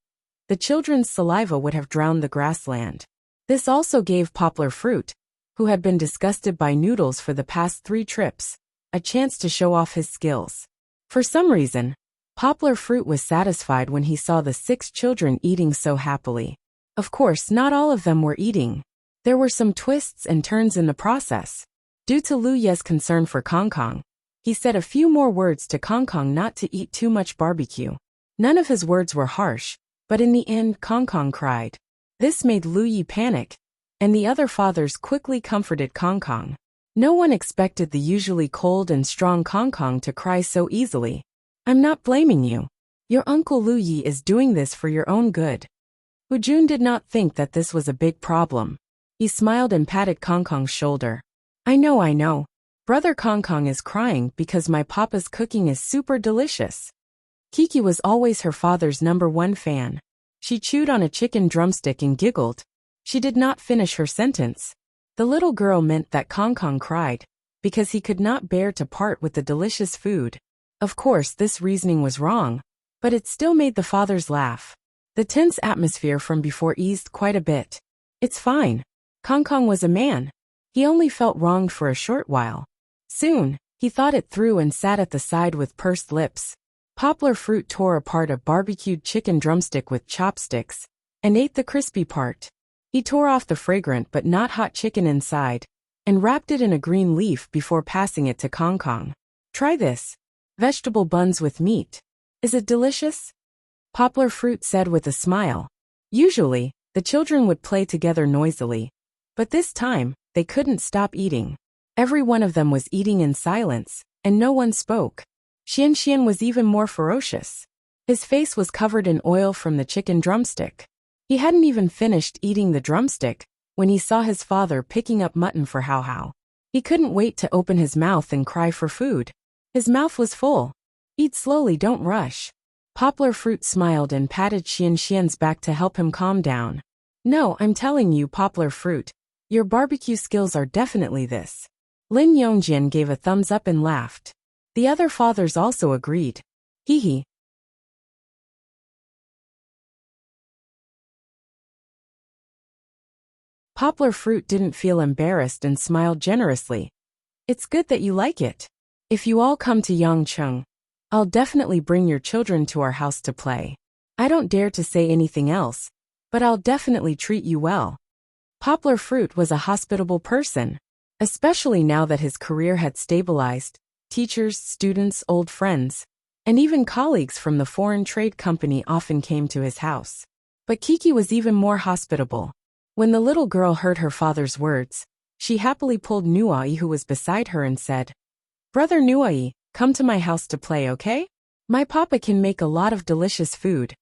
the children's saliva would have drowned the grassland. This also gave Poplar Fruit, who had been disgusted by noodles for the past 3 trips, a chance to show off his skills. For some reason, Poplar Fruit was satisfied when he saw the 6 children eating so happily. Of course, not all of them were eating. There were some twists and turns in the process. Due to Lu Ye's concern for Kong Kong, he said a few more words to Kong Kong not to eat too much barbecue. None of his words were harsh, but in the end Kong Kong cried. This made Lu Yi panic, and the other fathers quickly comforted Kong Kong. No one expected the usually cold and strong Kong Kong to cry so easily. "I'm not blaming you. Your uncle Lu Yi is doing this for your own good." Hu Jun did not think that this was a big problem. He smiled and patted Kong Kong's shoulder. I know. Brother Kong Kong is crying because my papa's cooking is super delicious." Kiki was always her father's #1 fan. She chewed on a chicken drumstick and giggled. She did not finish her sentence. The little girl meant that Kong Kong cried because he could not bear to part with the delicious food. Of course, this reasoning was wrong, but it still made the fathers laugh. The tense atmosphere from before eased quite a bit. It's fine. Kong Kong was a man. He only felt wronged for a short while. Soon, he thought it through and sat at the side with pursed lips. Poplar Fruit tore apart a barbecued chicken drumstick with chopsticks and ate the crispy part. He tore off the fragrant but not hot chicken inside and wrapped it in a green leaf before passing it to Kong Kong. "Try this. Vegetable buns with meat. Is it delicious?" Poplar Fruit said with a smile. Usually, the children would play together noisily, but this time, they couldn't stop eating. Every one of them was eating in silence, and no one spoke. Xian was even more ferocious. His face was covered in oil from the chicken drumstick. He hadn't even finished eating the drumstick when he saw his father picking up mutton for Hao Hao. He couldn't wait to open his mouth and cry for food. His mouth was full. "Eat slowly, don't rush." Poplar Fruit smiled and patted Xian's back to help him calm down. "No, I'm telling you, Poplar Fruit, your barbecue skills are definitely this." Lin Yongjian gave a thumbs up and laughed. The other fathers also agreed. Hee hee. Poplar Fruit didn't feel embarrassed and smiled generously. "It's good that you like it. If you all come to Yangcheng, I'll definitely bring your children to our house to play. I don't dare to say anything else, but I'll definitely treat you well." Poplar Fruit was a hospitable person. especially now that his career had stabilized. Teachers, students, old friends, and even colleagues from the foreign trade company often came to his house. But Kiki was even more hospitable. When the little girl heard her father's words, she happily pulled Nuai, who was beside her, and said, "Brother Nuai, come to my house to play, okay? My papa can make a lot of delicious food."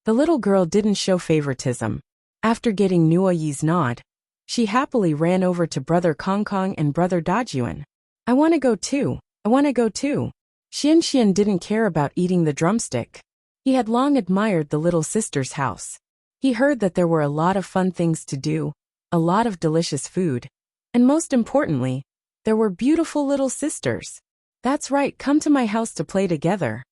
The little girl didn't show favoritism. After getting Nuai's nod, she happily ran over to Brother Kongkong and Brother Dajuan. "I want to go too. I want to go too." Xian didn't care about eating the drumstick. He had long admired the little sister's house. He heard that there were a lot of fun things to do, a lot of delicious food, and most importantly, there were beautiful little sisters. "That's right, come to my house to play together."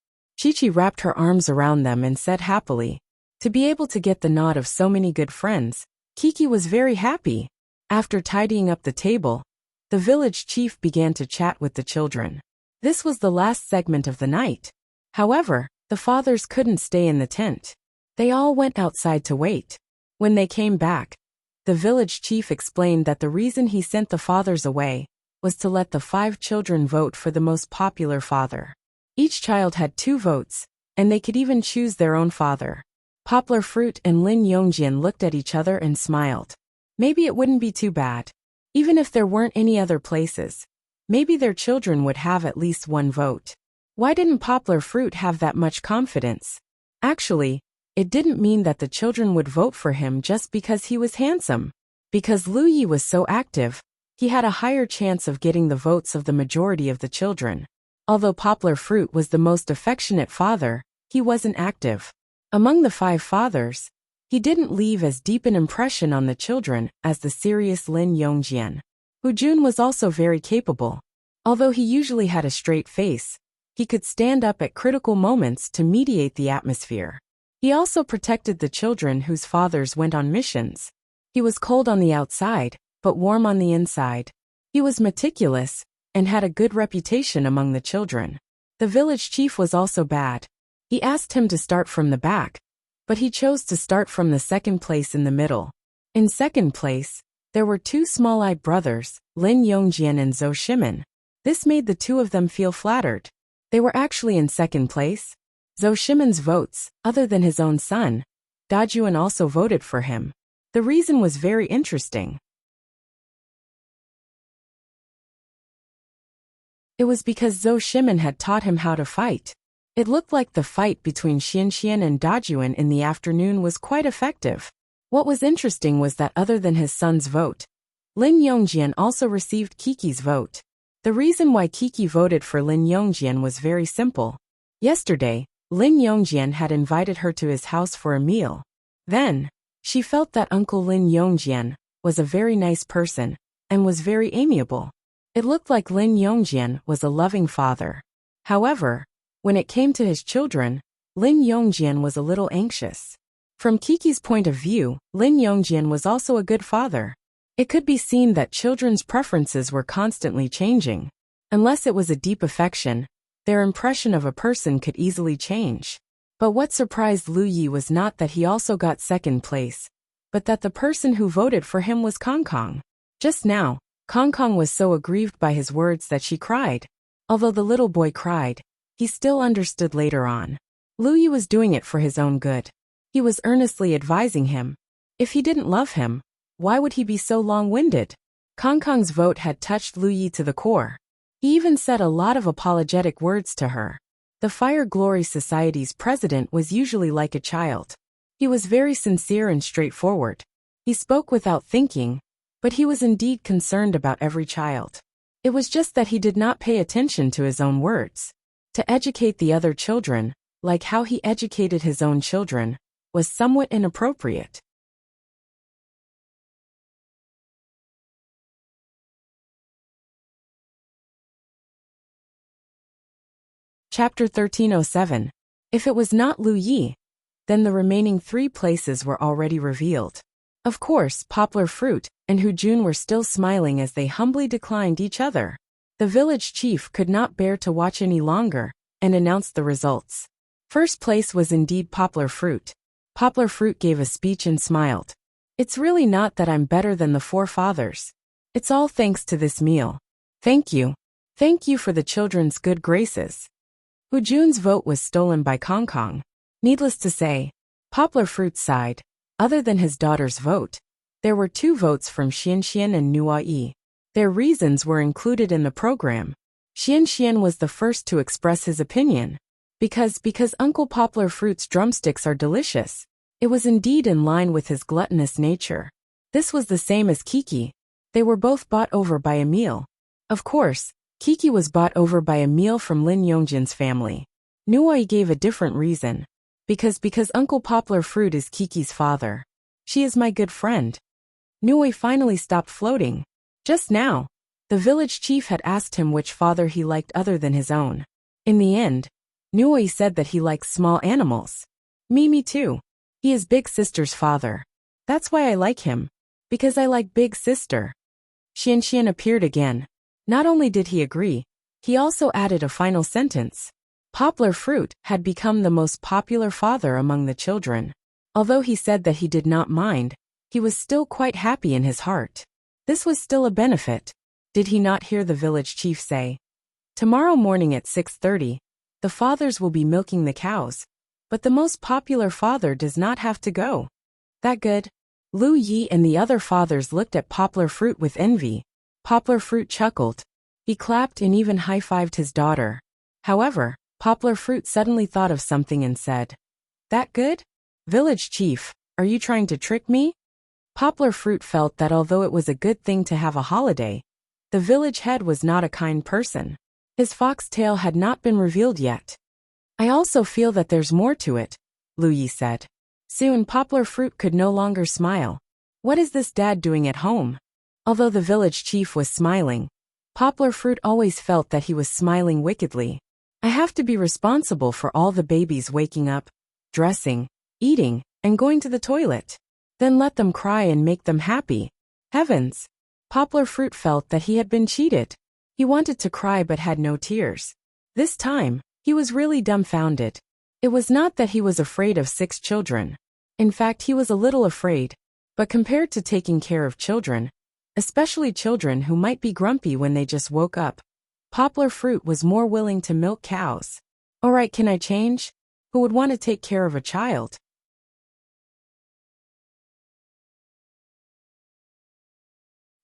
Chi-Chi wrapped her arms around them and said happily. To be able to get the nod of so many good friends, Kiki was very happy. After tidying up the table, the village chief began to chat with the children. This was the last segment of the night. However, the fathers couldn't stay in the tent. They all went outside to wait. When they came back, the village chief explained that the reason he sent the fathers away was to let the 5 children vote for the most popular father. Each child had 2 votes, and they could even choose their own father. Poplar Fruit and Lin Yongjian looked at each other and smiled. Maybe it wouldn't be too bad. Even if there weren't any other places, maybe their children would have at least 1 vote. Why didn't Poplar Fruit have that much confidence? Actually, it didn't mean that the children would vote for him just because he was handsome. Because Lu Yi was so active, he had a higher chance of getting the votes of the majority of the children. Although Poplar Fruit was the most affectionate father, he wasn't active. Among the 5 fathers, he didn't leave as deep an impression on the children as the serious Lin Yongjian. Hu Jun was also very capable. Although he usually had a straight face, he could stand up at critical moments to mediate the atmosphere. He also protected the children whose fathers went on missions. He was cold on the outside, but warm on the inside. He was meticulous, and had a good reputation among the children. The village chief was also bad. He asked him to start from the back, but he chose to start from the second place in the middle. In second place, there were 2 small-eyed brothers, Lin Yongjian and Zhou Shimin. This made the 2 of them feel flattered. They were actually in second place. Zhou Shimin's votes, other than his own son, Dajuan also voted for him. The reason was very interesting. It was because Zhou Shimin had taught him how to fight. It looked like the fight between Xian and Dajuan in the afternoon was quite effective. What was interesting was that other than his son's vote, Lin Yongjian also received Kiki's vote. The reason why Kiki voted for Lin Yongjian was very simple. Yesterday, Lin Yongjian had invited her to his house for a meal. Then, she felt that Uncle Lin Yongjian was a very nice person and was very amiable. It looked like Lin Yongjian was a loving father. However, when it came to his children, Lin Yongjian was a little anxious. From Kiki's point of view, Lin Yongjian was also a good father. It could be seen that children's preferences were constantly changing. Unless it was a deep affection, their impression of a person could easily change. But what surprised Lu Yi was not that he also got second place, but that the person who voted for him was Kongkong. Just now, Kongkong was so aggrieved by his words that she cried. Although the little boy cried, he still understood later on. Lu Yi was doing it for his own good. He was earnestly advising him. If he didn't love him, why would he be so long-winded? Kongkong's vote had touched Lu Yi to the core. He even said a lot of apologetic words to her. The Fire Glory Society's president was usually like a child. He was very sincere and straightforward. He spoke without thinking, but he was indeed concerned about every child. It was just that he did not pay attention to his own words. To educate the other children, like how he educated his own children, was somewhat inappropriate. Chapter 1307. If it was not Lu Yi, then the remaining 3 places were already revealed. Of course, Poplar Fruit and Hu Jun were still smiling as they humbly declined each other. The village chief could not bear to watch any longer and announced the results. First place was indeed Poplar Fruit. Poplar Fruit gave a speech and smiled. It's really not that I'm better than the 4 fathers. It's all thanks to this meal. Thank you. Thank you for the children's good graces. Hu Jun's vote was stolen by Kong Kong. Needless to say, Poplar Fruit sighed. Other than his daughter's vote, there were 2 votes from Xianxian and Nuai. Their reasons were included in the program. Xianxian was the first to express his opinion. Because Uncle Poplar Fruit's drumsticks are delicious. It was indeed in line with his gluttonous nature. This was the same as Kiki. They were both bought over by a meal. Of course, Kiki was bought over by a meal from Lin Yongjin's family. Nuai gave a different reason. Because Uncle Poplar Fruit is Kiki's father. She is my good friend. Nuai finally stopped floating. Just now, the village chief had asked him which father he liked other than his own. In the end, Nuai said that he likes small animals. Me too. He is Big Sister's father. That's why I like him. Because I like Big Sister. Xianxian appeared again. Not only did he agree, he also added a final sentence. Poplar Fruit had become the most popular father among the children. Although he said that he did not mind, he was still quite happy in his heart. This was still a benefit. Did he not hear the village chief say? Tomorrow morning at 6:30, the fathers will be milking the cows, but the most popular father does not have to go. That good? Lu Yi and the other fathers looked at Poplar Fruit with envy. Poplar Fruit chuckled. He clapped and even high-fived his daughter. However, Poplar Fruit suddenly thought of something and said, "That good? Village chief, are you trying to trick me?" Poplar Fruit felt that although it was a good thing to have a holiday, the village head was not a kind person. His foxtail had not been revealed yet. "I also feel that there's more to it," Lu Yi said. Soon Poplar Fruit could no longer smile. What is this dad doing at home? Although the village chief was smiling, Poplar Fruit always felt that he was smiling wickedly. I have to be responsible for all the babies waking up, dressing, eating, and going to the toilet. Then let them cry and make them happy. Heavens! Poplar Fruit felt that he had been cheated. He wanted to cry but had no tears. This time, he was really dumbfounded. It was not that he was afraid of 6 children. In fact, he was a little afraid. But compared to taking care of children, especially children who might be grumpy when they just woke up, Poplar Fruit was more willing to milk cows. Alright, can I change? Who would want to take care of a child?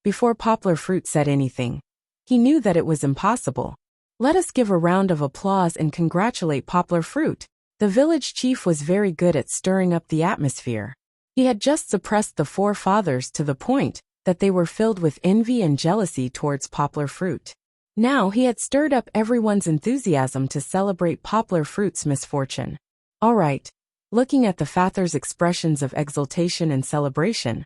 Before Poplar Fruit said anything, he knew that it was impossible. Let us give a round of applause and congratulate Poplar Fruit. The village chief was very good at stirring up the atmosphere. He had just suppressed the 4 fathers to the point that they were filled with envy and jealousy towards Poplar Fruit. Now he had stirred up everyone's enthusiasm to celebrate Poplar Fruit's misfortune. Alright. Looking at the fathers' expressions of exultation and celebration,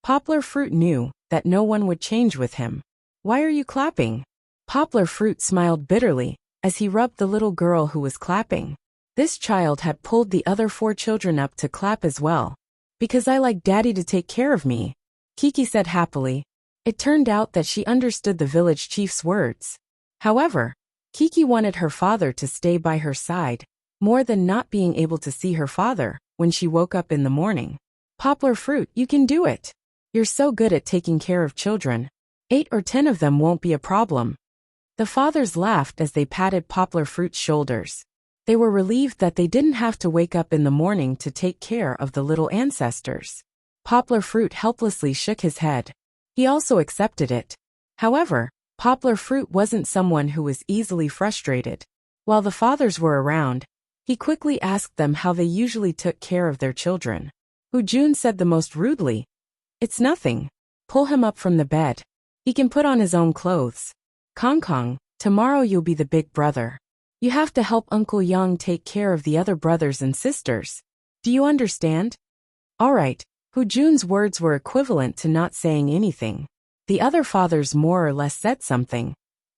Poplar Fruit knew that no one would change with him. Why are you clapping? Poplar Fruit smiled bitterly as he rubbed the little girl who was clapping. This child had pulled the other 4 children up to clap as well. Because I like daddy to take care of me, Kiki said happily. It turned out that she understood the village chief's words. However, Kiki wanted her father to stay by her side, more than not being able to see her father when she woke up in the morning. Poplar Fruit, you can do it. You're so good at taking care of children. 8 or 10 of them won't be a problem. The fathers laughed as they patted Poplar Fruit's shoulders. They were relieved that they didn't have to wake up in the morning to take care of the little ancestors. Poplar Fruit helplessly shook his head. He also accepted it. However, Poplar Fruit wasn't someone who was easily frustrated. While the fathers were around, he quickly asked them how they usually took care of their children. Hu Jun said the most rudely, "It's nothing. Pull him up from the bed. He can put on his own clothes. Kong Kong, tomorrow you'll be the big brother. You have to help Uncle Yang take care of the other brothers and sisters. Do you understand?" Alright. Hu Jun's words were equivalent to not saying anything. The other fathers more or less said something.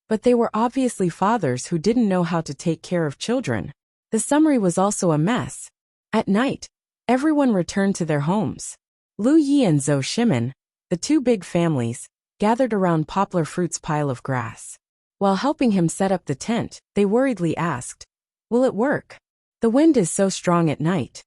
But they were obviously fathers who didn't know how to take care of children. The summary was also a mess. At night, everyone returned to their homes. Lu Yi and Zhou Shimin, the 2 big families, gathered around Poplar Fruit's pile of grass. While helping him set up the tent, they worriedly asked, "Will it work? The wind is so strong at night."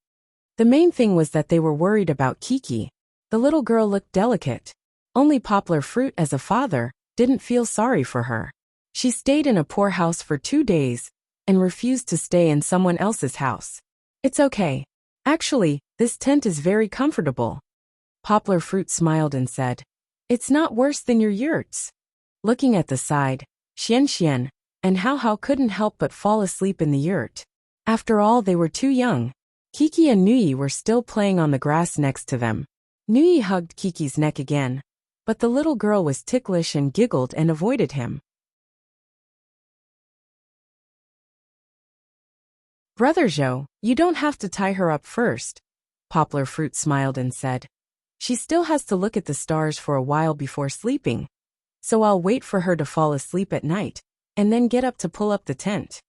The main thing was that they were worried about Kiki. The little girl looked delicate. Only Poplar Fruit, as a father, didn't feel sorry for her. She stayed in a poor house for 2 days and refused to stay in someone else's house. It's okay. Actually, this tent is very comfortable. Poplar Fruit smiled and said, It's not worse than your yurts. Looking at the side, Xian and Hao couldn't help but fall asleep in the yurt. After all, they were too young. Kiki and Nui were still playing on the grass next to them. Nui hugged Kiki's neck again, but the little girl was ticklish and giggled and avoided him. Brother Zhou, you don't have to tie her up first. Poplar Fruit smiled and said, She still has to look at the stars for a while before sleeping, so I'll wait for her to fall asleep at night, and then get up to pull up the tent.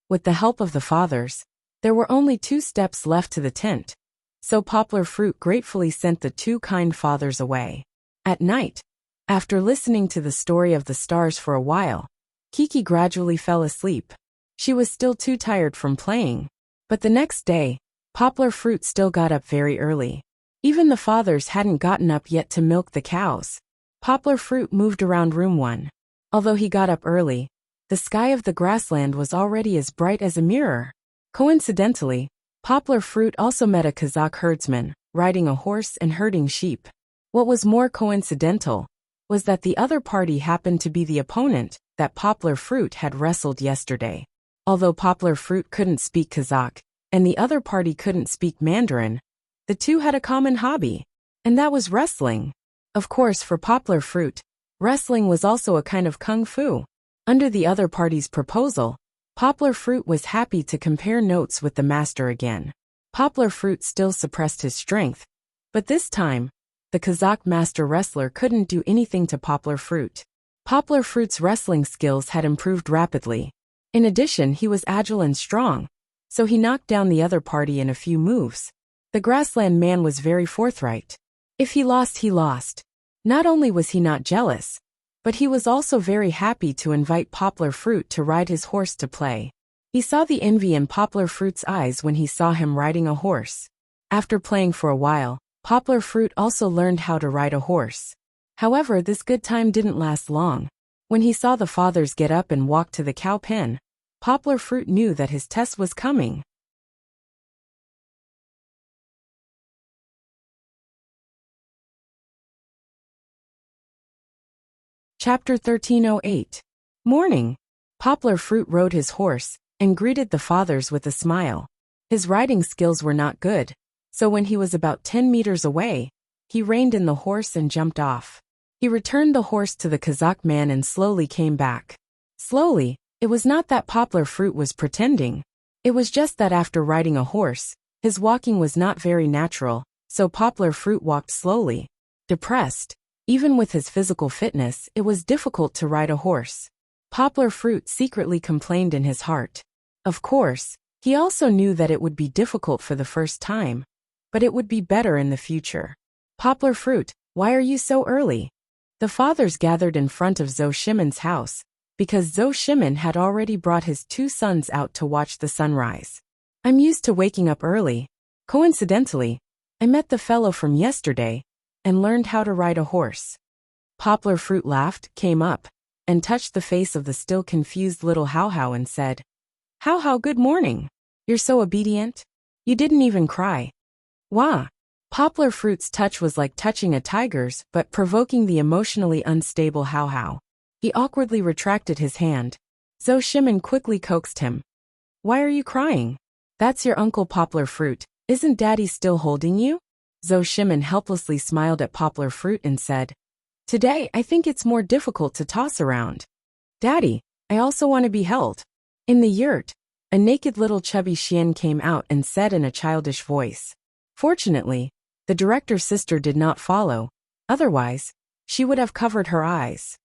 With the help of the fathers, there were only 2 steps left to the tent, so Poplar Fruit gratefully sent the 2 kind fathers away. At night, after listening to the story of the stars for a while, Kiki gradually fell asleep. She was still too tired from playing. But the next day, Poplar Fruit still got up very early. Even the fathers hadn't gotten up yet to milk the cows. Poplar Fruit moved around room 1. Although he got up early, the sky of the grassland was already as bright as a mirror. Coincidentally, Poplar Fruit also met a Kazakh herdsman, riding a horse and herding sheep. What was more coincidental was that the other party happened to be the opponent that Poplar Fruit had wrestled yesterday. Although Poplar Fruit couldn't speak Kazakh, and the other party couldn't speak Mandarin, the 2 had a common hobby, and that was wrestling. Of course, for Poplar Fruit, wrestling was also a kind of kung fu. Under the other party's proposal, Poplar Fruit was happy to compare notes with the master again. Poplar Fruit still suppressed his strength, but this time, the Kazakh master wrestler couldn't do anything to Poplar Fruit. Poplar Fruit's wrestling skills had improved rapidly. In addition, he was agile and strong, so he knocked down the other party in a few moves. The grassland man was very forthright. If he lost, he lost. Not only was he not jealous, but he was also very happy to invite Poplar Fruit to ride his horse to play. He saw the envy in Poplar Fruit's eyes when he saw him riding a horse. After playing for a while, Poplar Fruit also learned how to ride a horse. However, this good time didn't last long. When he saw the fathers get up and walk to the cow pen, Poplar Fruit knew that his test was coming. Chapter 1308. Morning. Poplar Fruit rode his horse and greeted the fathers with a smile. His riding skills were not good, so when he was about 10 meters away, he reined in the horse and jumped off. He returned the horse to the Kazakh man and slowly came back. Slowly, it was not that Poplar Fruit was pretending. It was just that after riding a horse, his walking was not very natural, so Poplar Fruit walked slowly. Depressed, even with his physical fitness, it was difficult to ride a horse. Poplar Fruit secretly complained in his heart. Of course, he also knew that it would be difficult for the first time, but it would be better in the future. Poplar Fruit, why are you so early? The fathers gathered in front of Zhou Shimon's house, because Zhou Shimon had already brought his 2 sons out to watch the sunrise. I'm used to waking up early. Coincidentally, I met the fellow from yesterday, and learned how to ride a horse. Poplar Fruit laughed, came up, and touched the face of the still confused little Hao and said, Hao, good morning. You're so obedient. You didn't even cry. Wah! Poplar Fruit's touch was like touching a tiger's, but provoking the emotionally unstable Hao. He awkwardly retracted his hand. Zhou Shimon quickly coaxed him. Why are you crying? That's your uncle Poplar Fruit. Isn't Daddy still holding you? Zhou Shimon helplessly smiled at Poplar Fruit and said, Today I think it's more difficult to toss around. Daddy, I also want to be held. In the yurt, a naked little chubby Xian came out and said in a childish voice. Fortunately, the director's sister did not follow, otherwise, she would have covered her eyes.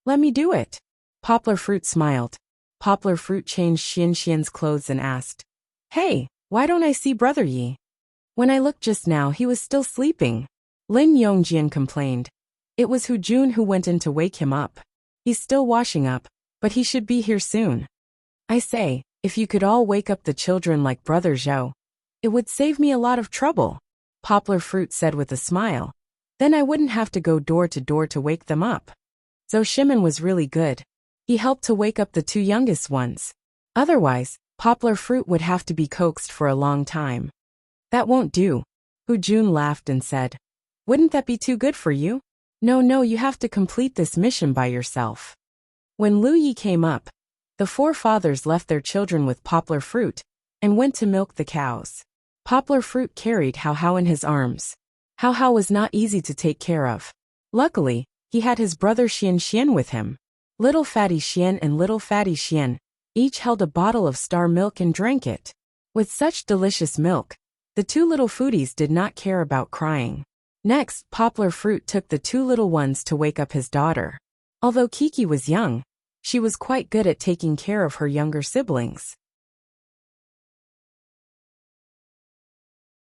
Let me do it. Poplar Fruit smiled. Poplar Fruit changed Xian's clothes and asked, Hey, why don't I see Brother Yi? When I looked just now, he was still sleeping. Lin Yongjian complained. It was Hu Jun who went in to wake him up. He's still washing up, but he should be here soon. I say, if you could all wake up the children like Brother Zhou, it would save me a lot of trouble, Poplar Fruit said with a smile. Then I wouldn't have to go door to wake them up. Zhou Shimin was really good. He helped to wake up the two youngest ones. Otherwise, Poplar Fruit would have to be coaxed for a long time. That won't do. Hu Jun laughed and said, wouldn't that be too good for you? No, you have to complete this mission by yourself. When Lu Yi came up, the four fathers left their children with Poplar Fruit and went to milk the cows. Poplar Fruit carried Hao Hao in his arms. Hao Hao was not easy to take care of. Luckily, he had his brother Xian with him. Little Fatty Xian and Little Fatty Xian each held a bottle of star milk and drank it. With such delicious milk, the two little foodies did not care about crying. Next, Poplar Fruit took the two little ones to wake up his daughter. Although Kiki was young, she was quite good at taking care of her younger siblings.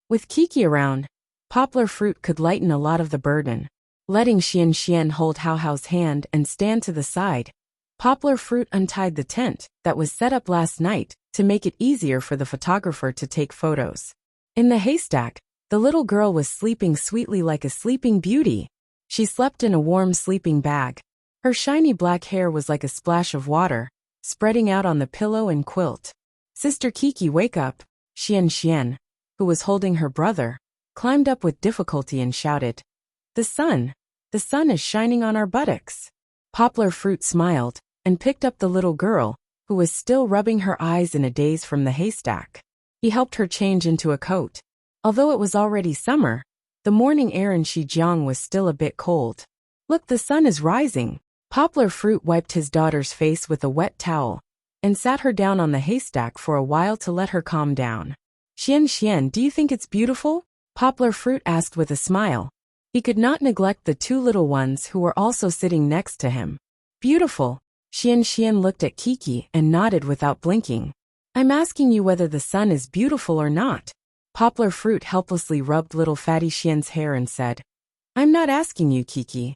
With Kiki around, Poplar Fruit could lighten a lot of the burden. Letting Xian hold Hao Hao's hand and stand to the side, Poplar Fruit untied the tent that was set up last night to make it easier for the photographer to take photos. In the haystack, the little girl was sleeping sweetly like a sleeping beauty. She slept in a warm sleeping bag. Her shiny black hair was like a splash of water, spreading out on the pillow and quilt. Sister Kiki, wake up! Xian, who was holding her brother, climbed up with difficulty and shouted, the sun is shining on our buttocks. Poplar Fruit smiled and picked up the little girl, who was still rubbing her eyes in a daze from the haystack. He helped her change into a coat. Although it was already summer, the morning air in Shijiang was still a bit cold. Look, the sun is rising. Poplar Fruit wiped his daughter's face with a wet towel and sat her down on the haystack for a while to let her calm down. Xian, do you think it's beautiful? Poplar Fruit asked with a smile. He could not neglect the two little ones who were also sitting next to him. Beautiful. Xian looked at Kiki and nodded without blinking. I'm asking you whether the sun is beautiful or not. Poplar Fruit helplessly rubbed little Fatty Xian's hair and said, I'm not asking you, Kiki.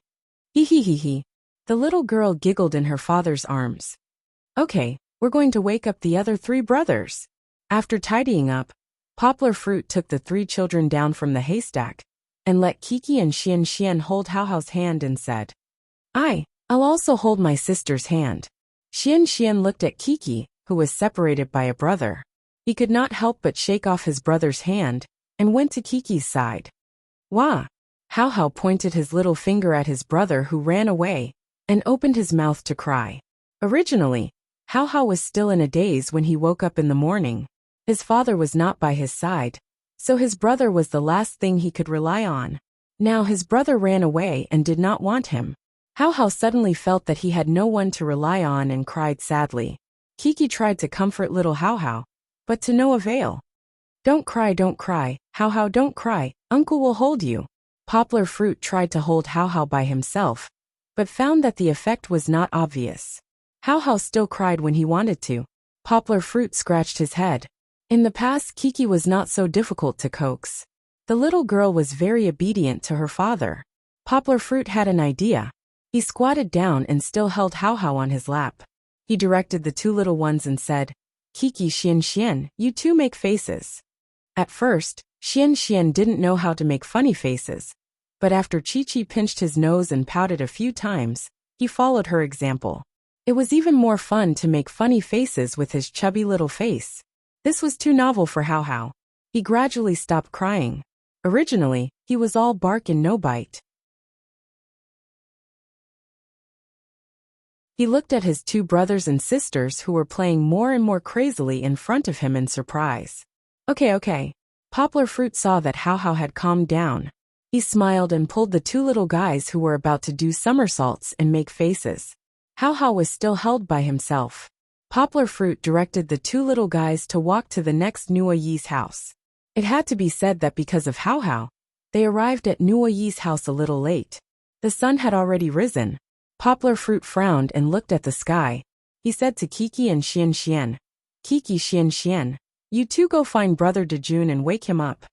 He. The little girl giggled in her father's arms. Okay, we're going to wake up the other three brothers. After tidying up, Poplar Fruit took the three children down from the haystack and let Kiki and Xian hold Hao Hao's hand and said, I'll also hold my sister's hand. Xian looked at Kiki, who was separated by a brother. He could not help but shake off his brother's hand and went to Kiki's side. Wah! Hao Hao pointed his little finger at his brother, who ran away and opened his mouth to cry. Originally, Hao Hao was still in a daze when he woke up in the morning. His father was not by his side, so his brother was the last thing he could rely on. Now his brother ran away and did not want him. Hao Hao suddenly felt that he had no one to rely on and cried sadly. Kiki tried to comfort little Hao Hao, but to no avail. Don't cry, Hao Hao, don't cry, Uncle will hold you. Poplar Fruit tried to hold Hao Hao by himself, but found that the effect was not obvious. Hao Hao still cried when he wanted to. Poplar Fruit scratched his head. In the past, Kiki was not so difficult to coax. The little girl was very obedient to her father. Poplar Fruit had an idea. He squatted down and still held Hao Hao on his lap. He directed the two little ones and said, Kiki, Xian, you two make faces. At first, Xian didn't know how to make funny faces, but after Chi pinched his nose and pouted a few times, he followed her example. It was even more fun to make funny faces with his chubby little face. This was too novel for Hao Hao. He gradually stopped crying. Originally, he was all bark and no bite. He looked at his two brothers and sisters who were playing more and more crazily in front of him in surprise. Okay. Poplar Fruit saw that Hao Hao had calmed down. He smiled and pulled the two little guys who were about to do somersaults and make faces. Hao Hao was still held by himself. Poplar Fruit directed the two little guys to walk to the next Nuo Yi's house. It had to be said that because of Hao Hao, they arrived at Nuo Yi's house a little late. The sun had already risen. Poplar Fruit frowned and looked at the sky. He said to Kiki and Xian, Kiki, Xian, you two go find Brother Dejun and wake him up.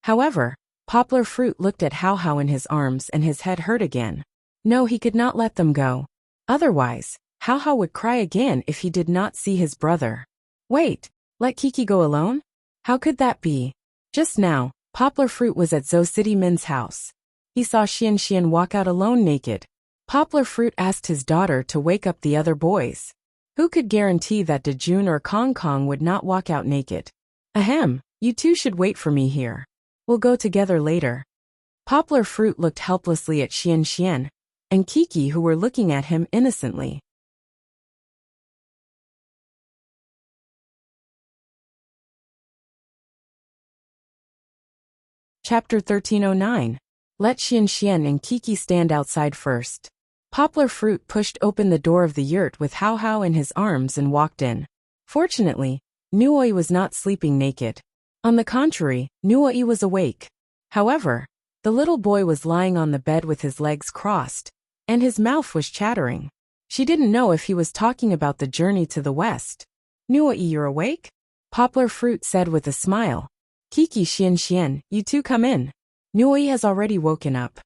However, Poplar Fruit looked at Hao Hao in his arms and his head hurt again. No, he could not let them go. Otherwise, Hao Hao would cry again if he did not see his brother. Wait, let Kiki go alone? How could that be? Just now, Poplar Fruit was at Zhou City Min's house. he saw Xian walk out alone naked. Poplar Fruit asked his daughter to wake up the other boys. Who could guarantee that Dejun or Kong Kong would not walk out naked? Ahem, you two should wait for me here. We'll go together later. Poplar Fruit looked helplessly at Xian and Kiki, who were looking at him innocently. Chapter 1309. Let Xian and Kiki stand outside first. Poplar Fruit pushed open the door of the yurt with Hao Hao in his arms and walked in. Fortunately, Nuoi was not sleeping naked. On the contrary, Nuoi was awake. However, the little boy was lying on the bed with his legs crossed, and his mouth was chattering. She didn't know if he was talking about the journey to the west. Nuoi, you're awake? Poplar Fruit said with a smile. Kiki, Xian, you two come in. Nuoi has already woken up.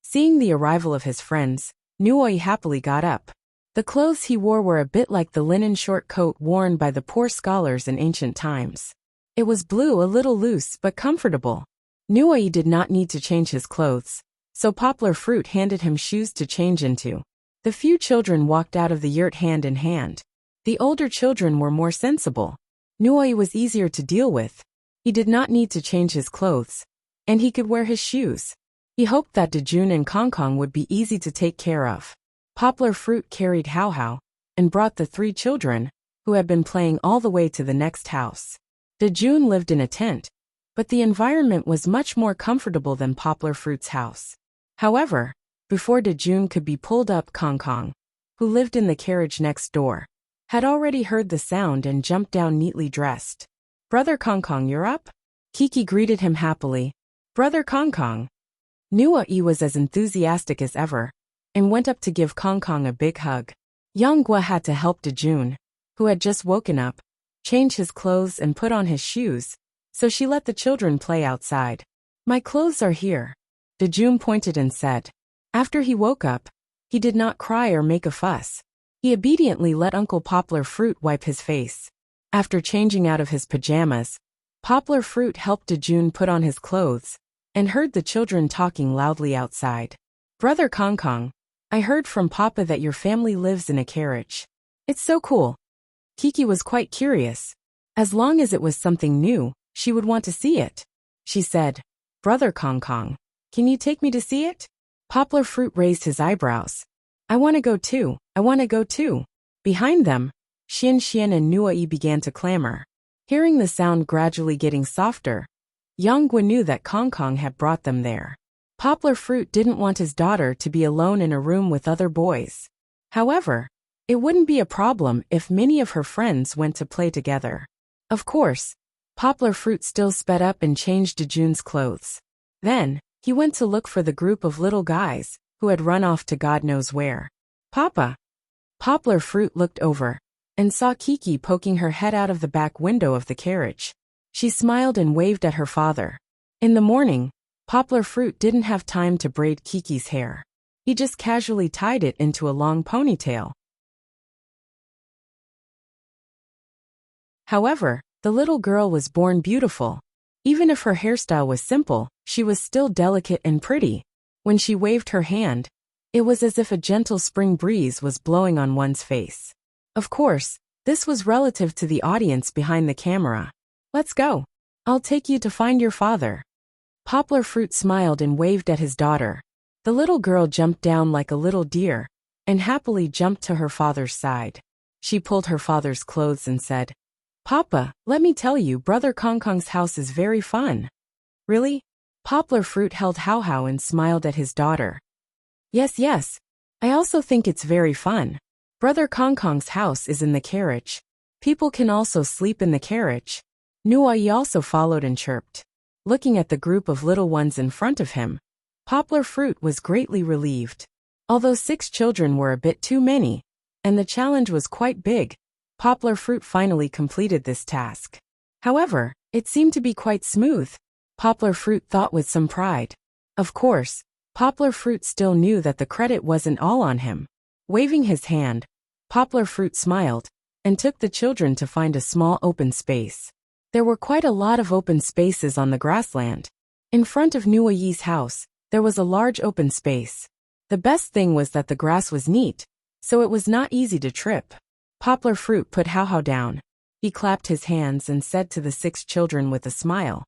Seeing the arrival of his friends, Nuoi happily got up. The clothes he wore were a bit like the linen short coat worn by the poor scholars in ancient times. It was blue, a little loose but comfortable. Nuoi did not need to change his clothes, so Poplar Fruit handed him shoes to change into. The few children walked out of the yurt hand in hand. The older children were more sensible. Nuoi was easier to deal with. He did not need to change his clothes, and he could wear his shoes. He hoped that Dejun and Kong Kong would be easy to take care of. Poplar Fruit carried Hao Hao and brought the three children, who had been playing, all the way to the next house. Dejun lived in a tent, but the environment was much more comfortable than Poplar Fruit's house. However, before Dejun could be pulled up, Kong Kong, who lived in the carriage next door, had already heard the sound and jumped down neatly dressed. Brother Kong Kong, you're up? Kiki greeted him happily. Brother Kong Kong. Nuoi was as enthusiastic as ever, and went up to give Kong Kong a big hug. Yang Gua had to help Dejun, who had just woken up, change his clothes and put on his shoes, so she let the children play outside. My clothes are here. Dejun pointed and said. After he woke up, he did not cry or make a fuss. He obediently let Uncle Poplar Fruit wipe his face. After changing out of his pajamas, Poplar Fruit helped Dejun put on his clothes, and heard the children talking loudly outside. Brother Kong Kong, I heard from Papa that your family lives in a carriage. It's so cool. Kiki was quite curious. As long as it was something new, she would want to see it. She said, Brother Kong Kong, can you take me to see it? Poplar Fruit raised his eyebrows. I want to go too. I want to go too. Behind them, Xian and Nuoi began to clamor. Hearing the sound gradually getting softer, Yang Gua knew that Kong Kong had brought them there. Poplar Fruit didn't want his daughter to be alone in a room with other boys. However, it wouldn't be a problem if many of her friends went to play together. Of course, Poplar Fruit still sped up and changed Dejun's clothes. Then, he went to look for the group of little guys, who had run off to God knows where. Papa! Poplar Fruit looked over, and saw Kiki poking her head out of the back window of the carriage. She smiled and waved at her father. In the morning, Poplar Fruit didn't have time to braid Kiki's hair. He just casually tied it into a long ponytail. However, the little girl was born beautiful. Even if her hairstyle was simple, she was still delicate and pretty. When she waved her hand, it was as if a gentle spring breeze was blowing on one's face. Of course, this was relative to the audience behind the camera. Let's go. I'll take you to find your father. Poplar Fruit smiled and waved at his daughter. The little girl jumped down like a little deer, and happily jumped to her father's side. She pulled her father's clothes and said, Papa, let me tell you, Brother Kong Kong's house is very fun. Really? Poplar Fruit held Hao Hao and smiled at his daughter. Yes. I also think it's very fun. Brother Kong Kong's house is in the carriage. People can also sleep in the carriage. Nuoi also followed and chirped. Looking at the group of little ones in front of him, Poplar Fruit was greatly relieved. Although 6 children were a bit too many, and the challenge was quite big, Poplar Fruit finally completed this task. However, it seemed to be quite smooth. Poplar Fruit thought with some pride. Of course, Poplar Fruit still knew that the credit wasn't all on him. Waving his hand, Poplar Fruit smiled, and took the children to find a small open space. There were quite a lot of open spaces on the grassland. In front of Nuoyi's house, There was a large open space. The best thing was that the grass was neat, so it was not easy to trip. Poplar Fruit put How down. He clapped his hands and said to the 6 children with a smile,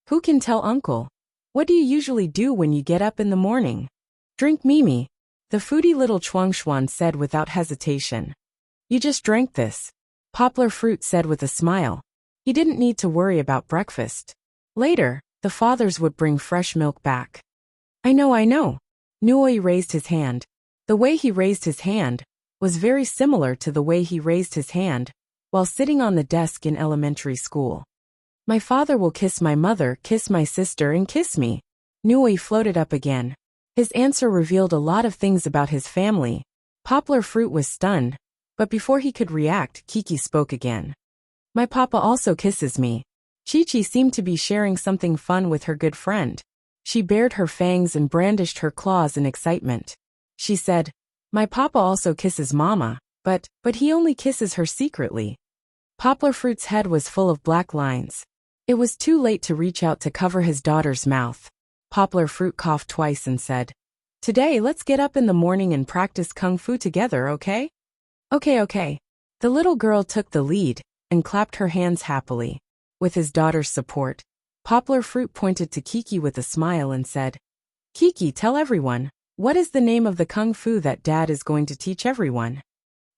"Who can tell Uncle? What do you usually do when you get up in the morning?" "Drink Mimi," the foodie little Chuangshuan said without hesitation. "You just drank this," Poplar Fruit said with a smile. He didn't need to worry about breakfast. Later, the fathers would bring fresh milk back. I know. Nuoi raised his hand. The way he raised his hand was very similar to the way he raised his hand while sitting on the desk in elementary school. "My father will kiss my mother, kiss my sister, and kiss me." Nuoi floated up again. His answer revealed a lot of things about his family. Poplar Fruit was stunned, but before he could react, Kiki spoke again. "My papa also kisses me." Chi-Chi seemed to be sharing something fun with her good friend. She bared her fangs and brandished her claws in excitement. She said, "My papa also kisses Mama, but he only kisses her secretly." Poplar Fruit's head was full of black lines. It was too late to reach out to cover his daughter's mouth. Poplar Fruit coughed twice and said, "Today let's get up in the morning and practice Kung Fu together, okay?" Okay. The little girl took the lead and clapped her hands happily. With his daughter's support, Poplar Fruit pointed to Kiki with a smile and said, "Kiki, tell everyone, what is the name of the Kung Fu that Dad is going to teach everyone?"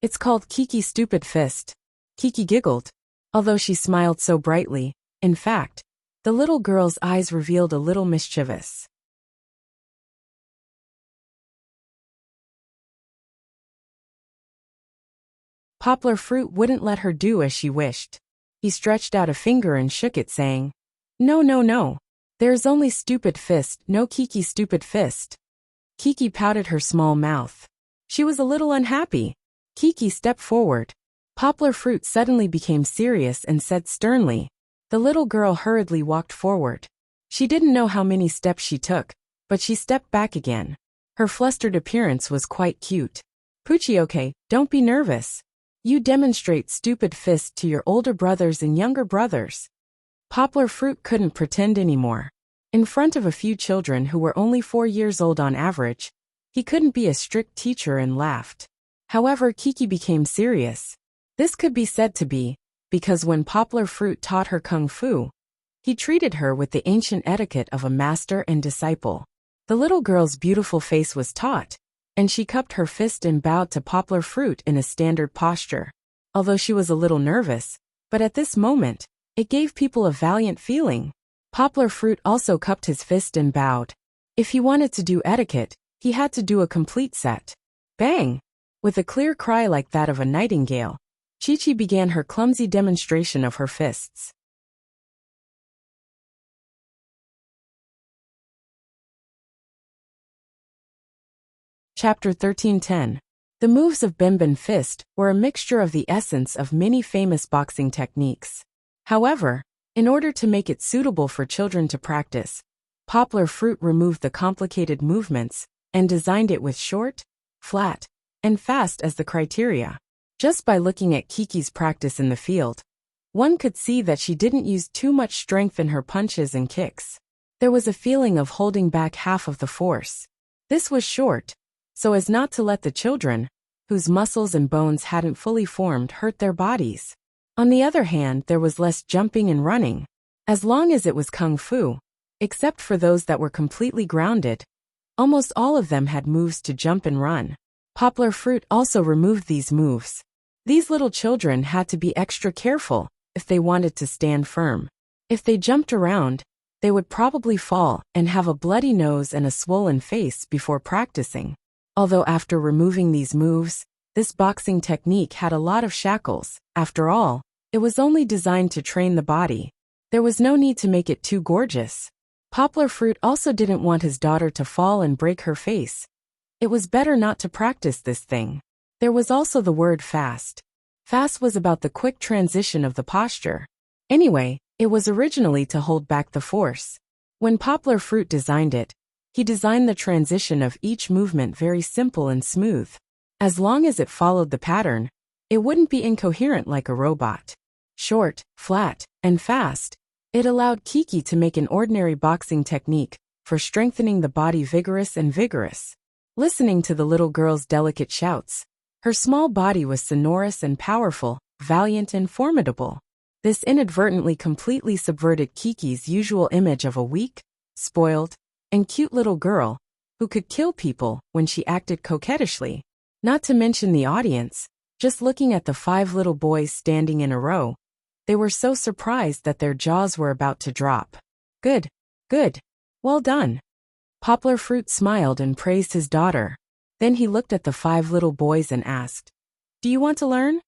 "It's called Kiki Stupid Fist." Kiki giggled, although she smiled so brightly. In fact, the little girl's eyes revealed a little mischievous. Poplar Fruit wouldn't let her do as she wished. He stretched out a finger and shook it, saying, No. There's only Stupid Fist, no Kiki Stupid Fist." Kiki pouted her small mouth. She was a little unhappy. Kiki stepped forward. Poplar Fruit suddenly became serious and said sternly. The little girl hurriedly walked forward. She didn't know how many steps she took, but she stepped back again. Her flustered appearance was quite cute. "Poochie, okay, don't be nervous. You demonstrate Stupid Fist to your older brothers and younger brothers." Poplar Fruit couldn't pretend anymore. In front of a few children who were only 4 years old on average, he couldn't be a strict teacher and laughed. However, Kiki became serious. This could be said to be because when Poplar Fruit taught her Kung Fu, he treated her with the ancient etiquette of a master and disciple. The little girl's beautiful face was taut, and she cupped her fist and bowed to Poplar Fruit in a standard posture. Although she was a little nervous, but at this moment, it gave people a valiant feeling. Poplar Fruit also cupped his fist and bowed. If he wanted to do etiquette, he had to do a complete set. Bang! With a clear cry like that of a nightingale, Chi-Chi began her clumsy demonstration of her fists. Chapter 13:10. The moves of Benben Fist were a mixture of the essence of many famous boxing techniques. However, in order to make it suitable for children to practice, Poplar Fruit removed the complicated movements and designed it with short, flat, and fast as the criteria. Just by looking at Kiki's practice in the field, one could see that she didn't use too much strength in her punches and kicks. There was a feeling of holding back half of the force. This was short, so as not to let the children, whose muscles and bones hadn't fully formed, hurt their bodies. On the other hand, there was less jumping and running. As long as it was Kung Fu, except for those that were completely grounded, almost all of them had moves to jump and run. Poplar Fruit also removed these moves. These little children had to be extra careful if they wanted to stand firm. If they jumped around, they would probably fall and have a bloody nose and a swollen face before practicing. Although after removing these moves, this boxing technique had a lot of shackles. After all, it was only designed to train the body. There was no need to make it too gorgeous. Poplar Fruit also didn't want his daughter to fall and break her face. It was better not to practice this thing. There was also the word fast. Fast was about the quick transition of the posture. Anyway, it was originally to hold back the force. When Poplar Fruit designed it, he designed the transition of each movement very simple and smooth. As long as it followed the pattern, it wouldn't be incoherent like a robot. Short, flat, and fast, it allowed Kiki to make an ordinary boxing technique for strengthening the body vigorous. Listening to the little girl's delicate shouts, her small body was sonorous and powerful, valiant and formidable. This inadvertently completely subverted Kiki's usual image of a weak, spoiled, and cute little girl who could kill people when she acted coquettishly. Not to mention the audience, just looking at the 5 little boys standing in a row, they were so surprised that their jaws were about to drop. Good. Well done. Poplar Fruit smiled and praised his daughter. Then he looked at the 5 little boys and asked, "Do you want to learn?"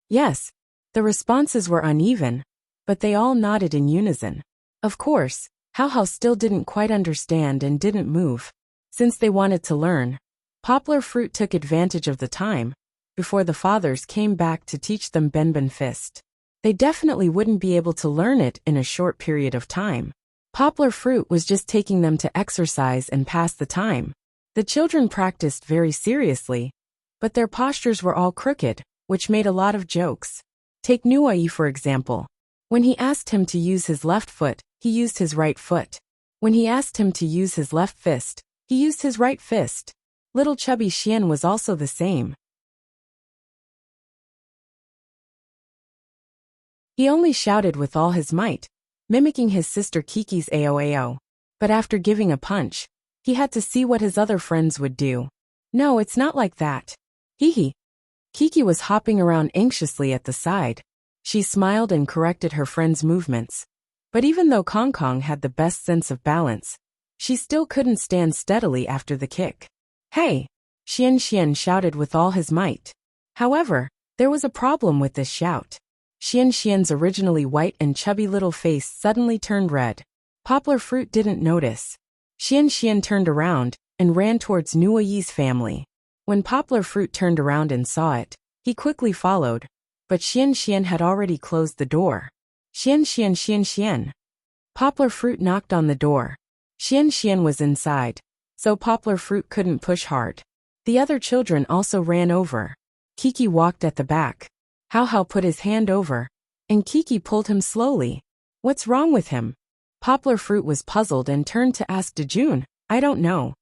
Yes. The responses were uneven, but they all nodded in unison. Of course, How still didn't quite understand and didn't move. Since they wanted to learn, Poplar Fruit took advantage of the time before the fathers came back to teach them Benben Fist. They definitely wouldn't be able to learn it in a short period of time. Poplar Fruit was just taking them to exercise and pass the time. The children practiced very seriously, but their postures were all crooked, which made a lot of jokes. Take Nuai for example. When he asked him to use his left foot, he used his right foot. When he asked him to use his left fist, he used his right fist. Little chubby Xian was also the same. He only shouted with all his might, mimicking his sister Kiki's AOAO. But after giving a punch, he had to see what his other friends would do. No, it's not like that. Hee. Kiki was hopping around anxiously at the side. She smiled and corrected her friend's movements. But even though Kong Kong had the best sense of balance, she still couldn't stand steadily after the kick. Hey! Xian shouted with all his might. However, there was a problem with this shout. Xian's originally white and chubby little face suddenly turned red. Poplar Fruit didn't notice. Xian turned around and ran towards Nuai's family. When Poplar Fruit turned around and saw it, he quickly followed, but Xian had already closed the door. Xian. Poplar Fruit knocked on the door. Xian was inside, so Poplar Fruit couldn't push hard. The other children also ran over. Kiki walked at the back. How put his hand over, and Kiki pulled him slowly. What's wrong with him? Poplar Fruit was puzzled and turned to ask Dejun. I don't know.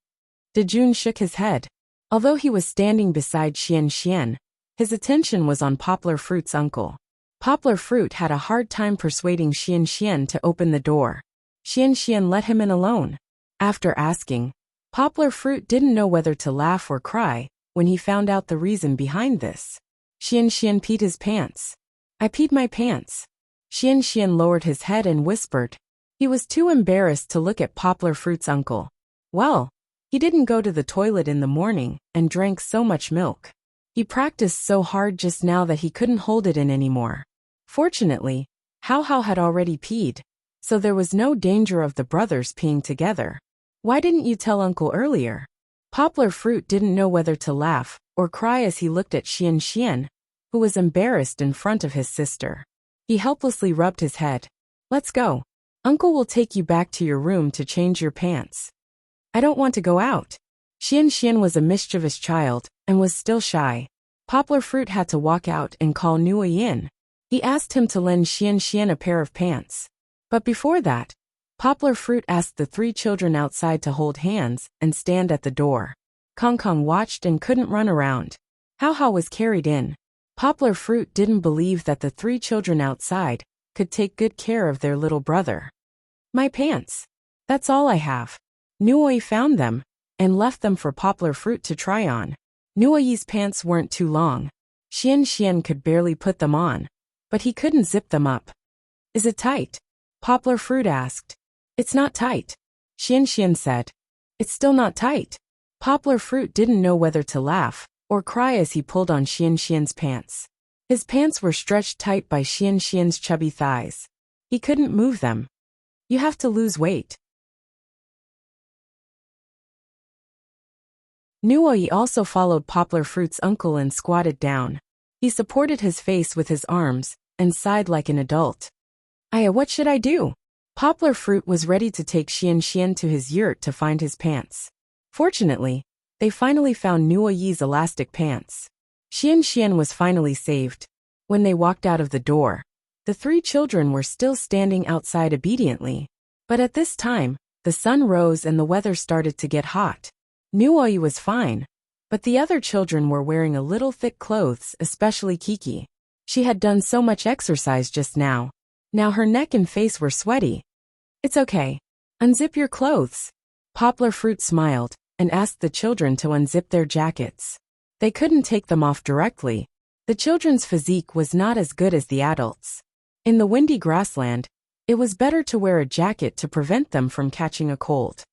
Dejun shook his head. Although he was standing beside Xian, his attention was on Poplar Fruit's uncle. Poplar Fruit had a hard time persuading Xian to open the door. Xian let him in alone. After asking, Poplar Fruit didn't know whether to laugh or cry when he found out the reason behind this. Xian peed his pants. I peed my pants. Xian lowered his head and whispered. He was too embarrassed to look at Poplar Fruit's uncle. Well, he didn't go to the toilet in the morning and drank so much milk. He practiced so hard just now that he couldn't hold it in anymore. Fortunately, How had already peed, so there was no danger of the brothers peeing together. Why didn't you tell Uncle earlier? Poplar Fruit didn't know whether to laugh or cry as he looked at Xian, who was embarrassed in front of his sister. He helplessly rubbed his head. Let's go. Uncle will take you back to your room to change your pants. I don't want to go out. Xian was a mischievous child and was still shy. Poplar Fruit had to walk out and call Nuai in. He asked him to lend Xian a pair of pants. But before that, Poplar Fruit asked the 3 children outside to hold hands and stand at the door. Kong Kong watched and couldn't run around. How was carried in. Poplar Fruit didn't believe that the 3 children outside could take good care of their little brother. My pants. That's all I have. Nuai found them and left them for Poplar Fruit to try on. Nuai's pants weren't too long. Xian could barely put them on, but he couldn't zip them up. Is it tight? Poplar Fruit asked. It's not tight. Xian said. It's still not tight. Poplar Fruit didn't know whether to laugh or cry as he pulled on Xian's pants. His pants were stretched tight by Xian's chubby thighs. He couldn't move them. You have to lose weight. Nuai also followed Poplar Fruit's uncle and squatted down. He supported his face with his arms and sighed like an adult. What should I do? Poplar Fruit was ready to take Xian to his yurt to find his pants. Fortunately, they finally found Nuai's elastic pants. Xian was finally saved. When they walked out of the door, the 3 children were still standing outside obediently. But at this time, The sun rose and the weather started to get hot. Nuoi was fine, but the other children were wearing a little thick clothes, especially Kiki. She had done so much exercise just now. Now her neck and face were sweaty. It's okay. Unzip your clothes. Poplar Fruit smiled and asked the children to unzip their jackets. They couldn't take them off directly. The children's physique was not as good as the adults. In the windy grassland, it was better to wear a jacket to prevent them from catching a cold.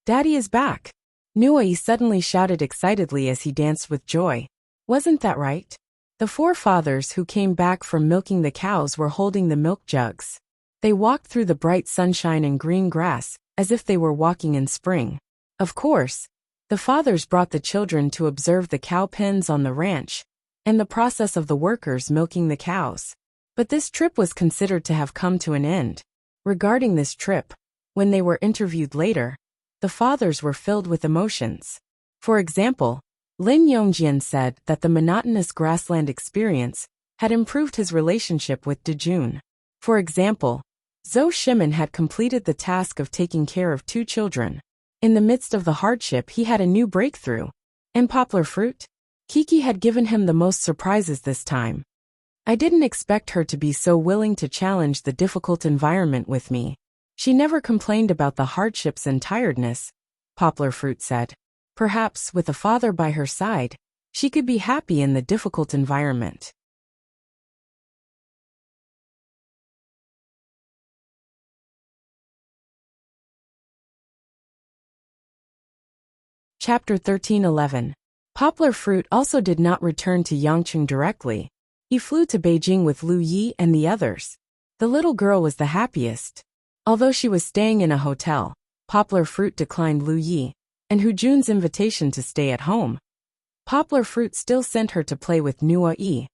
Daddy is back. Nuoi suddenly shouted excitedly as he danced with joy. Wasn't that right? The four fathers who came back from milking the cows were holding the milk jugs. They walked through the bright sunshine and green grass, as if they were walking in spring. Of course, the fathers brought the children to observe the cow pens on the ranch, and the process of the workers milking the cows. But this trip was considered to have come to an end. Regarding this trip, when they were interviewed later, the fathers were filled with emotions. For example, Lin Yongjian said that the monotonous grassland experience had improved his relationship with Dejun. For example, Zhou Shimin had completed the task of taking care of two children. In the midst of the hardship, he had a new breakthrough. And Poplar Fruit? Kiki had given him the most surprises this time. I didn't expect her to be so willing to challenge the difficult environment with me. She never complained about the hardships and tiredness, Poplar Fruit said. Perhaps, with a father by her side, she could be happy in the difficult environment. Chapter 13:11. Poplar Fruit also did not return to Yangcheng directly. He flew to Beijing with Lu Yi and the others. The little girl was the happiest. Although she was staying in a hotel, Poplar Fruit declined Lu Yi and Hu Jun's invitation to stay at home. Poplar Fruit still sent her to play with Nuoi,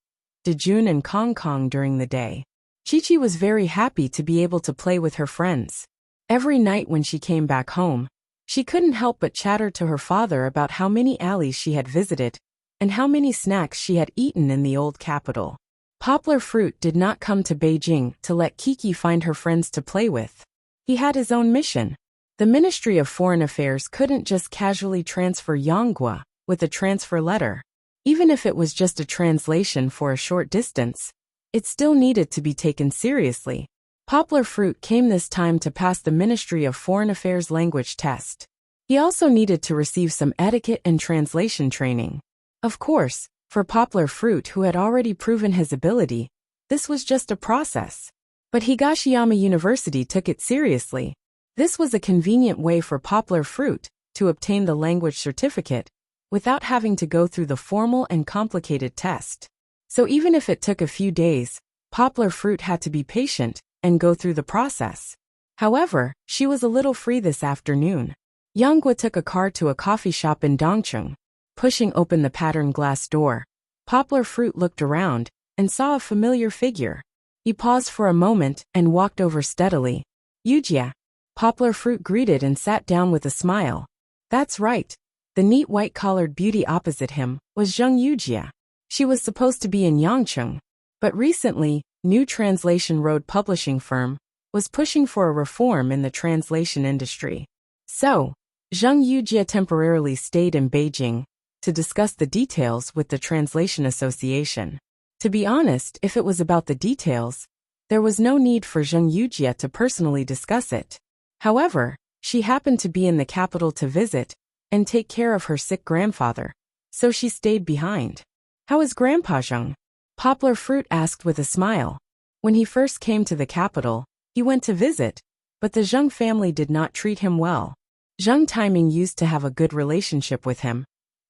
Dejun and Kong Kong during the day. Chi-Chi was very happy to be able to play with her friends. Every night when she came back home, she couldn't help but chatter to her father about how many alleys she had visited and how many snacks she had eaten in the old capital. Poplar Fruit did not come to Beijing to let Kiki find her friends to play with. He had his own mission. The Ministry of Foreign Affairs couldn't just casually transfer Yanghua with a transfer letter. Even if it was just a translation for a short distance, it still needed to be taken seriously. Poplar Fruit came this time to pass the Ministry of Foreign Affairs language test. He also needed to receive some etiquette and translation training. Of course, for Poplar Fruit, who had already proven his ability, this was just a process. But Higashiyama University took it seriously. This was a convenient way for Poplar Fruit to obtain the language certificate without having to go through the formal and complicated test. So even if it took a few days, Poplar Fruit had to be patient and go through the process. However, she was a little free this afternoon. Yanghua took a car to a coffee shop in Dongcheng. Pushing open the patterned glass door, Poplar Fruit looked around and saw a familiar figure. He paused for a moment and walked over steadily. Yujia. Poplar Fruit greeted and sat down with a smile. That's right. The neat white-collared beauty opposite him was Zheng Yujia. She was supposed to be in Yangcheng, but recently, New Translation Road publishing firm was pushing for a reform in the translation industry. So, Zheng Yujia temporarily stayed in Beijing to discuss the details with the Translation Association. To be honest, if it was about the details, there was no need for Zheng Yujia to personally discuss it. However, she happened to be in the capital to visit and take care of her sick grandfather, so she stayed behind. How is Grandpa Zheng? Poplar Fruit asked with a smile. When he first came to the capital, he went to visit, but the Zheng family did not treat him well. Zheng Taiming used to have a good relationship with him,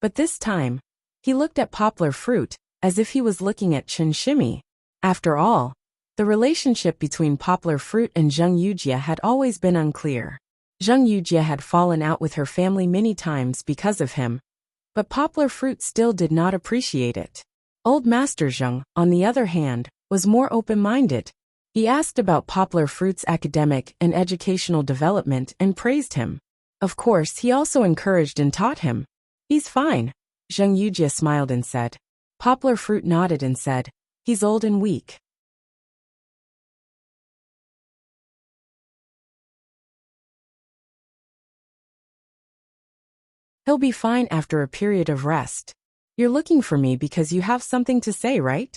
but this time, he looked at Poplar Fruit as if he was looking at Chen Shimi. After all, the relationship between Poplar Fruit and Zheng Yujia had always been unclear. Zheng Yujia had fallen out with her family many times because of him, but Poplar Fruit still did not appreciate it. Old Master Zheng, on the other hand, was more open-minded. He asked about Poplar Fruit's academic and educational development and praised him. Of course, he also encouraged and taught him. He's fine, Zheng Yujia smiled and said. Poplar Fruit nodded and said, he's old and weak. He'll be fine after a period of rest. You're looking for me because you have something to say, right?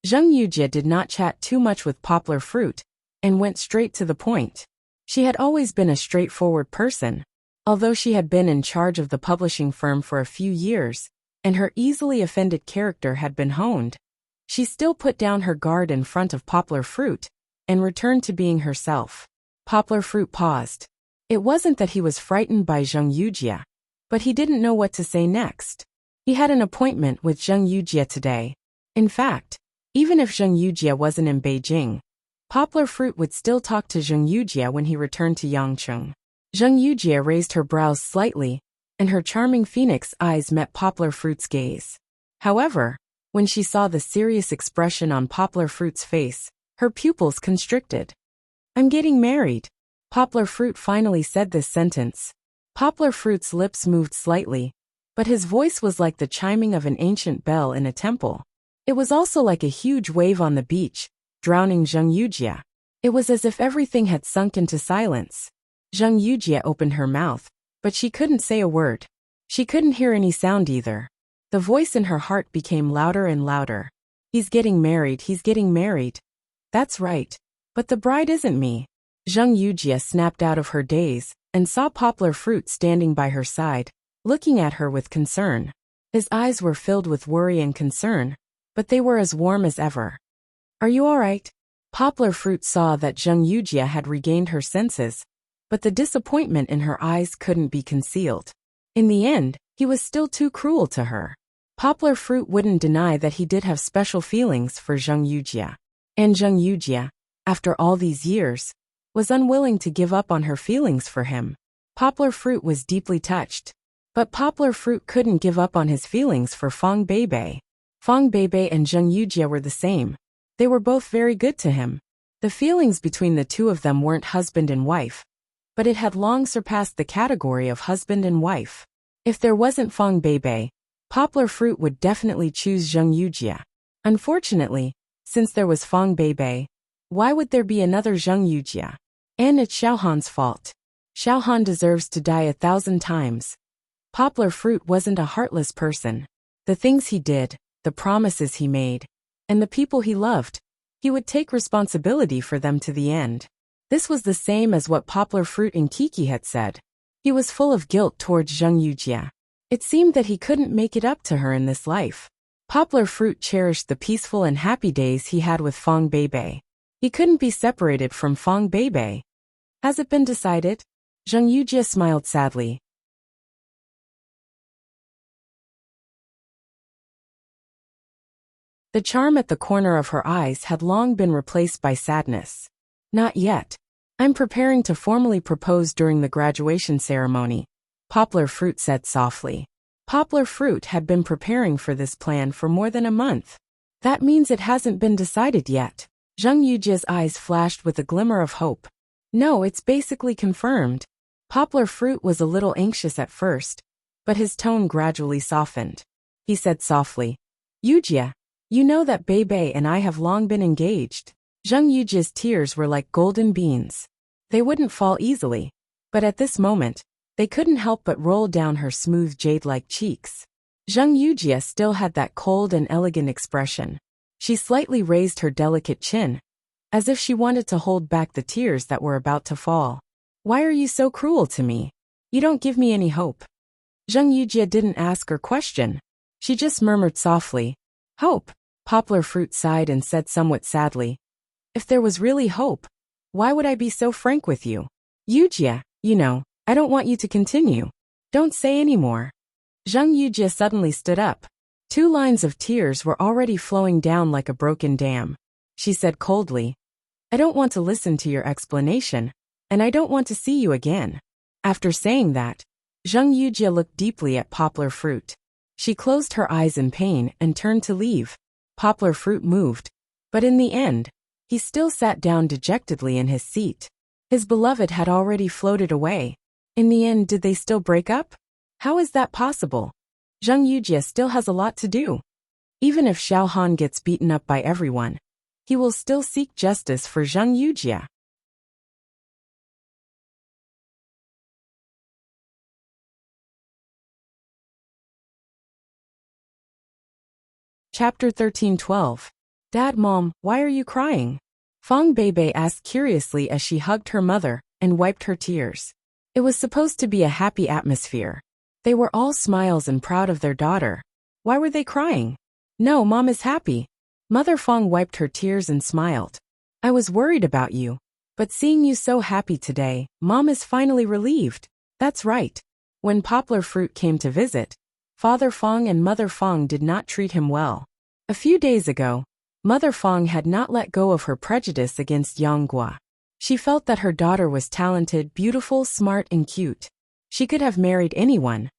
Zheng Yujie did not chat too much with Poplar Fruit and went straight to the point. She had always been a straightforward person. Although she had been in charge of the publishing firm for a few years, and her easily offended character had been honed, she still put down her guard in front of Poplar Fruit and returned to being herself. Poplar Fruit paused. It wasn't that he was frightened by Zheng Yujie, but he didn't know what to say next. He had an appointment with Zheng Yujie today. In fact, even if Zheng Yujie wasn't in Beijing, Poplar Fruit would still talk to Zheng Yujie when he returned to Yangcheng. Zheng Yujie raised her brows slightly, and her charming phoenix eyes met Poplar Fruit's gaze. However, when she saw the serious expression on Poplar Fruit's face, her pupils constricted. I'm getting married. Poplar Fruit finally said this sentence. Poplar Fruit's lips moved slightly, but his voice was like the chiming of an ancient bell in a temple. It was also like a huge wave on the beach, drowning Zheng Yujie. It was as if everything had sunk into silence. Zheng Yujie opened her mouth, but she couldn't say a word. She couldn't hear any sound either. The voice in her heart became louder and louder. He's getting married, he's getting married. That's right. But the bride isn't me. Zheng Yujie snapped out of her daze and saw Poplar Fruit standing by her side, looking at her with concern. His eyes were filled with worry and concern, but they were as warm as ever. Are you all right? Poplar Fruit saw that Zheng Yujie had regained her senses, but the disappointment in her eyes couldn't be concealed. In the end, he was still too cruel to her. Poplar Fruit wouldn't deny that he did have special feelings for Zheng Yujie. And Zheng Yujie, after all these years, was unwilling to give up on her feelings for him. Poplar Fruit was deeply touched. But Poplar Fruit couldn't give up on his feelings for Fang Beibei. Fang Beibei and Zheng Yujie were the same. They were both very good to him. The feelings between the two of them weren't husband and wife, but it had long surpassed the category of husband and wife. If there wasn't Fang Beibei, Poplar Fruit would definitely choose Zheng Yujie. Unfortunately, since there was Fang Beibei, why would there be another Zheng Yujie? And it's Xiaohan's fault. Xiaohan deserves to die 1,000 times. Poplar Fruit wasn't a heartless person. The things he did, the promises he made, and the people he loved, he would take responsibility for them to the end. This was the same as what Poplar Fruit and Kiki had said. He was full of guilt towards Zheng Yujie. It seemed that he couldn't make it up to her in this life. Poplar Fruit cherished the peaceful and happy days he had with Fang Beibei. He couldn't be separated from Fang Beibei. Has it been decided? Zheng Yujie smiled sadly. The charm at the corner of her eyes had long been replaced by sadness. Not yet. I'm preparing to formally propose during the graduation ceremony, Poplar Fruit said softly. Poplar Fruit had been preparing for this plan for more than a month. That means it hasn't been decided yet. Zheng Yujie's eyes flashed with a glimmer of hope. No, it's basically confirmed. Poplar Fruit was a little anxious at first, but his tone gradually softened. He said softly, Yujie, you know that Beibei and I have long been engaged. Zheng Yujie's tears were like golden beans. They wouldn't fall easily, but at this moment, they couldn't help but roll down her smooth jade-like cheeks. Zheng Yujie still had that cold and elegant expression. She slightly raised her delicate chin, as if she wanted to hold back the tears that were about to fall. Why are you so cruel to me? You don't give me any hope. Zheng Yujie didn't ask or question. She just murmured softly, Hope. Poplar Fruit sighed and said somewhat sadly, If there was really hope, why would I be so frank with you? Yujie, you know, I don't want you to continue. Don't say any more. Zheng Yujie suddenly stood up. 2 lines of tears were already flowing down like a broken dam. She said coldly, I don't want to listen to your explanation, and I don't want to see you again. After saying that, Zheng Yujie looked deeply at Poplar Fruit. She closed her eyes in pain and turned to leave. Poplar Fruit moved, but in the end, he still sat down dejectedly in his seat. His beloved had already floated away. In the end, did they still break up? How is that possible? Zheng Yujie still has a lot to do. Even if Xiaohan gets beaten up by everyone, he will still seek justice for Zheng Yujie. Chapter 13:12. Dad, Mom, why are you crying? Fong Beibei asked curiously as she hugged her mother and wiped her tears. It was supposed to be a happy atmosphere. They were all smiles and proud of their daughter. Why were they crying? No, Mom is happy. Mother Fong wiped her tears and smiled. I was worried about you. But seeing you so happy today, Mom is finally relieved. That's right. When Poplar Fruit came to visit, Father Fong and Mother Fong did not treat him well. A few days ago, Mother Fong had not let go of her prejudice against Yang Gua. She felt that her daughter was talented, beautiful, smart, and cute. She could have married anyone.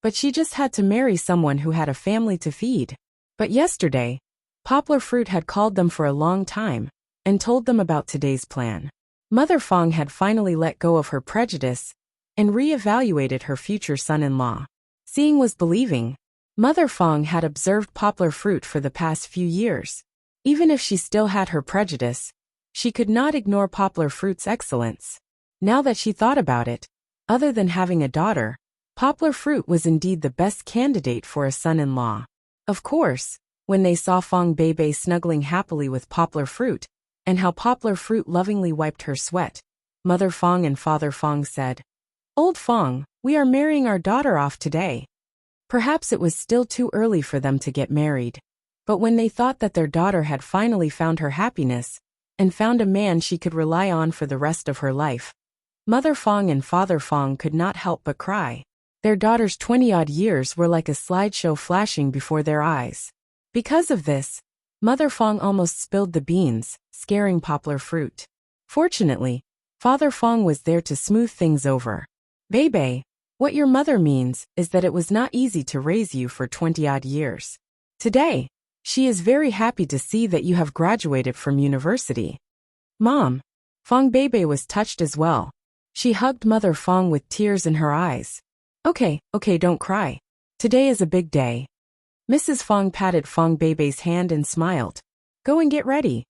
But she just had to marry someone who had a family to feed. But yesterday, Poplar Fruit had called them for a long time and told them about today's plan. Mother Fong had finally let go of her prejudice and re-evaluated her future son-in-law. Seeing was believing. Mother Fong had observed Poplar Fruit for the past few years. Even if she still had her prejudice, she could not ignore Poplar Fruit's excellence. Now that she thought about it, other than having a daughter, Poplar Fruit was indeed the best candidate for a son-in-law. Of course, when they saw Fong Beibei snuggling happily with Poplar Fruit, and how Poplar Fruit lovingly wiped her sweat, Mother Fong and Father Fong said, Old Fong, we are marrying our daughter off today. Perhaps it was still too early for them to get married. But when they thought that their daughter had finally found her happiness, and found a man she could rely on for the rest of her life, Mother Fong and Father Fong could not help but cry. Their daughter's 20-odd years were like a slideshow flashing before their eyes. Because of this, Mother Fong almost spilled the beans, scaring Poplar Fruit. Fortunately, Father Fong was there to smooth things over. Beibei, what your mother means is that it was not easy to raise you for 20-odd years. Today, she is very happy to see that you have graduated from university. Mom. Fong Beibei was touched as well. She hugged Mother Fong with tears in her eyes. Okay, don't cry. Today is a big day. Mrs. Fong patted Fong Beibei's hand and smiled. Go and get ready.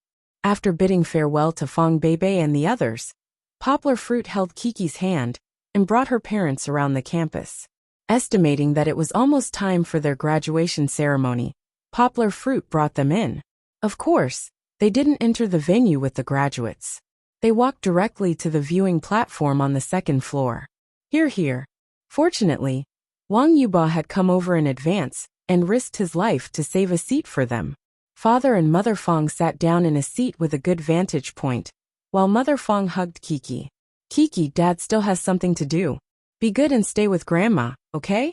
After bidding farewell to Fong Beibei and the others, Poplar Fruit held Kiki's hand and brought her parents around the campus. Estimating that it was almost time for their graduation ceremony, Poplar Fruit brought them in. Of course, they didn't enter the venue with the graduates. They walked directly to the viewing platform on the second floor. Here. Fortunately, Wang Yuba had come over in advance and risked his life to save a seat for them. Father and Mother Fong sat down in a seat with a good vantage point, while Mother Fong hugged Kiki. Kiki, Dad still has something to do. Be good and stay with Grandma, okay?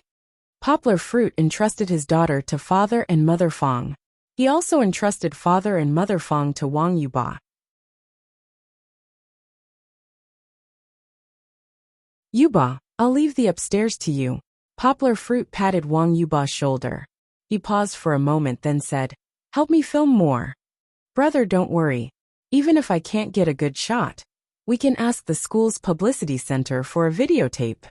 Poplar Fruit entrusted his daughter to Father and Mother Fong. He also entrusted Father and Mother Fong to Wang Yuba. Yuba, I'll leave the upstairs to you. Poplar Fruit patted Wang Yuba's shoulder. He paused for a moment then said, Help me film more. Brother, don't worry. Even if I can't get a good shot, we can ask the school's publicity center for a videotape.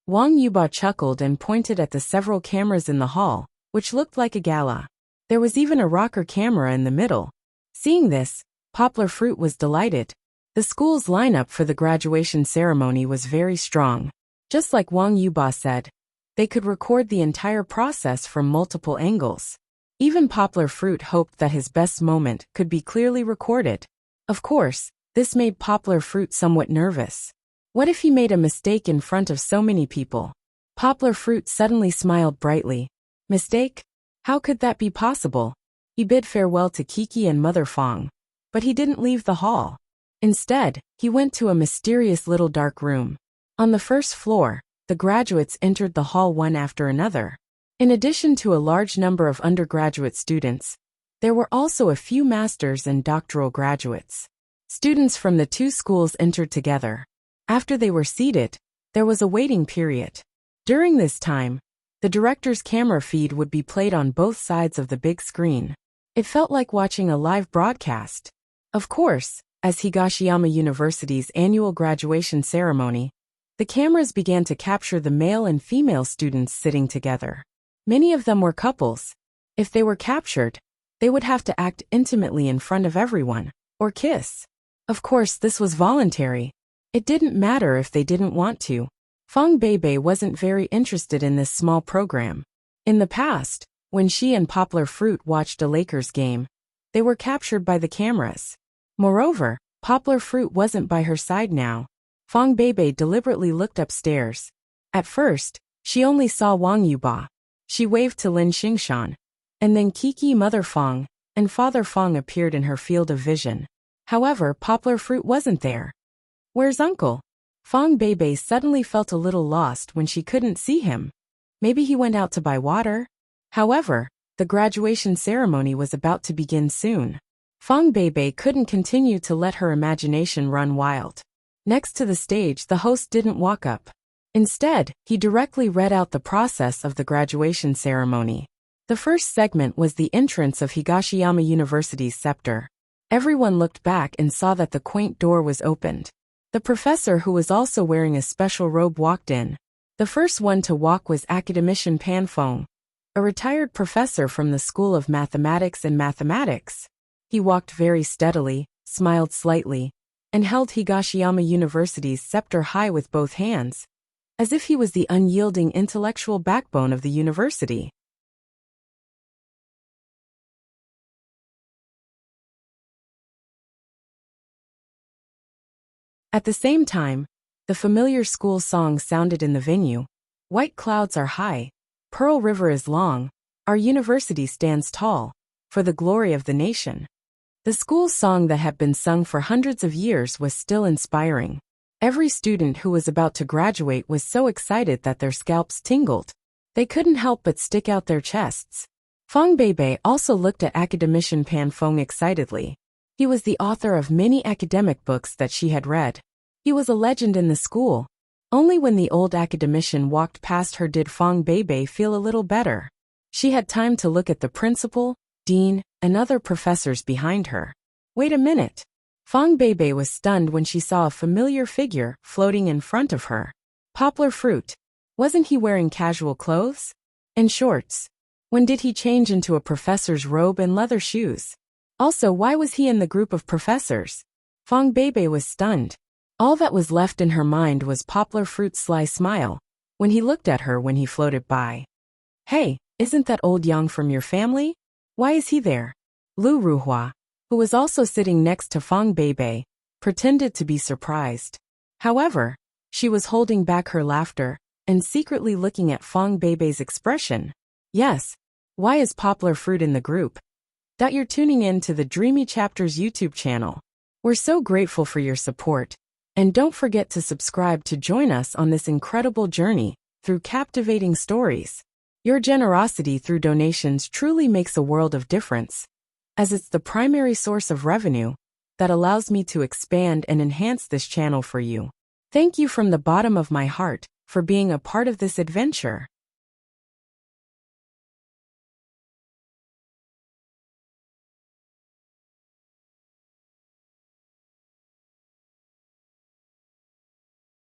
Wang Yuba chuckled and pointed at the several cameras in the hall, which looked like a gala. There was even a rocker camera in the middle. Seeing this, Poplar Fruit was delighted. The school's lineup for the graduation ceremony was very strong. Just like Wang Yuba said, they could record the entire process from multiple angles. Even Poplar Fruit hoped that his best moment could be clearly recorded. Of course, this made Poplar Fruit somewhat nervous. What if he made a mistake in front of so many people? Poplar Fruit suddenly smiled brightly. Mistake? How could that be possible? He bid farewell to Kiki and Mother Fong. But he didn't leave the hall. Instead, he went to a mysterious little dark room. On the first floor, the graduates entered the hall one after another. In addition to a large number of undergraduate students, there were also a few master's and doctoral graduates. Students from the two schools entered together. After they were seated, there was a waiting period. During this time, the director's camera feed would be played on both sides of the big screen. It felt like watching a live broadcast. Of course, as Higashiyama University's annual graduation ceremony, the cameras began to capture the male and female students sitting together. Many of them were couples. If they were captured, they would have to act intimately in front of everyone, or kiss. Of course, this was voluntary. It didn't matter if they didn't want to. Fong Beibei wasn't very interested in this small program. In the past, When she and Poplar Fruit watched a Lakers game, they were captured by the cameras. Moreover, Poplar Fruit wasn't by her side now. Fong Beibei deliberately looked upstairs. At first, she only saw Wang Yuba. She waved to Lin Xingshan. And then Kiki Mother Fong and Father Fong appeared in her field of vision. However, Poplar Fruit wasn't there. Where's Uncle? Fong Beibei suddenly felt a little lost when she couldn't see him. Maybe he went out to buy water? However, the graduation ceremony was about to begin soon. Fong Beibei couldn't continue to let her imagination run wild. Next to the stage, the host didn't walk up. Instead, he directly read out the process of the graduation ceremony. The first segment was the entrance of Higashiyama University's scepter. Everyone looked back and saw that the quaint door was opened. The professor, who was also wearing a special robe, walked in. The first one to walk was Academician Pan Fong, a retired professor from the School of Mathematics and Mathematics. He walked very steadily, smiled slightly, and held Higashiyama University's scepter high with both hands, as if he was the unyielding intellectual backbone of the university. At the same time, the familiar school song sounded in the venue. White clouds are high, Pearl River is long, our university stands tall, for the glory of the nation. The school song that had been sung for hundreds of years was still inspiring. Every student who was about to graduate was so excited that their scalps tingled. They couldn't help but stick out their chests. Fong Beibei also looked at Academician Pan Fong excitedly. He was the author of many academic books that she had read. He was a legend in the school. Only when the old academician walked past her did Fong Beibei feel a little better. She had time to look at the principal, dean, and other professors behind her. Wait a minute. Fong Beibei was stunned when she saw a familiar figure floating in front of her. Poplar Fruit. Wasn't he wearing casual clothes? And shorts? When did he change into a professor's robe and leather shoes? Also, why was he in the group of professors? Fong Beibei was stunned. All that was left in her mind was Poplar Fruit's sly smile when he looked at her when he floated by. Hey, isn't that old Yang from your family? Why is he there? Lu Ruhua, who was also sitting next to Fong Beibei, pretended to be surprised. However, she was holding back her laughter and secretly looking at Fong Beibei's expression. Yes, why is Poplar Fruit in the group? That you're tuning in to the Dreamy Chapters YouTube channel. We're so grateful for your support. And don't forget to subscribe to join us on this incredible journey through captivating stories. Your generosity through donations truly makes a world of difference, as it's the primary source of revenue that allows me to expand and enhance this channel for you. Thank you from the bottom of my heart for being a part of this adventure.